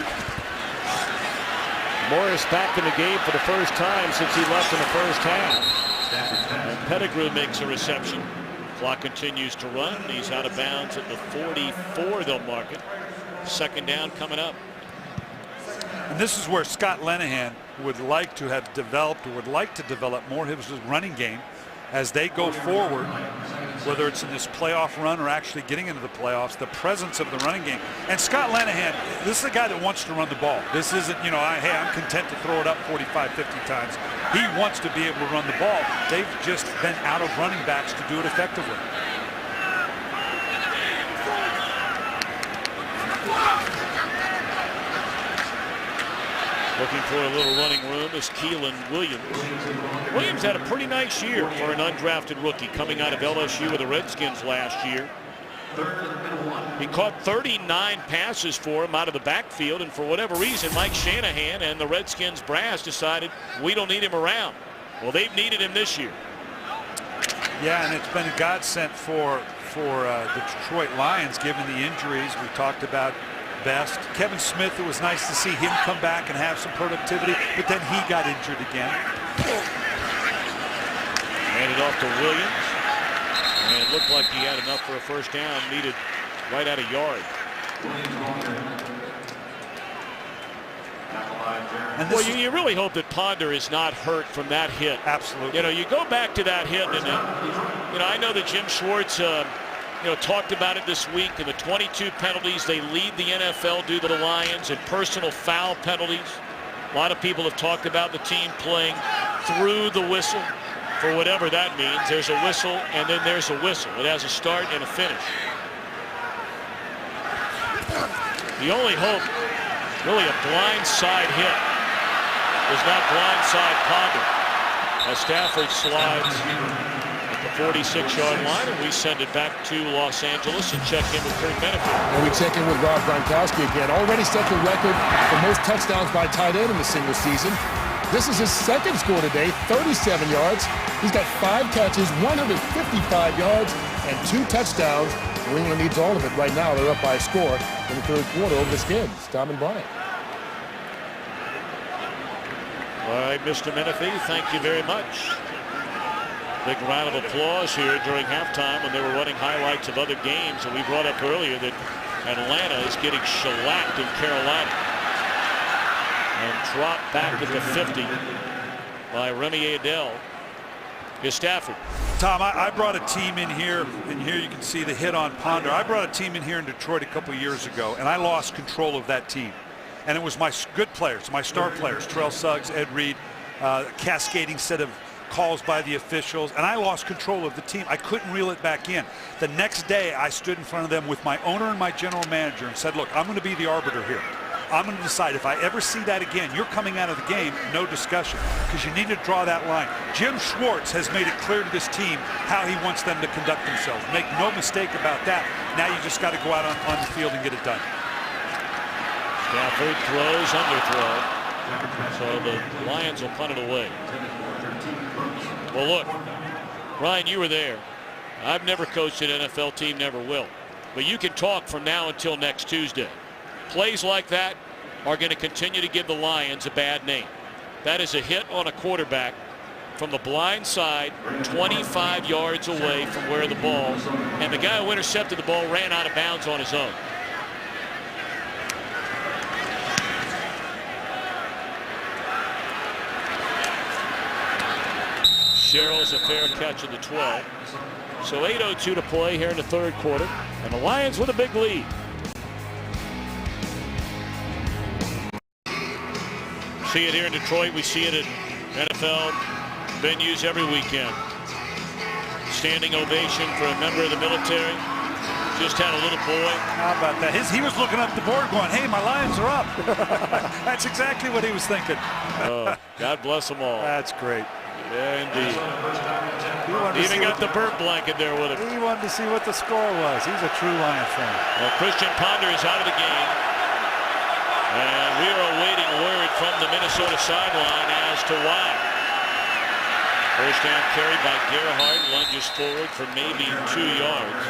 B: Morris back in the game for the first time since he left in the first half. And Pettigrew makes a reception. Clock continues to run. He's out of bounds at the 44. They'll mark it. Second down coming up.
C: And this is where Scott Linehan would like to have developed, or would like to develop more of his running game as they go forward, whether it's in this playoff run or actually getting into the playoffs, the presence of the running game. And Scott Linehan, this is a guy that wants to run the ball. This isn't, you know, hey, I'm content to throw it up 45, 50 times. He wants to be able to run the ball. They've just been out of running backs to do it effectively.
B: Looking for a little running room is Keelan Williams. Williams had a pretty nice year for an undrafted rookie coming out of LSU with the Redskins last year. He caught 39 passes for him out of the backfield, and for whatever reason, Mike Shanahan and the Redskins brass decided we don't need him around. Well, they've needed him this year.
C: Yeah, and it's been a godsend for the Detroit Lions given the injuries we talked about. Best. Kevin Smith, it was nice to see him come back and have some productivity, but then he got injured again.
B: Handed off to Williams, and it looked like he had enough for a first down, needed right at a yard.
C: And
B: well, you really hope that Ponder is not hurt from that hit.
C: Absolutely.
B: You know, you go back to that hit, and you know, I know that Jim Schwartz talked about it this week, and the 22 penalties they lead the NFL due to the Lions, and personal foul penalties. A lot of people have talked about the team playing through the whistle. For whatever that means, there's a whistle and then there's a whistle. It has a start and a finish. The only hope, really a blindside hit, is not blindside Ponder. As Stafford slides at the 46-yard line, and we send it back to Los Angeles and check in with Kurt Benefit.
E: And we check in with Rob Gronkowski again. Already set the record for most touchdowns by tight end in a single season. This is his second score today, 37 yards. He's got 5 catches, 155 yards, and 2 touchdowns. New England needs all of it right now. They're up by a score in the third quarter over the Skins. Tom and Brian.
B: All right, Mr. Menifee, thank you very much. Big round of applause here during halftime when they were running highlights of other games. And we brought up earlier that Atlanta is getting shellacked in Carolina. And dropped back at the 50 by Remy Adele. Here's Stafford.
C: Tom, I brought a team in here, and here you can see the hit on Ponder. I brought a team in here in Detroit a couple years ago, and I lost control of that team. And it was my good players, my star players, Terrell Suggs, Ed Reed, cascading set of calls by the officials, and I lost control of the team. I couldn't reel it back in. The next day, I stood in front of them with my owner and my general manager and said, look, I'm going to be the arbiter here. I'm going to decide if I ever see that again, you're coming out of the game, no discussion, because you need to draw that line. Jim Schwartz has made it clear to this team how he wants them to conduct themselves. Make no mistake about that. Now you just got to go out on the field and get it done.
B: Stafford throws, underthrow. So the Lions will punt it away. Well, look, Ryan, you were there. I've never coached an NFL team, never will. But you can talk from now until next Tuesday. Plays like that are going to continue to give the Lions a bad name. That is a hit on a quarterback from the blind side, 25 yards away from where the ball, and the guy who intercepted the ball ran out of bounds on his own. Sherrill's a fair catch at the 12. So 8:02 to play here in the third quarter, and the Lions with a big lead. See it here in Detroit. We see it at NFL venues every weekend. Standing ovation for a member of the military. Just had a little boy.
C: How about that? He was looking up the board going, hey, my Lions are up. That's exactly what he was thinking.
B: Oh, God bless them all.
C: That's great.
B: Yeah, indeed. He even got the bird blanket there with him.
C: He wanted to see what the score was. He's a true Lion fan.
B: Well, Christian Ponder is out of the game. And we are awaiting word from the Minnesota sideline as to why. First down carry by Gerhardt, lunges forward for maybe 2 yards.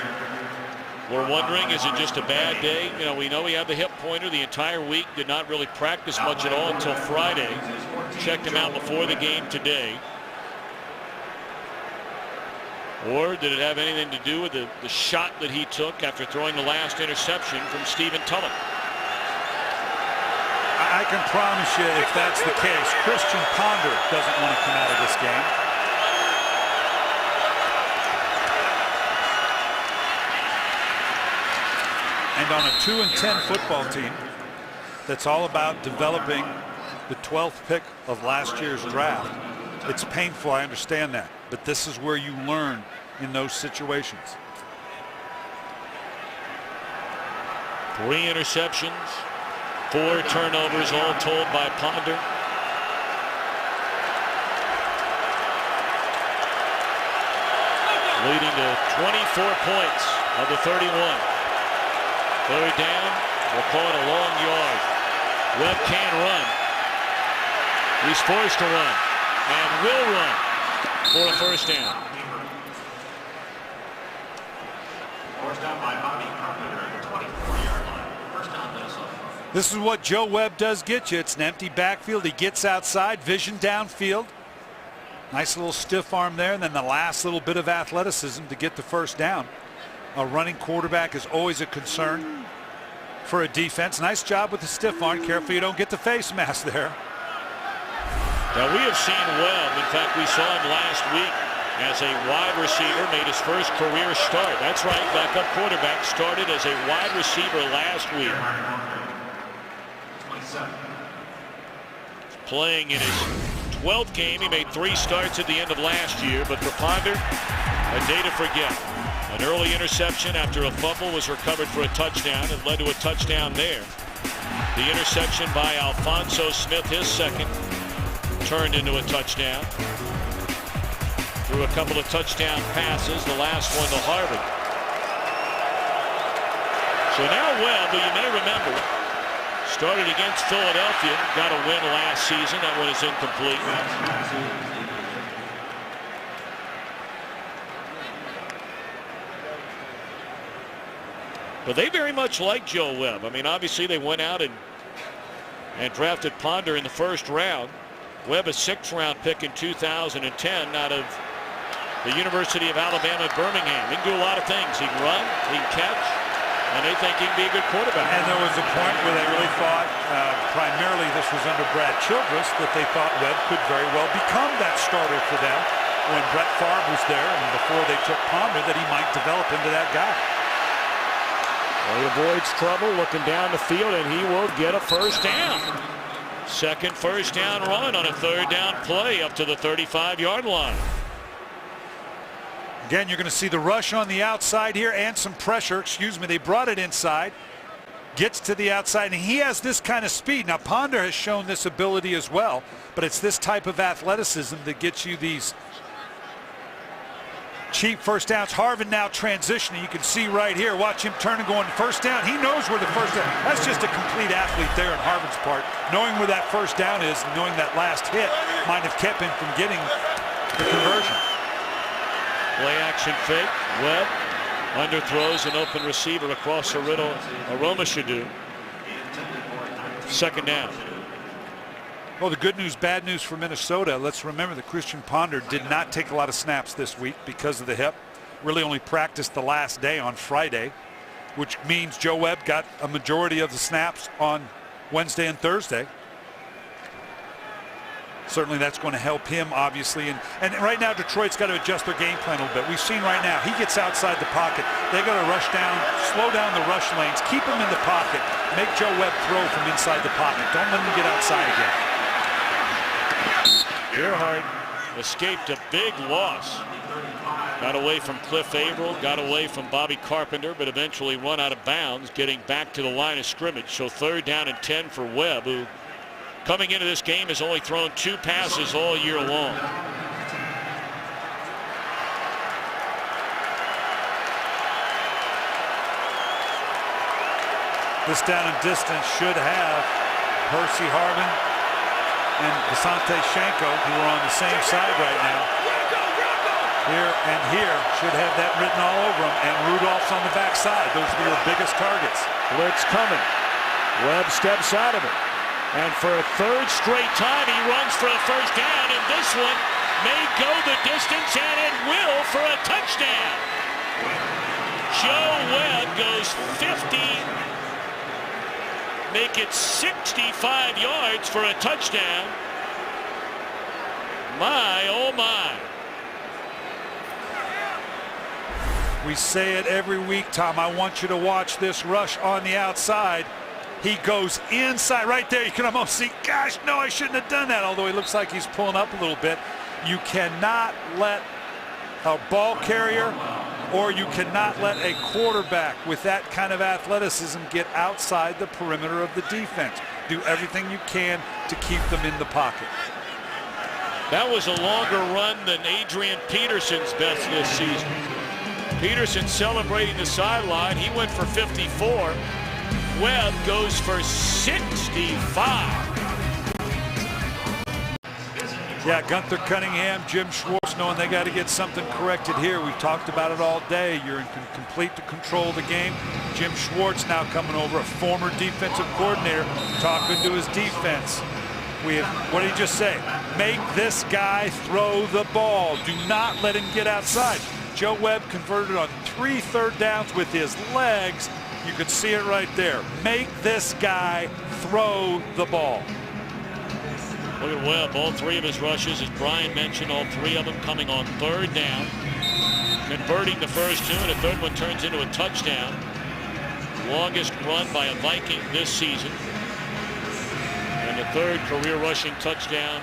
B: We're wondering, is it just a bad day? You know, we know he had the hip pointer the entire week, did not really practice much at all until Friday. Checked him out before the game today. Or did it have anything to do with the shot that he took after throwing the last interception from Stephen Tulloch?
C: I can promise you, if that's the case, Christian Ponder doesn't want to come out of this game. And on a 2-10 football team that's all about developing the 12th pick of last year's draft, it's painful, I understand that. But this is where you learn in those situations.
B: 3 interceptions, 4 turnovers all told by Ponder. Leading to 24 points of the 31. Third down, we'll call it a long yard. Webb can run. He's forced to run and will run for a first down.
G: Forced down by Bobby Carpenter at the 24-yard line. First down, Minnesota.
C: This is what Joe Webb does get you. It's an empty backfield. He gets outside, vision downfield. Nice little stiff arm there, and then the last little bit of athleticism to get the first down. A running quarterback is always a concern for a defense. Nice job with the stiff arm. Careful you don't get the face mask there.
B: Now we have seen Webb. In fact, we saw him last week as a wide receiver, made his first career start. That's right, backup quarterback, started as a wide receiver last week.
G: 27.
B: Playing in his 12th game. He made 3 starts at the end of last year, but for Ponder, a day to forget. An early interception after a fumble was recovered for a touchdown. It led to a touchdown there. The interception by Alphonso Smith, his second, turned into a touchdown. Threw a couple of touchdown passes, the last one to Harvard. So now Webb, who you may remember, started against Philadelphia, got a win last season. That one is incomplete. But they very much like Joe Webb. I mean, obviously they went out and drafted Ponder in the first round. Webb, a 6th-round pick in 2010 out of the University of Alabama at Birmingham. He can do a lot of things. He can run, he can catch, and they think he can be a good quarterback.
C: And there was a point where they really thought, primarily this was under Brad Childress, that they thought Webb could very well become that starter for them when Brett Favre was there and before they took Ponder, that he might develop into that guy.
B: Well, he avoids trouble looking down the field, and he will get a first down. Second first down run on a 3rd down play up to the 35-yard line.
C: Again, you're going to see the rush on the outside here and some pressure. Excuse me, they brought it inside. Gets to the outside, and he has this kind of speed. Now, Ponder has shown this ability as well, but it's this type of athleticism that gets you these cheap first downs. Harvin now transitioning. You can see right here. Watch him turn and go on first down. He knows where the first down. That's just a complete athlete there on Harvin's part. Knowing where that first down is, knowing that last hit might have kept him from getting the conversion.
B: Play action fake. Webb underthrows an open receiver across the riddle. Aromashadu. 2nd down.
C: Well, the good news, bad news for Minnesota. Let's remember that Christian Ponder did not take a lot of snaps this week because of the hip. Really only practiced the last day on Friday, which means Joe Webb got a majority of the snaps on Wednesday and Thursday. Certainly that's going to help him, obviously. And right now, Detroit's got to adjust their game plan a little bit. We've seen right now, he gets outside the pocket. They got to rush down, slow down the rush lanes, keep him in the pocket, make Joe Webb throw from inside the pocket. Don't let him get outside again.
B: Gerhardt escaped a big loss. Got away from Cliff Averill, got away from Bobby Carpenter, but eventually run out of bounds, getting back to the line of scrimmage. So 3rd down and 10 for Webb, who coming into this game has only thrown 2 passes all year long.
C: This down and distance should have Percy Harvin and Asante Shanko, who are on the same side right now. Here and here should have that written all over them, and Rudolph's on the backside. Those are your biggest targets.
B: Blitz coming. Webb steps out of it. And for a 3rd straight time, he runs for a 1st down, and this one may go the distance, and it will for a touchdown. Joe Webb goes 50, make it 65 yards for a touchdown. My, oh my.
C: We say it every week, Tom. I want you to watch this rush on the outside. He goes inside right there. You can almost see, gosh, no, I shouldn't have done that. Although he looks like he's pulling up a little bit. You cannot let a ball carrier or you cannot let a quarterback with that kind of athleticism get outside the perimeter of the defense. Do everything you can to keep them in the pocket.
B: That was a longer run than Adrian Peterson's best this season. Peterson celebrating the sideline. He went for 54. Webb goes for 65.
C: Yeah, Gunther Cunningham, Jim Schwartz knowing they got to get something corrected here. We've talked about it all day. You're in complete control of the game. Jim Schwartz now coming over, a former defensive coordinator, talking to his defense. What did he just say? Make this guy throw the ball. Do not let him get outside. Joe Webb converted on 3 3rd downs with his legs. You could see it right there. Make this guy throw the ball.
B: Look at Webb, all 3 of his rushes, as Brian mentioned, all 3 of them coming on 3rd down. Converting the first 2, and a 3rd one turns into a touchdown. Longest run by a Viking this season. And the 3rd career rushing touchdown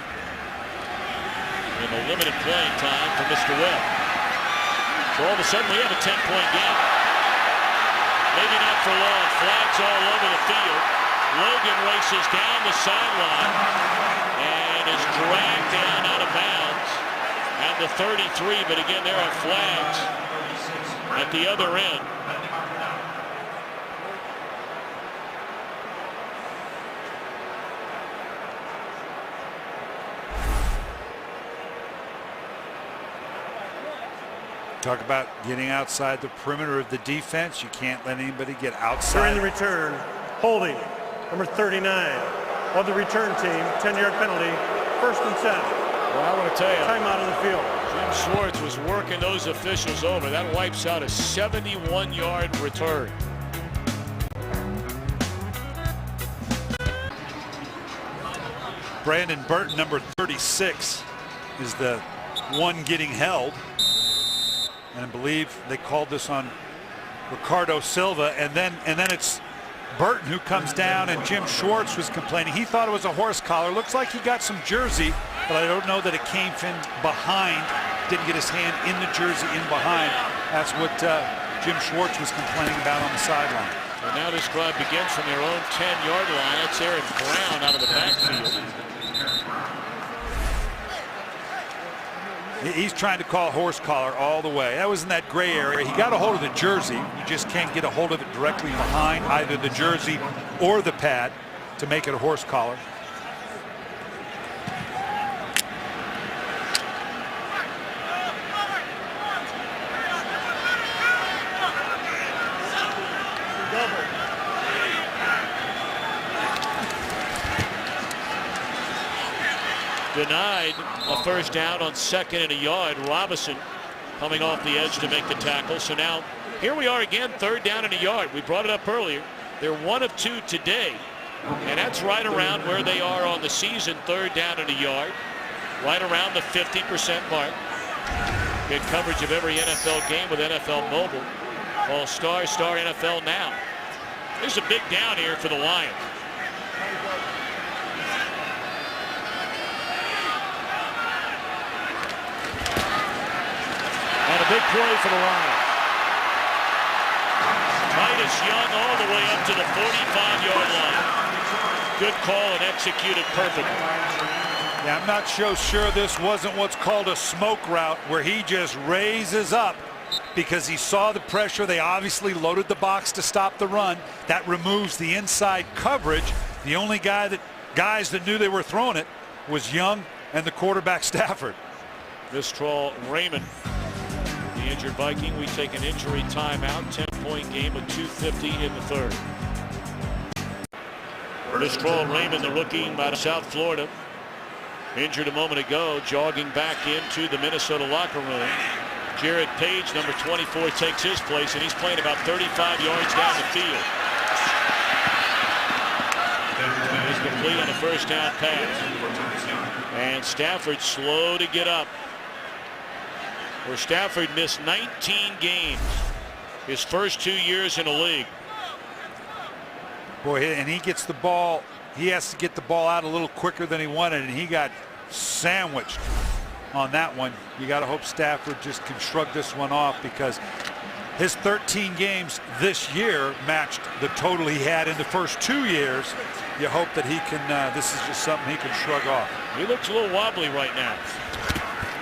B: in a limited playing time for Mr. Webb. So all of a sudden we have a 10-point game. Maybe not for long. Flags all over the field. Logan races down the sideline and is dragged down out of bounds at the 33. But again, there are flags at the other end.
C: Talk about getting outside the perimeter of the defense. You can't let anybody get outside.
D: During the return, holding, number 39 of the return team, 10-yard penalty, 1st and 10.
B: Well, I want to tell you,
D: Timeout on the field.
B: Jim Schwartz was working those officials over. That wipes out a 71-yard return.
C: Brandon Burton, number 36, is the one getting held. And I believe they called this on Ricardo Silva, and then it's Burton who comes down, and Jim Schwartz was complaining. He thought it was a horse collar. Looks like he got some jersey, but I don't know that it came from behind. Didn't get his hand in the jersey in behind. That's what Jim Schwartz was complaining about on the sideline.
B: And now this drive begins from their own 10-yard line. That's Aaron Brown out of the backfield.
C: He's trying to call horse collar all the way. That was in that gray area. He got a hold of the jersey. You just can't get a hold of it directly behind either the jersey or the pad to make it a horse collar.
B: Denied a 1st down on 2nd and a yard. Robinson coming off the edge to make the tackle. So now here we are again, 3rd down and a yard. We brought it up earlier. They're 1 of 2 today, and that's right around where they are on the season, 3rd down and a yard, right around the 50% mark. Get coverage of every NFL game with NFL Mobile. Call Star NFL now. There's a big down here for the Lions. And a A big play for the Lions. Titus Young all the way up to the 45-yard line. Good call and executed perfectly.
C: Yeah, I'm not so sure this wasn't what's called a smoke route, where he just raises up because he saw the pressure. They obviously loaded the box to stop the run. That removes the inside coverage. The only guys that knew they were throwing it was Young and the quarterback Stafford.
B: Mistral Raymond, the injured Viking. We take an injury timeout. 10-point game with 2:50 in the third. Mistral Raymond, the rookie out of South Florida, injured a moment ago, jogging back into the Minnesota locker room. Jared Page, number 24, takes his place, and he's playing about 35 yards down the field. He's complete on the first down pass. And Stafford slow to get up. Where Stafford missed 19 games his first 2 years in the league.
C: Boy, and he gets the ball. He has to get the ball out a little quicker than he wanted, and he got sandwiched on that one. You got to hope Stafford just can shrug this one off, because his 13 games this year matched the total he had in the first 2 years. You hope that he can, this is just something he can shrug off.
B: He looks a little wobbly right now.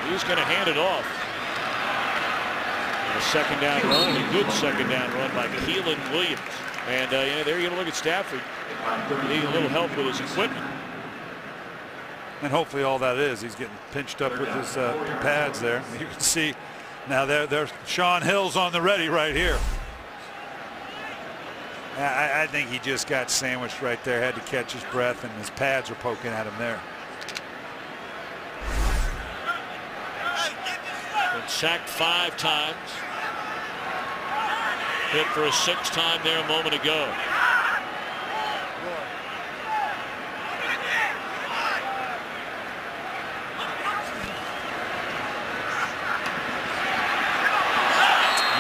B: He's going to hand it off. And a second down run, a good second down run by Keelan Williams. And yeah, there you're going to look at Stafford. Need a little help with his equipment.
C: And hopefully all that is, he's getting pinched up with his pads there. You can see now there's Sean Hill's on the ready right here. I think he just got sandwiched right there, had to catch his breath, and his pads are poking at him there.
B: Been sacked 5 times. Hit for a 6th time there a moment ago.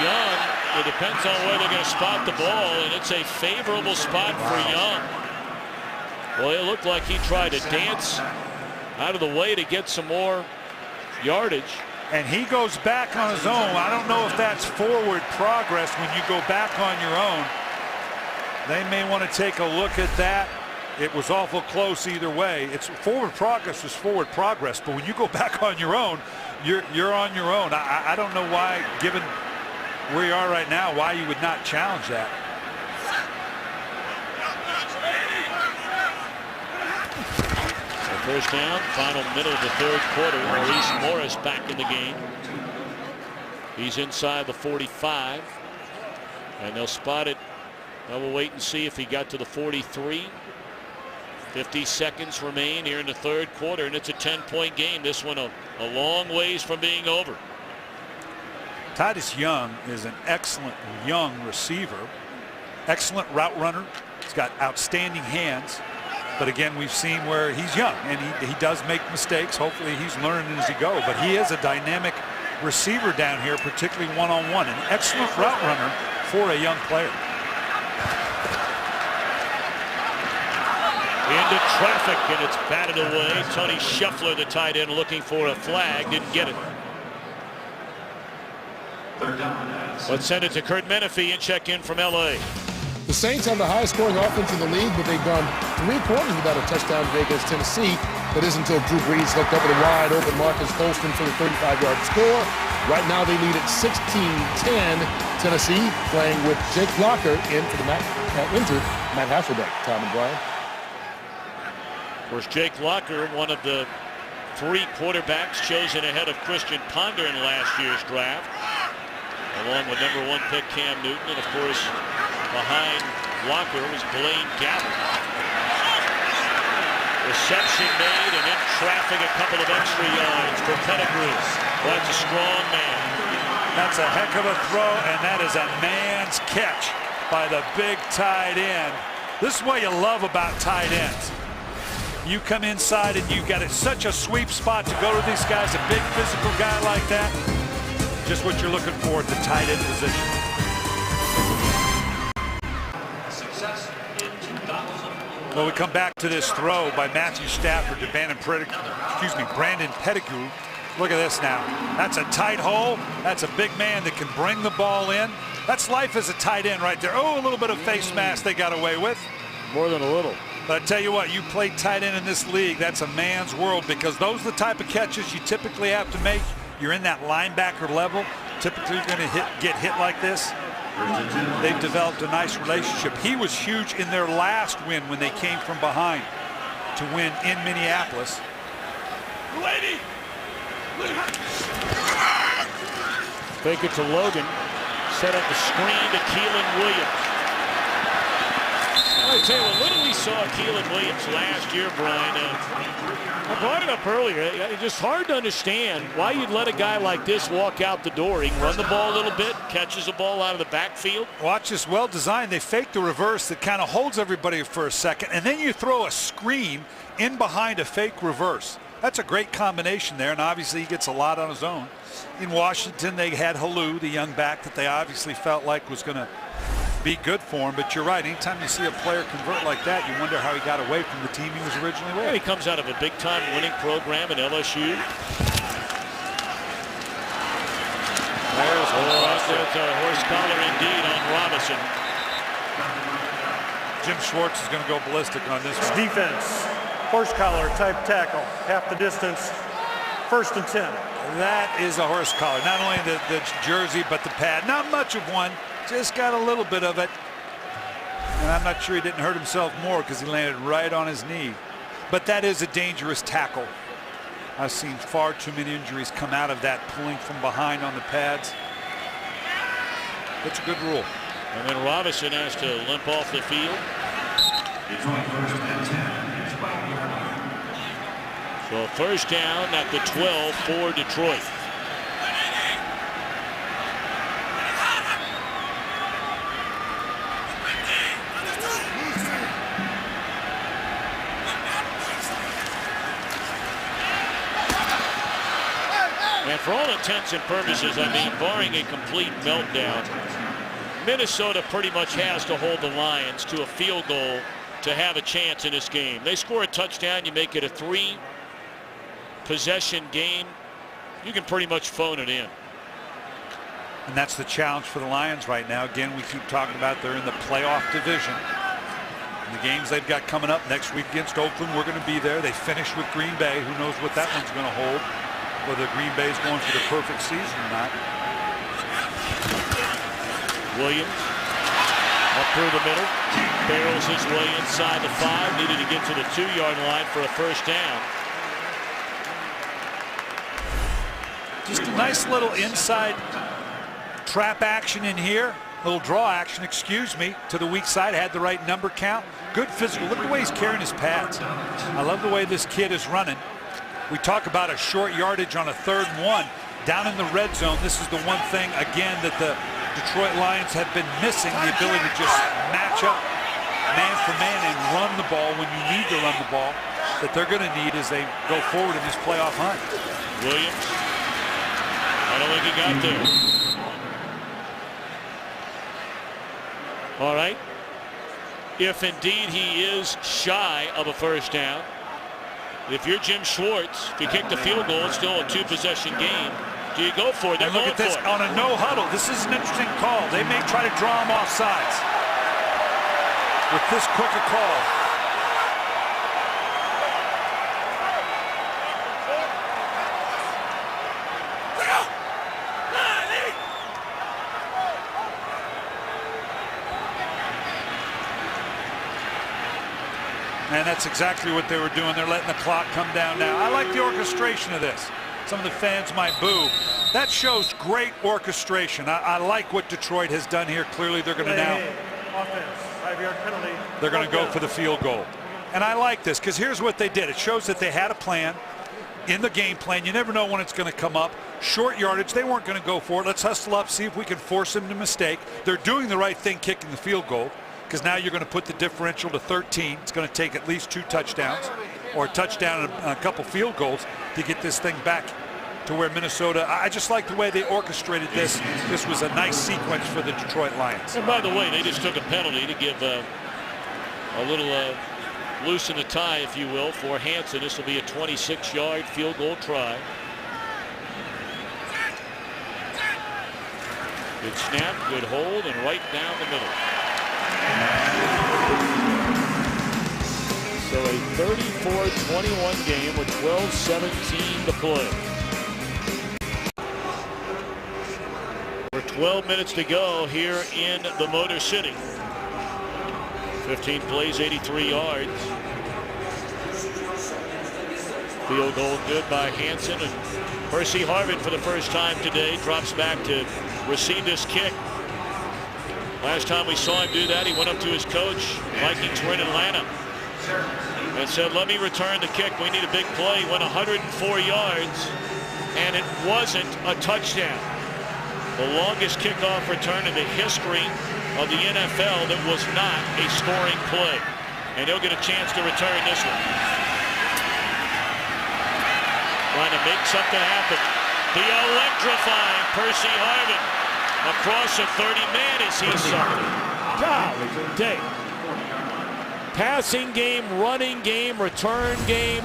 B: Young, it depends on where they're going to spot the ball, and it's a favorable spot for Young. Well, it looked like he tried to dance out of the way to get some more yardage.
C: And he goes back on his own. I don't know if that's forward progress when you go back on your own. They may want to take a look at that. It was awful close either way. It's forward progress is forward progress, but when you go back on your own, you're on your own. I don't know why, given where you are right now, why you would not challenge that.
B: First down, final minute of the third quarter. Maurice Morris back in the game. He's inside the 45. And they'll spot it. We'll wait and see if he got to the 43. 50 seconds remain here in the third quarter, and it's a 10-point game. This one a long ways from being over.
C: Titus Young is an excellent young receiver. Excellent route runner. He's got outstanding hands. But again, we've seen where he's young, and he does make mistakes. Hopefully he's learning as he goes. But he is a dynamic receiver down here, particularly one-on-one. An excellent route runner for a young player.
B: Into traffic, and it's batted away. Tony Scheffler, the tight end, looking for a flag. Didn't get it. Let's send it to Kurt Menefee and check in from L.A.
E: The Saints have the highest scoring offense in the league, but they've gone 3 quarters without a touchdown today against Tennessee. That is until Drew Brees hooked up with a wide open Marcus Colston for the 35-yard score. Right now they lead at 16-10. Tennessee playing with Jake Locker in for the injured Matt Hasselbeck. Tom and Brian.
B: Of course, Jake Locker, one of the 3 quarterbacks chosen ahead of Christian Ponder in last year's draft, along with number 1 pick Cam Newton, and of course behind Locker was Blaine Gabbert. Reception made, and in traffic a couple of extra yards for Pettigrew. Well, that's a strong man.
C: That's a heck of a throw, and that is a man's catch by the big tight end. This is what you love about tight ends. You come inside and you've got such a sweep spot to go to these guys, a big physical guy like that. Just what you're looking for at the tight end position. Well, we come back to this throw by Matthew Stafford to Brandon Pettigrew. Look at this now. That's a tight hole. That's a big man that can bring the ball in. That's life as a tight end right there. Oh, a little bit of face mask they got away with.
B: More than a little.
C: But I tell you what, you play tight end in this league, that's a man's world, because those are the type of catches you typically have to make. You're in that linebacker level. Typically you're going to get hit like this. They've developed a nice relationship. He was huge in their last win when they came from behind to win in Minneapolis.
B: Fake it to Logan. Set up the screen to Keelan Williams. I tell you what little we saw Keelan Williams last year, Brian. I brought it up earlier. It's just hard to understand why you'd let a guy like this walk out the door. He can run the ball a little bit, catches the ball out of the backfield.
C: Watch this, well designed. They fake the reverse that kind of holds everybody for a second, and then you throw a screen in behind a fake reverse. That's a great combination there, and obviously he gets a lot on his own. In Washington, they had Halou, the young back that they obviously felt like was going to be good for him. But you're right, anytime you see a player convert like that, you wonder how he got away from the team he was originally with.
B: Yeah, he comes out of a big-time winning program at LSU. There's a horse collar indeed on Robinson.
C: Jim Schwartz is going to go ballistic on this one.
D: Defense, horse collar type tackle, half the distance, 1st and 10.
C: That is a horse collar. Not only the jersey, but the pad. Not much of one. Just got a little bit of it. And I'm not sure he didn't hurt himself more because he landed right on his knee. But that is a dangerous tackle. I've seen far too many injuries come out of that, pulling from behind on the pads. That's a good rule.
B: And then Robinson has to limp off the field. So 1st down at the 12 for Detroit. And for all intents and purposes, I mean, barring a complete meltdown, Minnesota pretty much has to hold the Lions to a field goal to have a chance in this game. They score a touchdown, you make it a 3-possession game, you can pretty much phone it in.
C: And that's the challenge for the Lions right now. Again, we keep talking about they're in the playoff division. And the games they've got coming up next week against Oakland, we're going to be there. They finish with Green Bay. Who knows what that one's going to hold, whether Green Bay's going for the perfect season or not.
B: Williams up through the middle, barrels his way inside the 5, needed to get to the 2-yard line for a 1st down.
C: Just a nice little inside trap action in here, little draw action, excuse me, to the weak side. Had the right number count. Good physical. Look at the way he's carrying his pads. I love the way this kid is running. We talk about a short yardage on a 3rd and 1. Down in the red zone, this is the one thing, again, that the Detroit Lions have been missing, the ability to just match up man for man and run the ball when you need to run the ball, that they're going to need as they go forward in this playoff hunt.
B: Williams, I don't think he got there. All right. If indeed he is shy of a 1st down, if you're Jim Schwartz, if you kick the field goal, it's still a 2-possession game. Do you go for it?
C: And look at this on a no huddle. This is an interesting call. They may try to draw him off sides with this quick a call. And that's exactly what they were doing. They're letting the clock come down now. I like the orchestration of this. Some of the fans might boo. That shows great orchestration. I like what Detroit has done here. Clearly they're going to now,
D: Offense, 5-yard penalty.
C: they're going to go for the field goal. And I like this because here's what they did. It shows that they had a plan in the game plan. You never know when it's going to come up. Short yardage, they weren't going to go for it. Let's hustle up, see if we can force them to mistake. They're doing the right thing kicking the field goal because now you're going to put the differential to 13. It's going to take at least 2 touchdowns or a touchdown and a couple field goals to get this thing back to where Minnesota. I just like the way they orchestrated this. This was a nice sequence for the Detroit Lions.
B: And by the way, they just took a penalty to give a little loosen the tie, if you will, for Hansen. This will be a 26-yard field goal try. Good snap, good hold, and right down the middle. So a 34-21 game with 12:17 to play. For 12 minutes to go here in the Motor City. 15 plays, 83 yards. Field goal good by Hansen, and Percy Harvin for the first time today drops back to receive this kick. Last time we saw him do that, he went up to his coach, Vikings were in Atlanta, and said, let me return the kick. We need a big play. He went 104 yards, and it wasn't a touchdown. The longest kickoff return in the history of the NFL that was not a scoring play. And he'll get a chance to return this one. Trying to make something happen. The electrifying Percy Harvin across the 30. Man, is he something. Golly day. Passing game, running game, return game.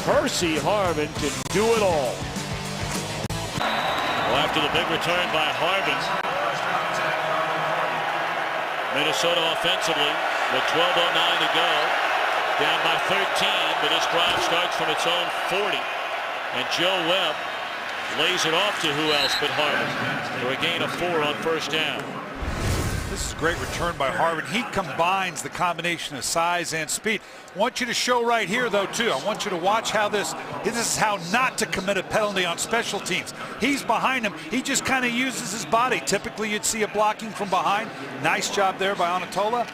B: Percy Harvin can do it all. Well, after the big return by Harvin, Minnesota offensively with 12:09 to go, down by 13, but this drive starts from its own 40, and Joe Webb lays it off to who else but Harvin for a gain of 4 on first down.
C: This is a great return by Harvin. He combines the combination of size and speed. I want you to show right here, though, too. I want you to watch how this is how not to commit a penalty on special teams. He's behind him. He just kind of uses his body. Typically, you'd see a blocking from behind. Nice job there by Anatola.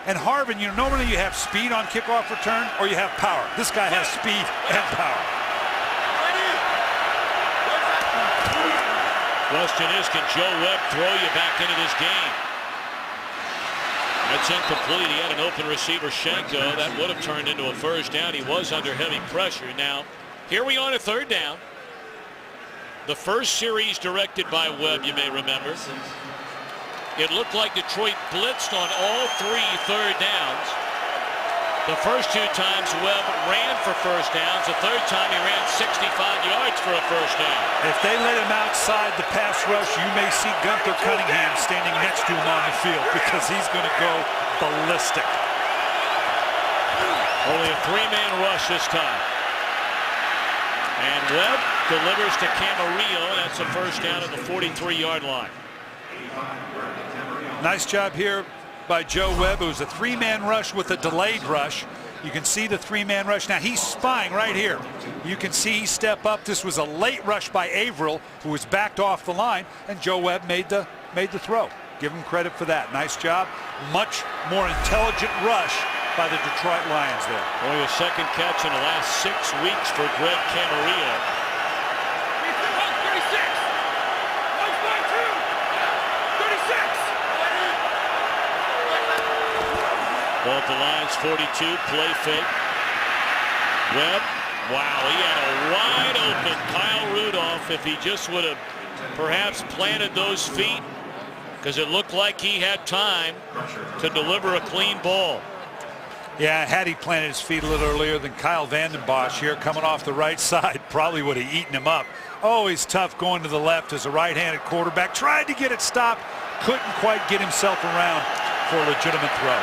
C: And Harvin, you know, normally you have speed on kickoff return or you have power. This guy has speed and power.
B: Question is, can Joe Webb throw you back into this game? That's incomplete. He had an open receiver, Shenko. That would have turned into a first down. He was under heavy pressure. Now, here we are on a third down. The first series directed by Webb, you may remember. It looked like Detroit blitzed on all 3 third downs. The first 2 times Webb ran for first downs. The third time he ran 65 yards for a first down.
C: If they let him outside the pass rush, you may see Gunther Cunningham standing next to him on the field because he's going to go ballistic.
B: Only a 3-man rush this time. And Webb delivers to Camarillo. That's a first down at the 43-yard line.
C: Nice job here by Joe Webb. It was a 3-man rush with a delayed rush. You can see the 3-man rush. Now he's spying right here. You can see he step up. This was a late rush by Averill, who was backed off the line, and Joe Webb made the throw. Give him credit for that. Nice job. Much more intelligent rush by the Detroit Lions there.
B: Only a second catch in the last 6 weeks for Greg Camarillo. Ball to Lions 42, play fake. Webb, wow, he had a wide open Kyle Rudolph if he just would have perhaps planted those feet, because it looked like he had time to deliver a clean ball.
C: Yeah, had he planted his feet a little earlier than Kyle Vanden Bosch here coming off the right side, probably would have eaten him up. Always tough going to the left as a right-handed quarterback. Tried to get it stopped, couldn't quite get himself around for a legitimate throw.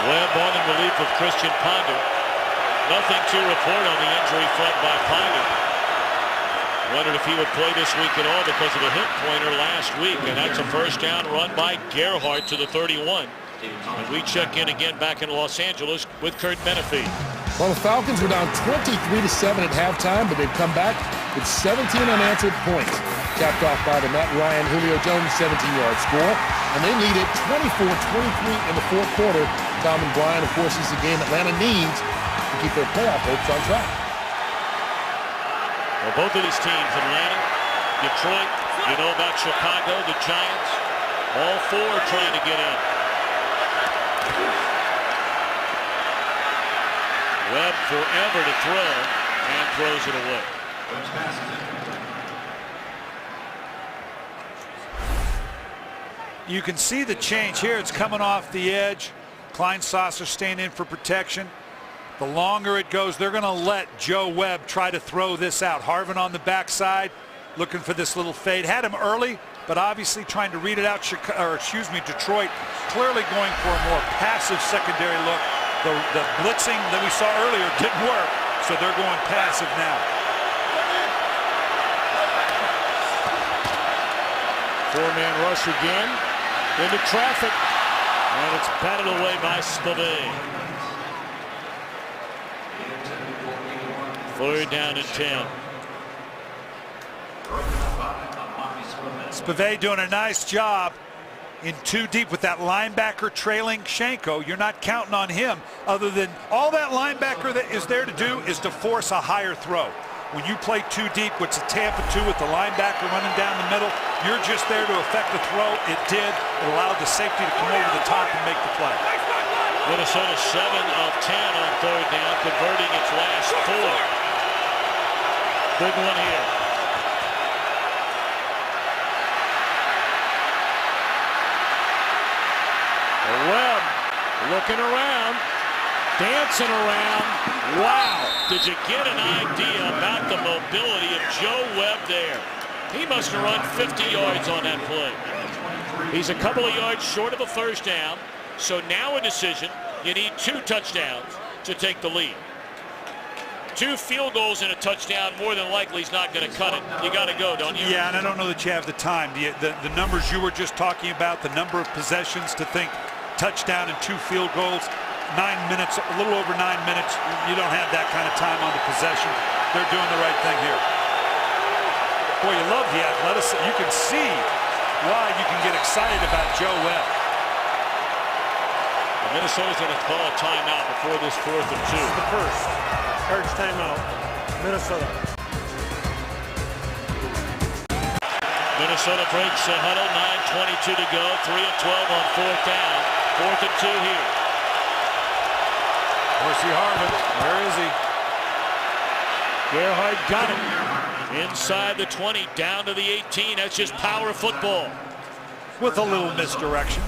B: Webb on in relief of Christian Ponder. Nothing to report on the injury front by Ponder. Wondered if he would play this week at all because of a hip pointer last week, and that's a first down run by Gerhardt to the 31. And we check in again back in Los Angeles with Kurt Menefee.
E: Well, the Falcons were down 23-7 at halftime, but they've come back with 17 unanswered points. Capped off by the Matt Ryan, Julio Jones 17-yard score. And they lead it 24-23 in the fourth quarter. Tom and Brian, of course, is the game Atlanta needs to keep their playoff hopes on track.
B: Well, both of these teams, Atlanta, Detroit, you know about Chicago, the Giants, all 4 trying to get in. Webb forever to throw, and throws it away.
C: You can see the change here. It's coming off the edge. Kleinsasser staying in for protection. The longer it goes, they're going to let Joe Webb try to throw this out. Harvin on the backside, looking for this little fade. Had him early, but obviously trying to read it out. Detroit clearly going for a more passive secondary look. The blitzing that we saw earlier didn't work, so they're going passive now.
B: Four-man rush again into traffic, and it's batted away by Spivey. 3rd down and 10.
C: Spivey doing a nice job in 2 deep with that linebacker trailing Shanko. You're not counting on him, other than all that linebacker that is there to do is to force a higher throw. When you play 2 deep, which is Tampa 2 with the linebacker running down the middle, you're just there to affect the throw. It did. It allowed the safety to come over the top and make the play.
B: Minnesota 7 of 10 on 3rd down, converting its last 4. Big one here. Webb looking around, dancing around. Wow. Did you get an idea about the mobility of Joe Webb there? He must have run 50 yards on that play. He's a couple of yards short of a 1st down. So now a decision. You need 2 touchdowns to take the lead. 2 field goals and a touchdown, more than likely he's not going to cut it. You got to go, don't you?
C: Yeah, and I don't know that you have the time. The numbers you were just talking about, the number of possessions to think touchdown and 2 field goals, 9 minutes, a little over 9 minutes. You don't have that kind of time on the possession. They're doing the right thing here. Boy, you love the athleticism. You can see why you can get excited about Joe Webb.
B: Minnesota's going to call a timeout before this 4th and 2.
D: This is the first. Courage timeout. Minnesota.
B: Minnesota breaks the huddle. 9:22 to go. 3 and 12 on 4th down. 4th and 2 here.
C: Horsey Harvin, where is he?
B: Gerhard got him. Inside the 20, down to the 18. That's just power football.
C: With a little misdirection.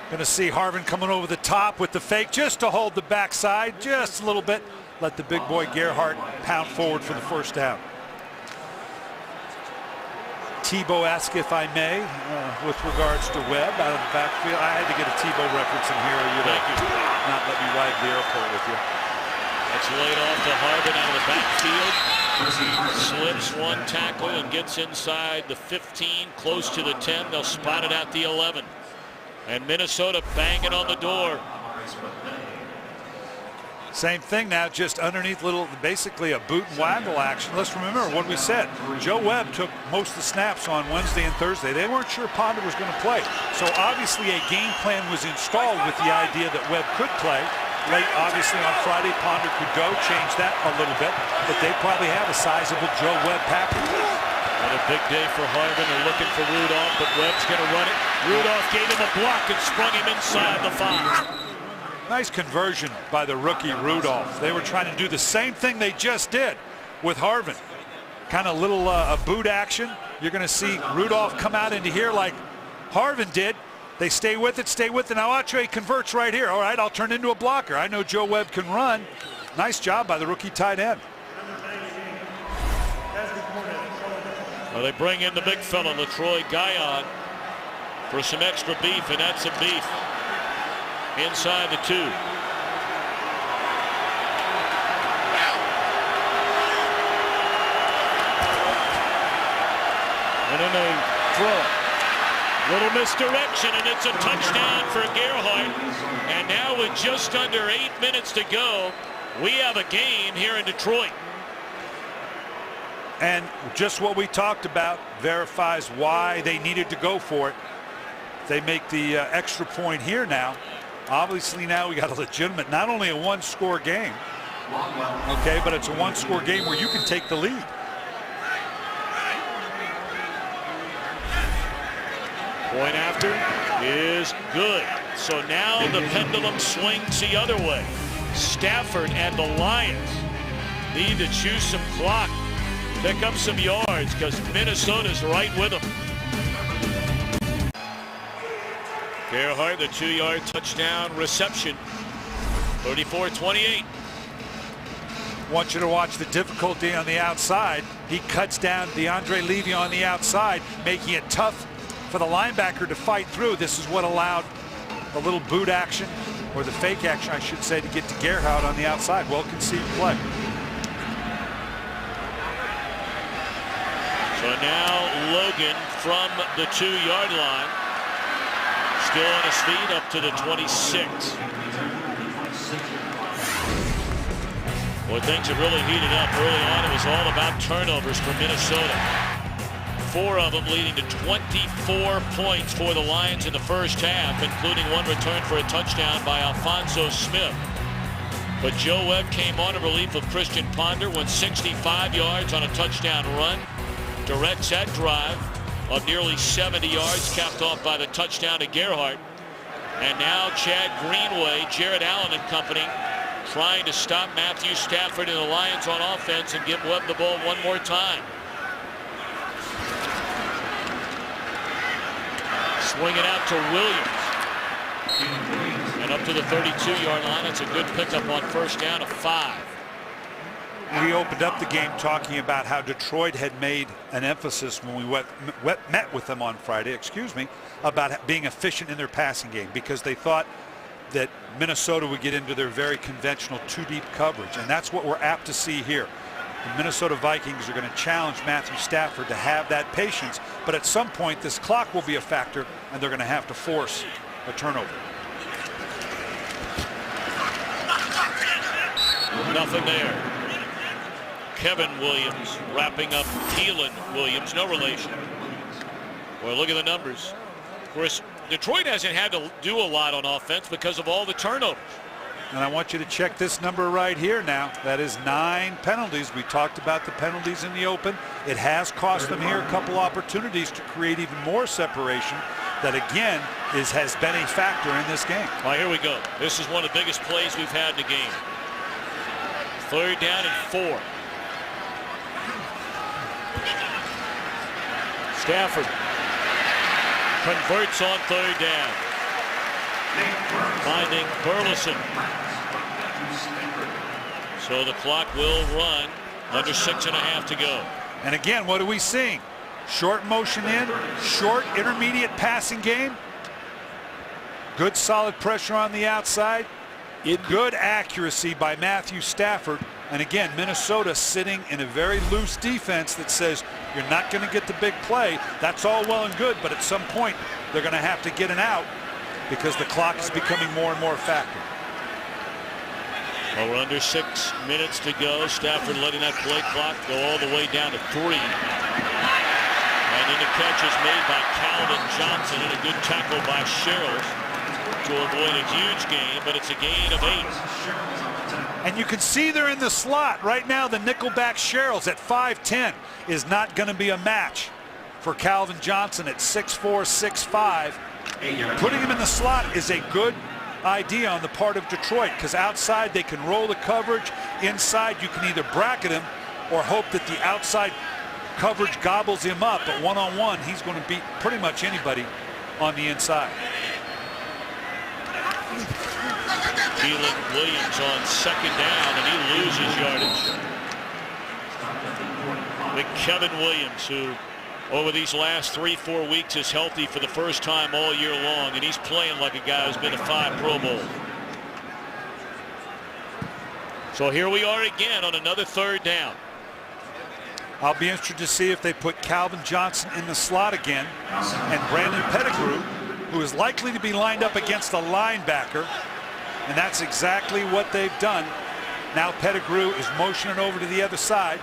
C: Going to see Harvin coming over the top with the fake just to hold the backside just a little bit. Let the big boy Gerhard pound forward for the 1st down. Tebow asked if I may with regards to Webb out of the backfield. I had to get a Tebow reference in here, or you'd not let me ride the airport with you.
B: That's laid off to Harvin out of the backfield. Slips 1 tackle and gets inside the 15, close to the 10. They'll spot it at the 11. And Minnesota banging on the door.
C: Same thing now, just underneath basically a boot and waggle action. Let's remember what we said. Joe Webb took most of the snaps on Wednesday and Thursday. They weren't sure Ponder was going to play. So obviously a game plan was installed with the idea that Webb could play. Late, obviously, on Friday, Ponder could go, change that a little bit. But they probably have a sizable Joe Webb package.
B: And a big day for Harvin. They're looking for Rudolph, but Webb's going to run it. Rudolph gave him a block and sprung him inside the 5.
C: Nice conversion by the rookie Rudolph. They were trying to do the same thing they just did with Harvin. Kind of little boot action. You're going to see Rudolph come out into here like Harvin did. They stay with it, stay with it. Now Ache converts right here. All right, I'll turn into a blocker. I know Joe Webb can run. Nice job by the rookie tight end.
B: Well, they bring in the big fella, LaTroy Guyon, for some extra beef, and that's some beef. Inside the 2. And then they throw it. Little misdirection, and it's a touchdown for Gerhard. And now with just under 8 minutes to go, we have a game here in Detroit.
C: And just what we talked about verifies why they needed to go for it. They make the extra point here now. Obviously now we got a legitimate, not only a 1-score game, okay, but it's a 1-score game where you can take the lead.
B: Point after is good. So now the pendulum swings the other way. Stafford and the Lions need to choose some clock, pick up some yards, because Minnesota's right with them. Gerhard, the 2-yard touchdown reception. 34-28.
C: Want you to watch the difficulty on the outside. He cuts down DeAndre Levy on the outside, making it tough for the linebacker to fight through. This is what allowed the little boot action, or the fake action, I should say, to get to Gerhardt on the outside. Well conceived play.
B: So now Logan from the 2-yard line. Still on his feet up to the 26. Well, things have really heated up early on. It was all about turnovers for Minnesota. 4 of them leading to 24 points for the Lions in the first half, including one return for a touchdown by Alphonso Smith. But Joe Webb came on in relief of Christian Ponder, went 65 yards on a touchdown run. Directs that drive of nearly 70 yards, capped off by the touchdown to Gerhardt. And now Chad Greenway, Jared Allen and company trying to stop Matthew Stafford and the Lions on offense and give Webb the ball one more time. Swing it out to Williams. And up to the 32-yard line. It's a good pickup on first down of 5.
C: We opened up the game talking about how Detroit had made an emphasis when we met with them on Friday, about being efficient in their passing game, because they thought that Minnesota would get into their very conventional 2-deep coverage, and that's what we're apt to see here. The Minnesota Vikings are going to challenge Matthew Stafford to have that patience, but at some point this clock will be a factor, and they're going to have to force a turnover.
B: Nothing there. Kevin Williams wrapping up Keelan Williams, no relation. Well, look at the numbers. Of course, Detroit hasn't had to do a lot on offense because of all the turnovers.
C: And I want you to check this number right here now. That is 9 penalties. We talked about the penalties in the open. It has cost them here a couple opportunities to create even more separation. That again has been a factor in this game.
B: All right, here we go. This is one of the biggest plays we've had in the game. 3rd down and 4. Stafford converts on 3rd down. Finding Burleson. So the clock will run. Under 6.5 to go.
C: And again, what are we seeing? Short motion in, short intermediate passing game. Good solid pressure on the outside. Good accuracy by Matthew Stafford. And again, Minnesota sitting in a very loose defense that says you're not going to get the big play. That's all well and good, but at some point they're going to have to get an out because the clock is becoming more and more a factor.
B: Well, we're under 6 minutes to go. Stafford letting that play clock go all the way down to 3. And then the catch is made by Calvin Johnson and a good tackle by Sherrills to avoid a huge gain, but it's a gain of 8.
C: And you can see they're in the slot right now. The nickelback Sherrills at 5'10" is not going to be a match for Calvin Johnson at 6'4", 6'5". Putting him in the slot is a good idea on the part of Detroit, because outside they can roll the coverage. Inside you can either bracket him or hope that the outside coverage gobbles him up. But one-on-one, he's going to beat pretty much anybody on the inside.
B: Keelan Williams on 2nd down, and he loses yardage. Big Kevin Williams, who over these last 3-4 weeks is healthy for the first time all year long, and he's playing like a guy who's been to 5 Pro Bowls. So here we are again on another 3rd down.
C: I'll be interested to see if they put Calvin Johnson in the slot again, and Brandon Pettigrew, who is likely to be lined up against a linebacker, and that's exactly what they've done. Now Pettigrew is motioning over to the other side.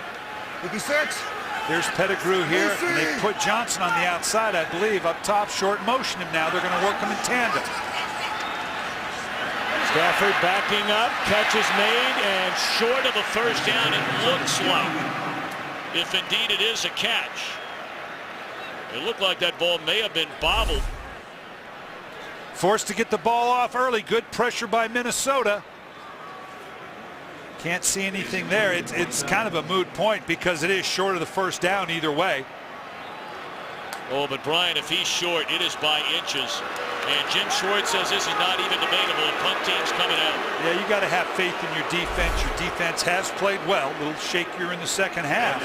E: 56.
C: There's Pettigrew here, and they put Johnson on the outside, I believe, up top, short motion him now. They're going to work him in tandem.
B: Stafford backing up, catch is made, and short of a first down, it looks like, if indeed it is a catch. It looked like that ball may have been bobbled.
C: Forced to get the ball off early. Good pressure by Minnesota. Can't see anything there. It's kind of a moot point because it is short of the first down either way.
B: Oh, but Brian, if he's short, it is by inches. And Jim Schwartz says this is not even debatable. The punt team's coming out.
C: Yeah, you got to have faith in your defense. Your defense has played well. A little shakier in the second half.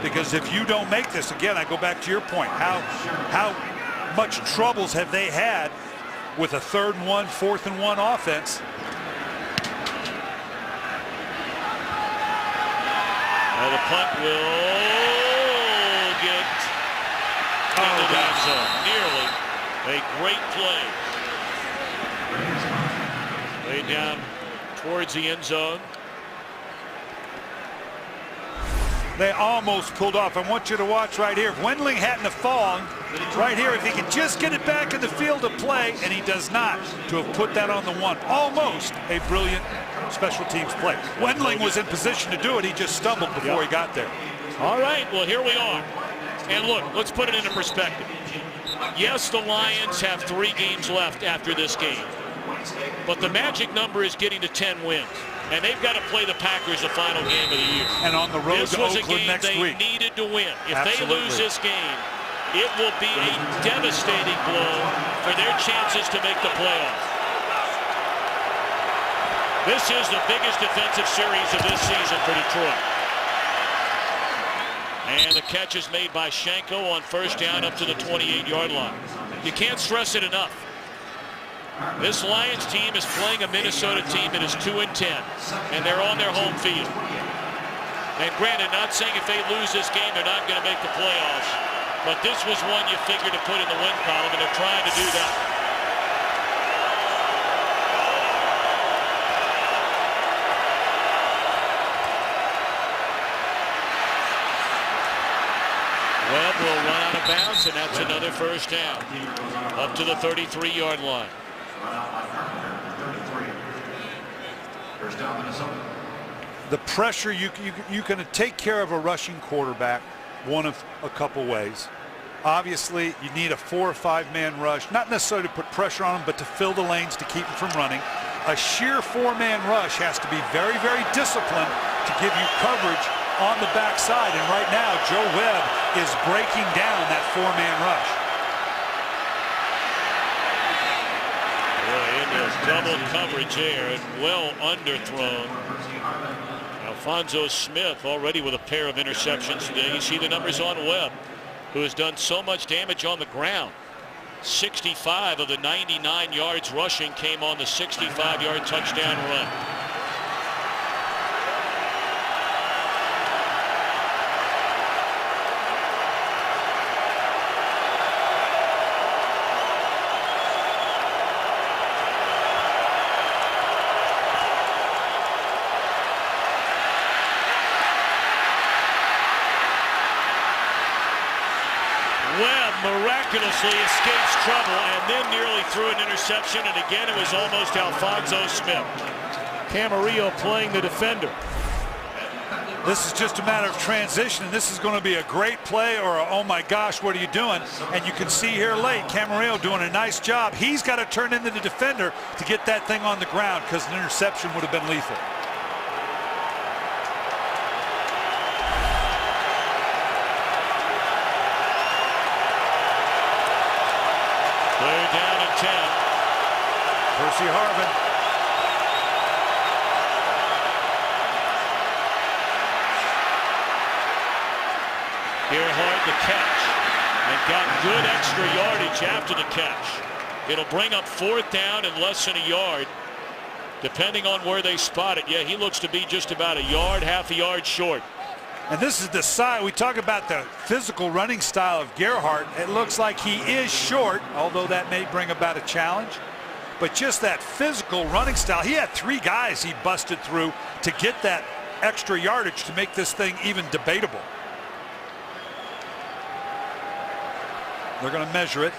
C: Because if you don't make this, again, I go back to your point. How much troubles have they had with a 3rd and 1, 4th and 1 offense?
B: Now the punt will get into the end zone. Nearly. A great play. Laid down towards the end zone.
C: They almost pulled off. I want you to watch right here. If Wendling hadn't have fallen, right here, if he could just get it back in the field of play, and he does not, to have put that on the 1. Almost a brilliant special teams play. Wendling was in position to do it. He just stumbled before he got there.
B: All right, well, here we are. And look, let's put it into perspective. Yes, the Lions have 3 games left after this game. But the magic number is getting to 10 wins. And they've got to play the Packers the final game of the year.
C: And on the road to Oakland next week.
B: This was a game they needed to win. If
C: Absolutely.
B: they lose this game, it will be a devastating blow for their chances to make the playoffs. This is the biggest defensive series of this season for Detroit. And the catch is made by Shanko on 1st down up to the 28-yard line. You can't stress it enough. This Lions team is playing a Minnesota team that is 2-10, and they're on their home field. And granted, not saying if they lose this game, they're not going to make the playoffs, but this was one you figure to put in the win column, and they're trying to do that. Webb will run out of bounds, and that's another 1st down. Up to the 33-yard line.
C: The pressure, you can take care of a rushing quarterback one of a couple ways. Obviously, you need a 4 or 5 man rush, not necessarily to put pressure on them, but to fill the lanes to keep them from running. A sheer 4-man rush has to be very, very disciplined to give you coverage on the backside. And right now, Joe Webb is breaking down that 4-man rush.
B: Double coverage there and well underthrown. Alfonso Smith already with a pair of interceptions today. You see the numbers on Webb, who has done so much damage on the ground. 65 of the 99 yards rushing came on the 65-yard touchdown run. Miraculously escapes trouble and then nearly threw an interception, and again it was almost Alfonso Smith. Camarillo playing the defender.
C: This is just a matter of transition, and this is going to be a great play or a, oh my gosh, what are you doing? And you can see here late, Camarillo doing a nice job. He's got to turn into the defender to get that thing on the ground, because an interception would have been lethal.
B: They're down at 10.
C: Percy Harvin.
B: Gerhardt the catch, and got good extra yardage after the catch. It'll bring up 4th down and less than a yard, depending on where they spot it. Yeah, he looks to be just about a yard, half a yard short.
C: And this is the side, we talk about the physical running style of Gerhardt. It looks like he is short, although that may bring about a challenge. But just that physical running style, he had 3 guys he busted through to get that extra yardage to make this thing even debatable. They're going to measure it.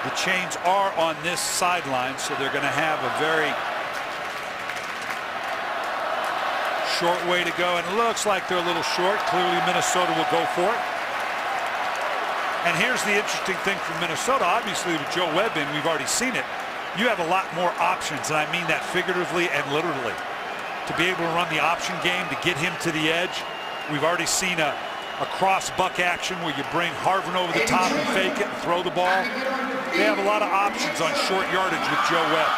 C: The chains are on this sideline, so they're going to have a very short way to go, and it looks like they're a little short. Clearly Minnesota will go for it. And here's the interesting thing from Minnesota. Obviously with Joe Webb in, we've already seen it. You have a lot more options, and I mean that figuratively and literally. To be able to run the option game, to get him to the edge. We've already seen a cross buck action where you bring Harvin over the top and fake it and throw the ball. They have a lot of options on short yardage with Joe Webb.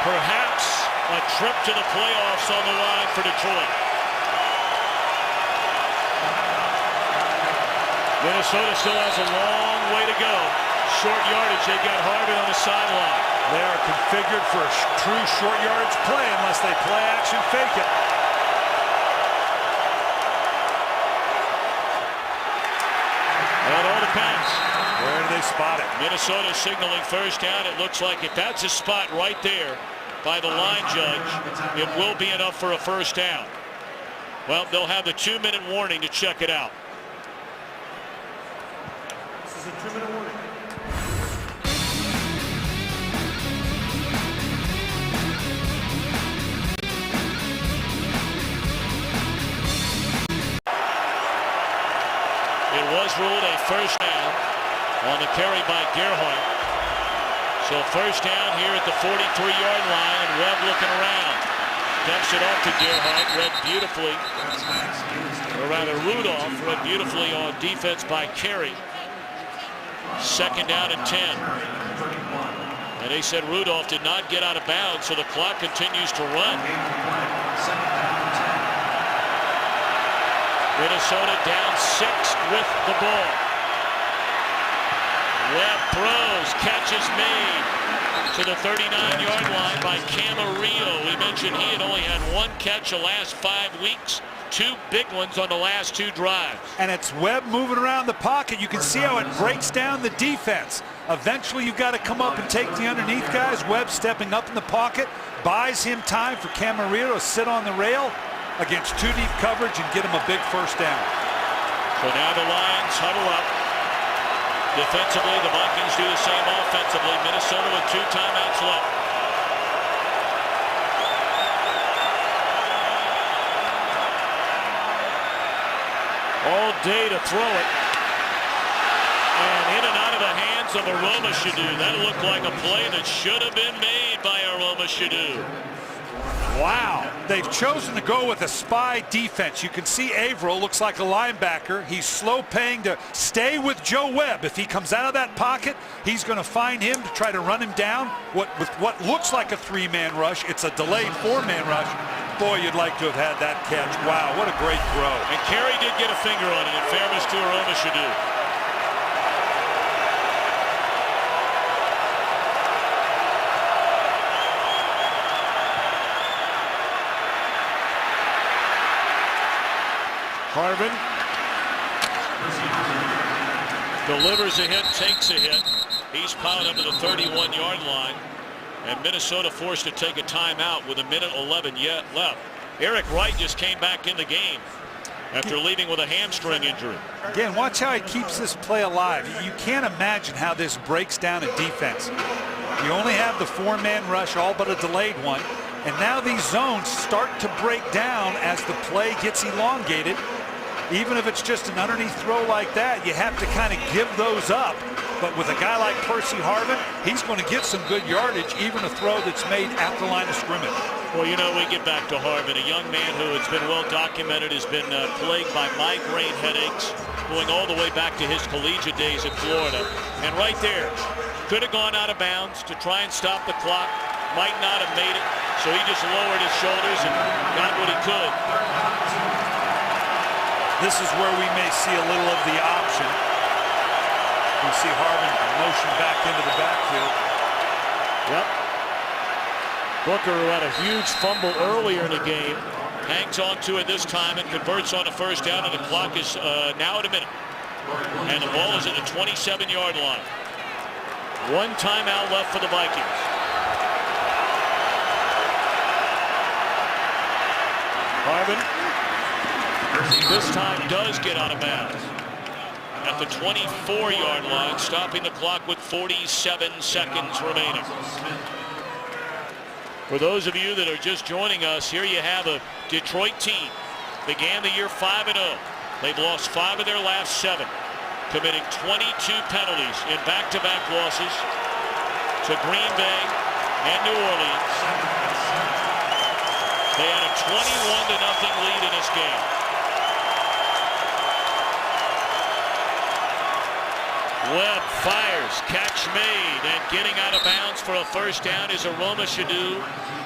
B: Perhaps a trip to the playoffs on the line for Detroit. Minnesota still has a long way to go. Short yardage, they've got Harvin on the sideline.
C: They are configured for a true short yardage play unless they play action fake it.
B: Well, it all depends.
C: Where do they spot it?
B: Minnesota signaling first down. It looks like if that's a spot right there by the line judge, it will be enough for a first down. Well, they'll have the 2-minute warning to check it out.
D: This is a 2-minute warning.
B: It was ruled a first down on the carry by Gerhardt. So first down here at the 43-yard line, and Webb looking around. Dumps it off to Gerhardt, read beautifully, or rather Rudolph read beautifully on defense by Carey. Second down and 10. And they said Rudolph did not get out of bounds, so the clock continues to run. Minnesota down 6 with the ball. Webb throws, catch is made to the 39-yard line by Camarillo. We mentioned he had only had 1 catch the last 5 weeks. 2 big ones on the last 2 drives.
C: And it's Webb moving around the pocket. You can see how it breaks down the defense. Eventually you've got to come up and take the underneath guys. Webb stepping up in the pocket, buys him time for Camarillo to sit on the rail against 2 deep coverage and get him a big first down.
B: So now the Lions huddle up. Defensively, the Vikings do the same offensively. Minnesota with 2 timeouts left. All day to throw it. And in and out of the hands of Aroma Shadu. That looked like a play that should have been made by Aroma Shadu.
C: Wow. They've chosen to go with a spy defense. You can see Averill looks like a linebacker. He's slow paying to stay with Joe Webb. If he comes out of that pocket, he's going to find him to try to run him down. With what looks like a 3-man rush, it's a delayed 4-man rush. Boy, you'd like to have had that catch. Wow, what a great throw.
B: And Carey did get a finger on it, in fairness to Aroma Shadu. Harvin delivers a hit, takes a hit. He's piled up to the 31-yard line. And Minnesota forced to take a timeout with 1:11 yet left. Eric Wright just came back in the game after leaving with a hamstring injury.
C: Again, watch how he keeps this play alive. You can't imagine how this breaks down a defense. You only have the 4-man rush, all but a delayed one. And now these zones start to break down as the play gets elongated. Even if it's just an underneath throw like that, you have to kind of give those up. But with a guy like Percy Harvin, he's going to get some good yardage, even a throw that's made at the line of scrimmage.
B: Well, you know, we get back to Harvin, a young man who has been well documented, has been plagued by migraine headaches, going all the way back to his collegiate days in Florida. And right there, could have gone out of bounds to try and stop the clock, might not have made it, so he just lowered his shoulders and got what he could.
C: This is where we may see a little of the option. We see Harvin motion back into the backfield.
B: Yep. Booker, who had a huge fumble earlier in the game, hangs on to it this time and converts on a first down, and the clock is now at 1 minute. And the ball is at the 27-yard line. 1 timeout left for the Vikings. Harvin this time does get out of bounds at the 24-yard line, stopping the clock with 47 seconds remaining. For those of you that are just joining us, here you have a Detroit team. Began the year 5-0. They've lost 5 of their last 7, committing 22 penalties in back-to-back losses to Green Bay and New Orleans. They had a 21-0 lead in this game. Webb fires, catch made, and getting out of bounds for a first down is Aroma Shadu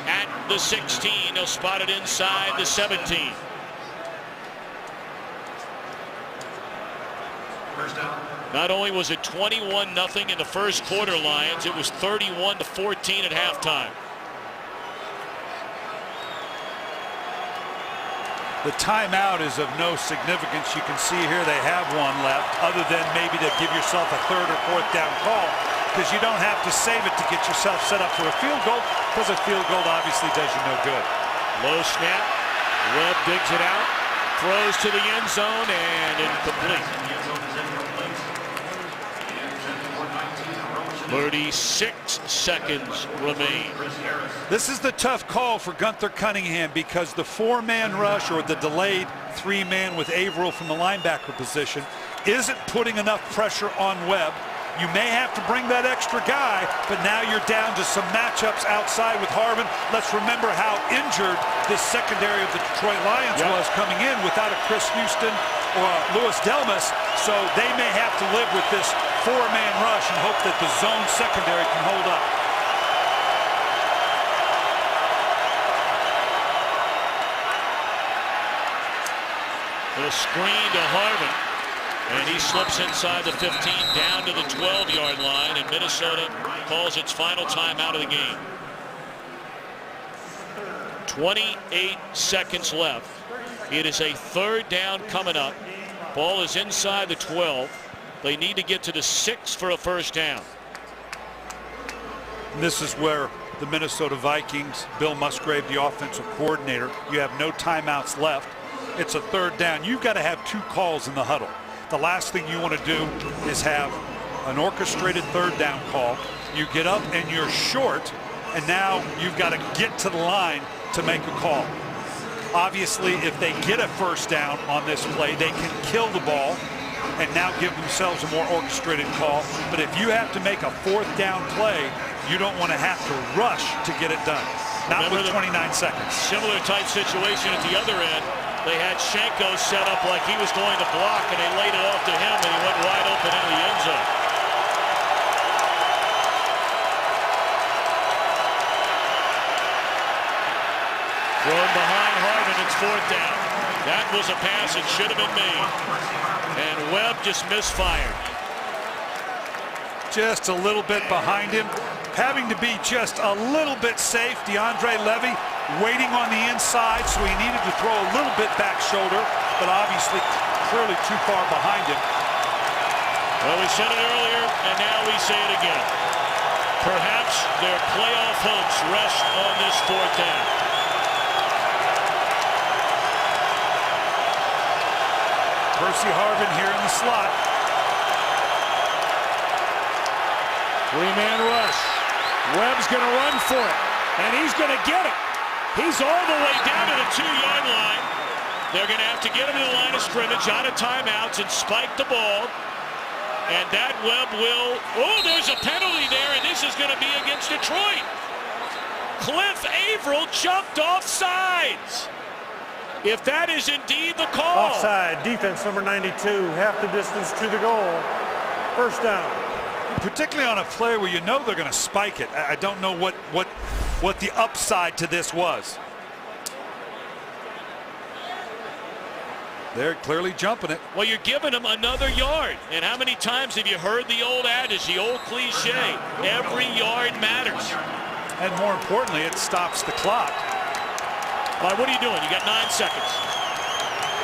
B: at the 16. He'll spot it inside the 17.
G: First down.
B: Not only was it 21-0 in the first quarter, Lions, it was 31-14 at halftime.
C: The timeout is of no significance. You can see here they have one left, other than maybe to give yourself a third or fourth down call, because you don't have to save it to get yourself set up for a field goal, because a field goal obviously does you no good.
B: Low snap. Webb digs it out, throws to the end zone, and incomplete. 36 seconds remain.
C: This is the tough call for Gunther Cunningham, because the four-man rush, or the delayed three-man with Averill from the linebacker position, isn't putting enough pressure on Webb. You may have to bring that extra guy, but now you're down to some matchups outside with Harvin. Let's remember how injured this secondary of the Detroit Lions was coming in without a Chris Houston or a Louis Delmas, so they may have to live with this four-man rush and hope that the zone secondary can hold up.
B: A screen to Harvin, and he slips inside the 15 down to the 12-yard line, and Minnesota calls its final timeout of the game. 28 seconds left. It is a third down coming up. Ball is inside the 12. They need to get to the 6 for a first down.
C: And this is where the Minnesota Vikings, Bill Musgrave, the offensive coordinator, you have no timeouts left. It's a third down. You've got to have two calls in the huddle. The last thing you want to do is have an orchestrated third down call. You get up and you're short, and now you've got to get to the line to make a call. Obviously, if they get a first down on this play, they can kill the ball and now give themselves a more orchestrated call. But if you have to make a fourth down play, you don't want to have to rush to get it done. Not with 29 seconds.
B: Similar type situation at the other end. They had Shenko set up like he was going to block, and they laid it off to him, and he went wide open into the end zone. Thrown behind Harvin, it's fourth down. That was a pass that should have been made. And Webb just misfired.
C: Just a little bit behind him. Having to be just a little bit safe. DeAndre Levy waiting on the inside, so he needed to throw a little bit back shoulder, but obviously clearly too far behind him.
B: Well, we said it earlier, and now we say it again. Perhaps their playoff hopes rest on this fourth down.
C: Percy Harvin here in the slot.
B: Three-man rush. Webb's going to run for it, and he's going to get it. He's all the way down to the 2-yard line. They're going to have to get him to the line of scrimmage out of timeouts and spike the ball. And that Webb will, oh, there's a penalty there, and this is going to be against Detroit. Cliff Averill jumped off sides. If that is indeed the call.
D: Offside, defense number 92, half the distance to the goal. First down.
C: Particularly on a play where you know they're going to spike it. I don't know what the upside to this was. They're clearly jumping it.
B: Well, you're giving them another yard. And how many times have you heard the old adage, the old cliche, every yard matters.
C: And more importantly, it stops the clock.
B: All right, what are you doing? You got 9 seconds.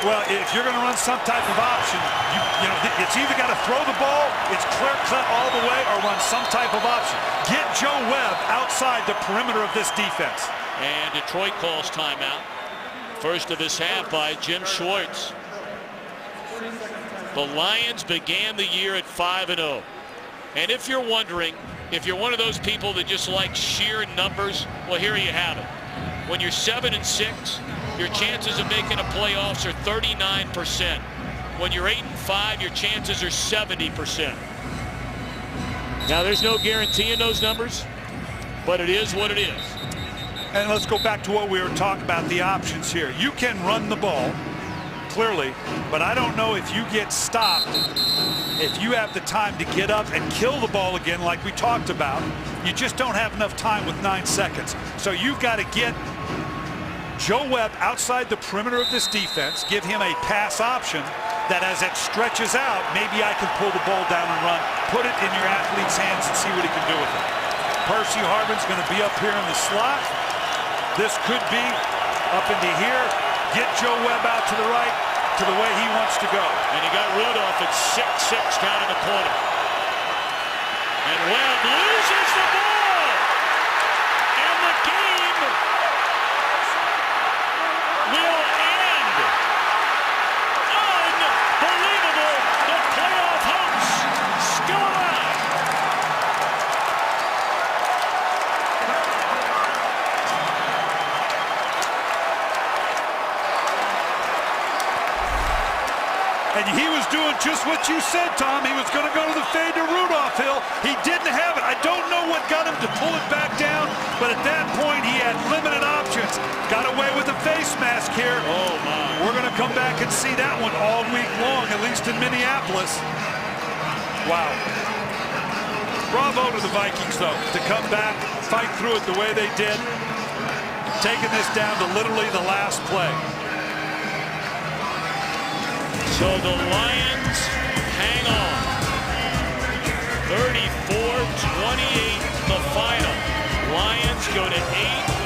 C: Well, if you're going to run some type of option, you know, it's either got to throw the ball, it's clear cut all the way, or run some type of option. Get Joe Webb outside the perimeter of this defense.
B: And Detroit calls timeout. First of this half by Jim Schwartz. The Lions began the year at 5-0. And if you're wondering, if you're one of those people that just like sheer numbers, well, here you have it. When you're 7-6, your chances of making a playoffs are 39%. When you're 8-5, your chances are 70%. Now, there's no guarantee in those numbers, but it is what it is.
C: And let's go back to what we were talking about, the options here. You can run the ball, clearly, but I don't know if you get stopped, if you have the time to get up and kill the ball again like we talked about. You just don't have enough time with 9 seconds. So you've got to get Joe Webb outside the perimeter of this defense, give him a pass option that as it stretches out, maybe I can pull the ball down and run, put it in your athlete's hands and see what he can do with it. Percy Harvin's going to be up here in the slot. This could be up into here. Get Joe Webb out to the right, to the way he wants to go.
B: And you got Rudolph at 6'6" down in the corner. And Webb loses the ball. And the game will end. Unbelievable. The playoff hopes still alive.
C: And he was doing just what you said, Tom. He was going to go to the fade to Rudolph Hill. He didn't have it. I don't know what got him to pull it back down, but at that point he had limited options. Got away with a face mask here.
B: Oh, my.
C: We're going to come back and see that one all week long, at least in Minneapolis. Wow. Bravo to the Vikings, though, to come back, fight through it the way they did, taking this down to literally the last play.
B: So the Lions hang on. 34-28 the final. Lions go to 8.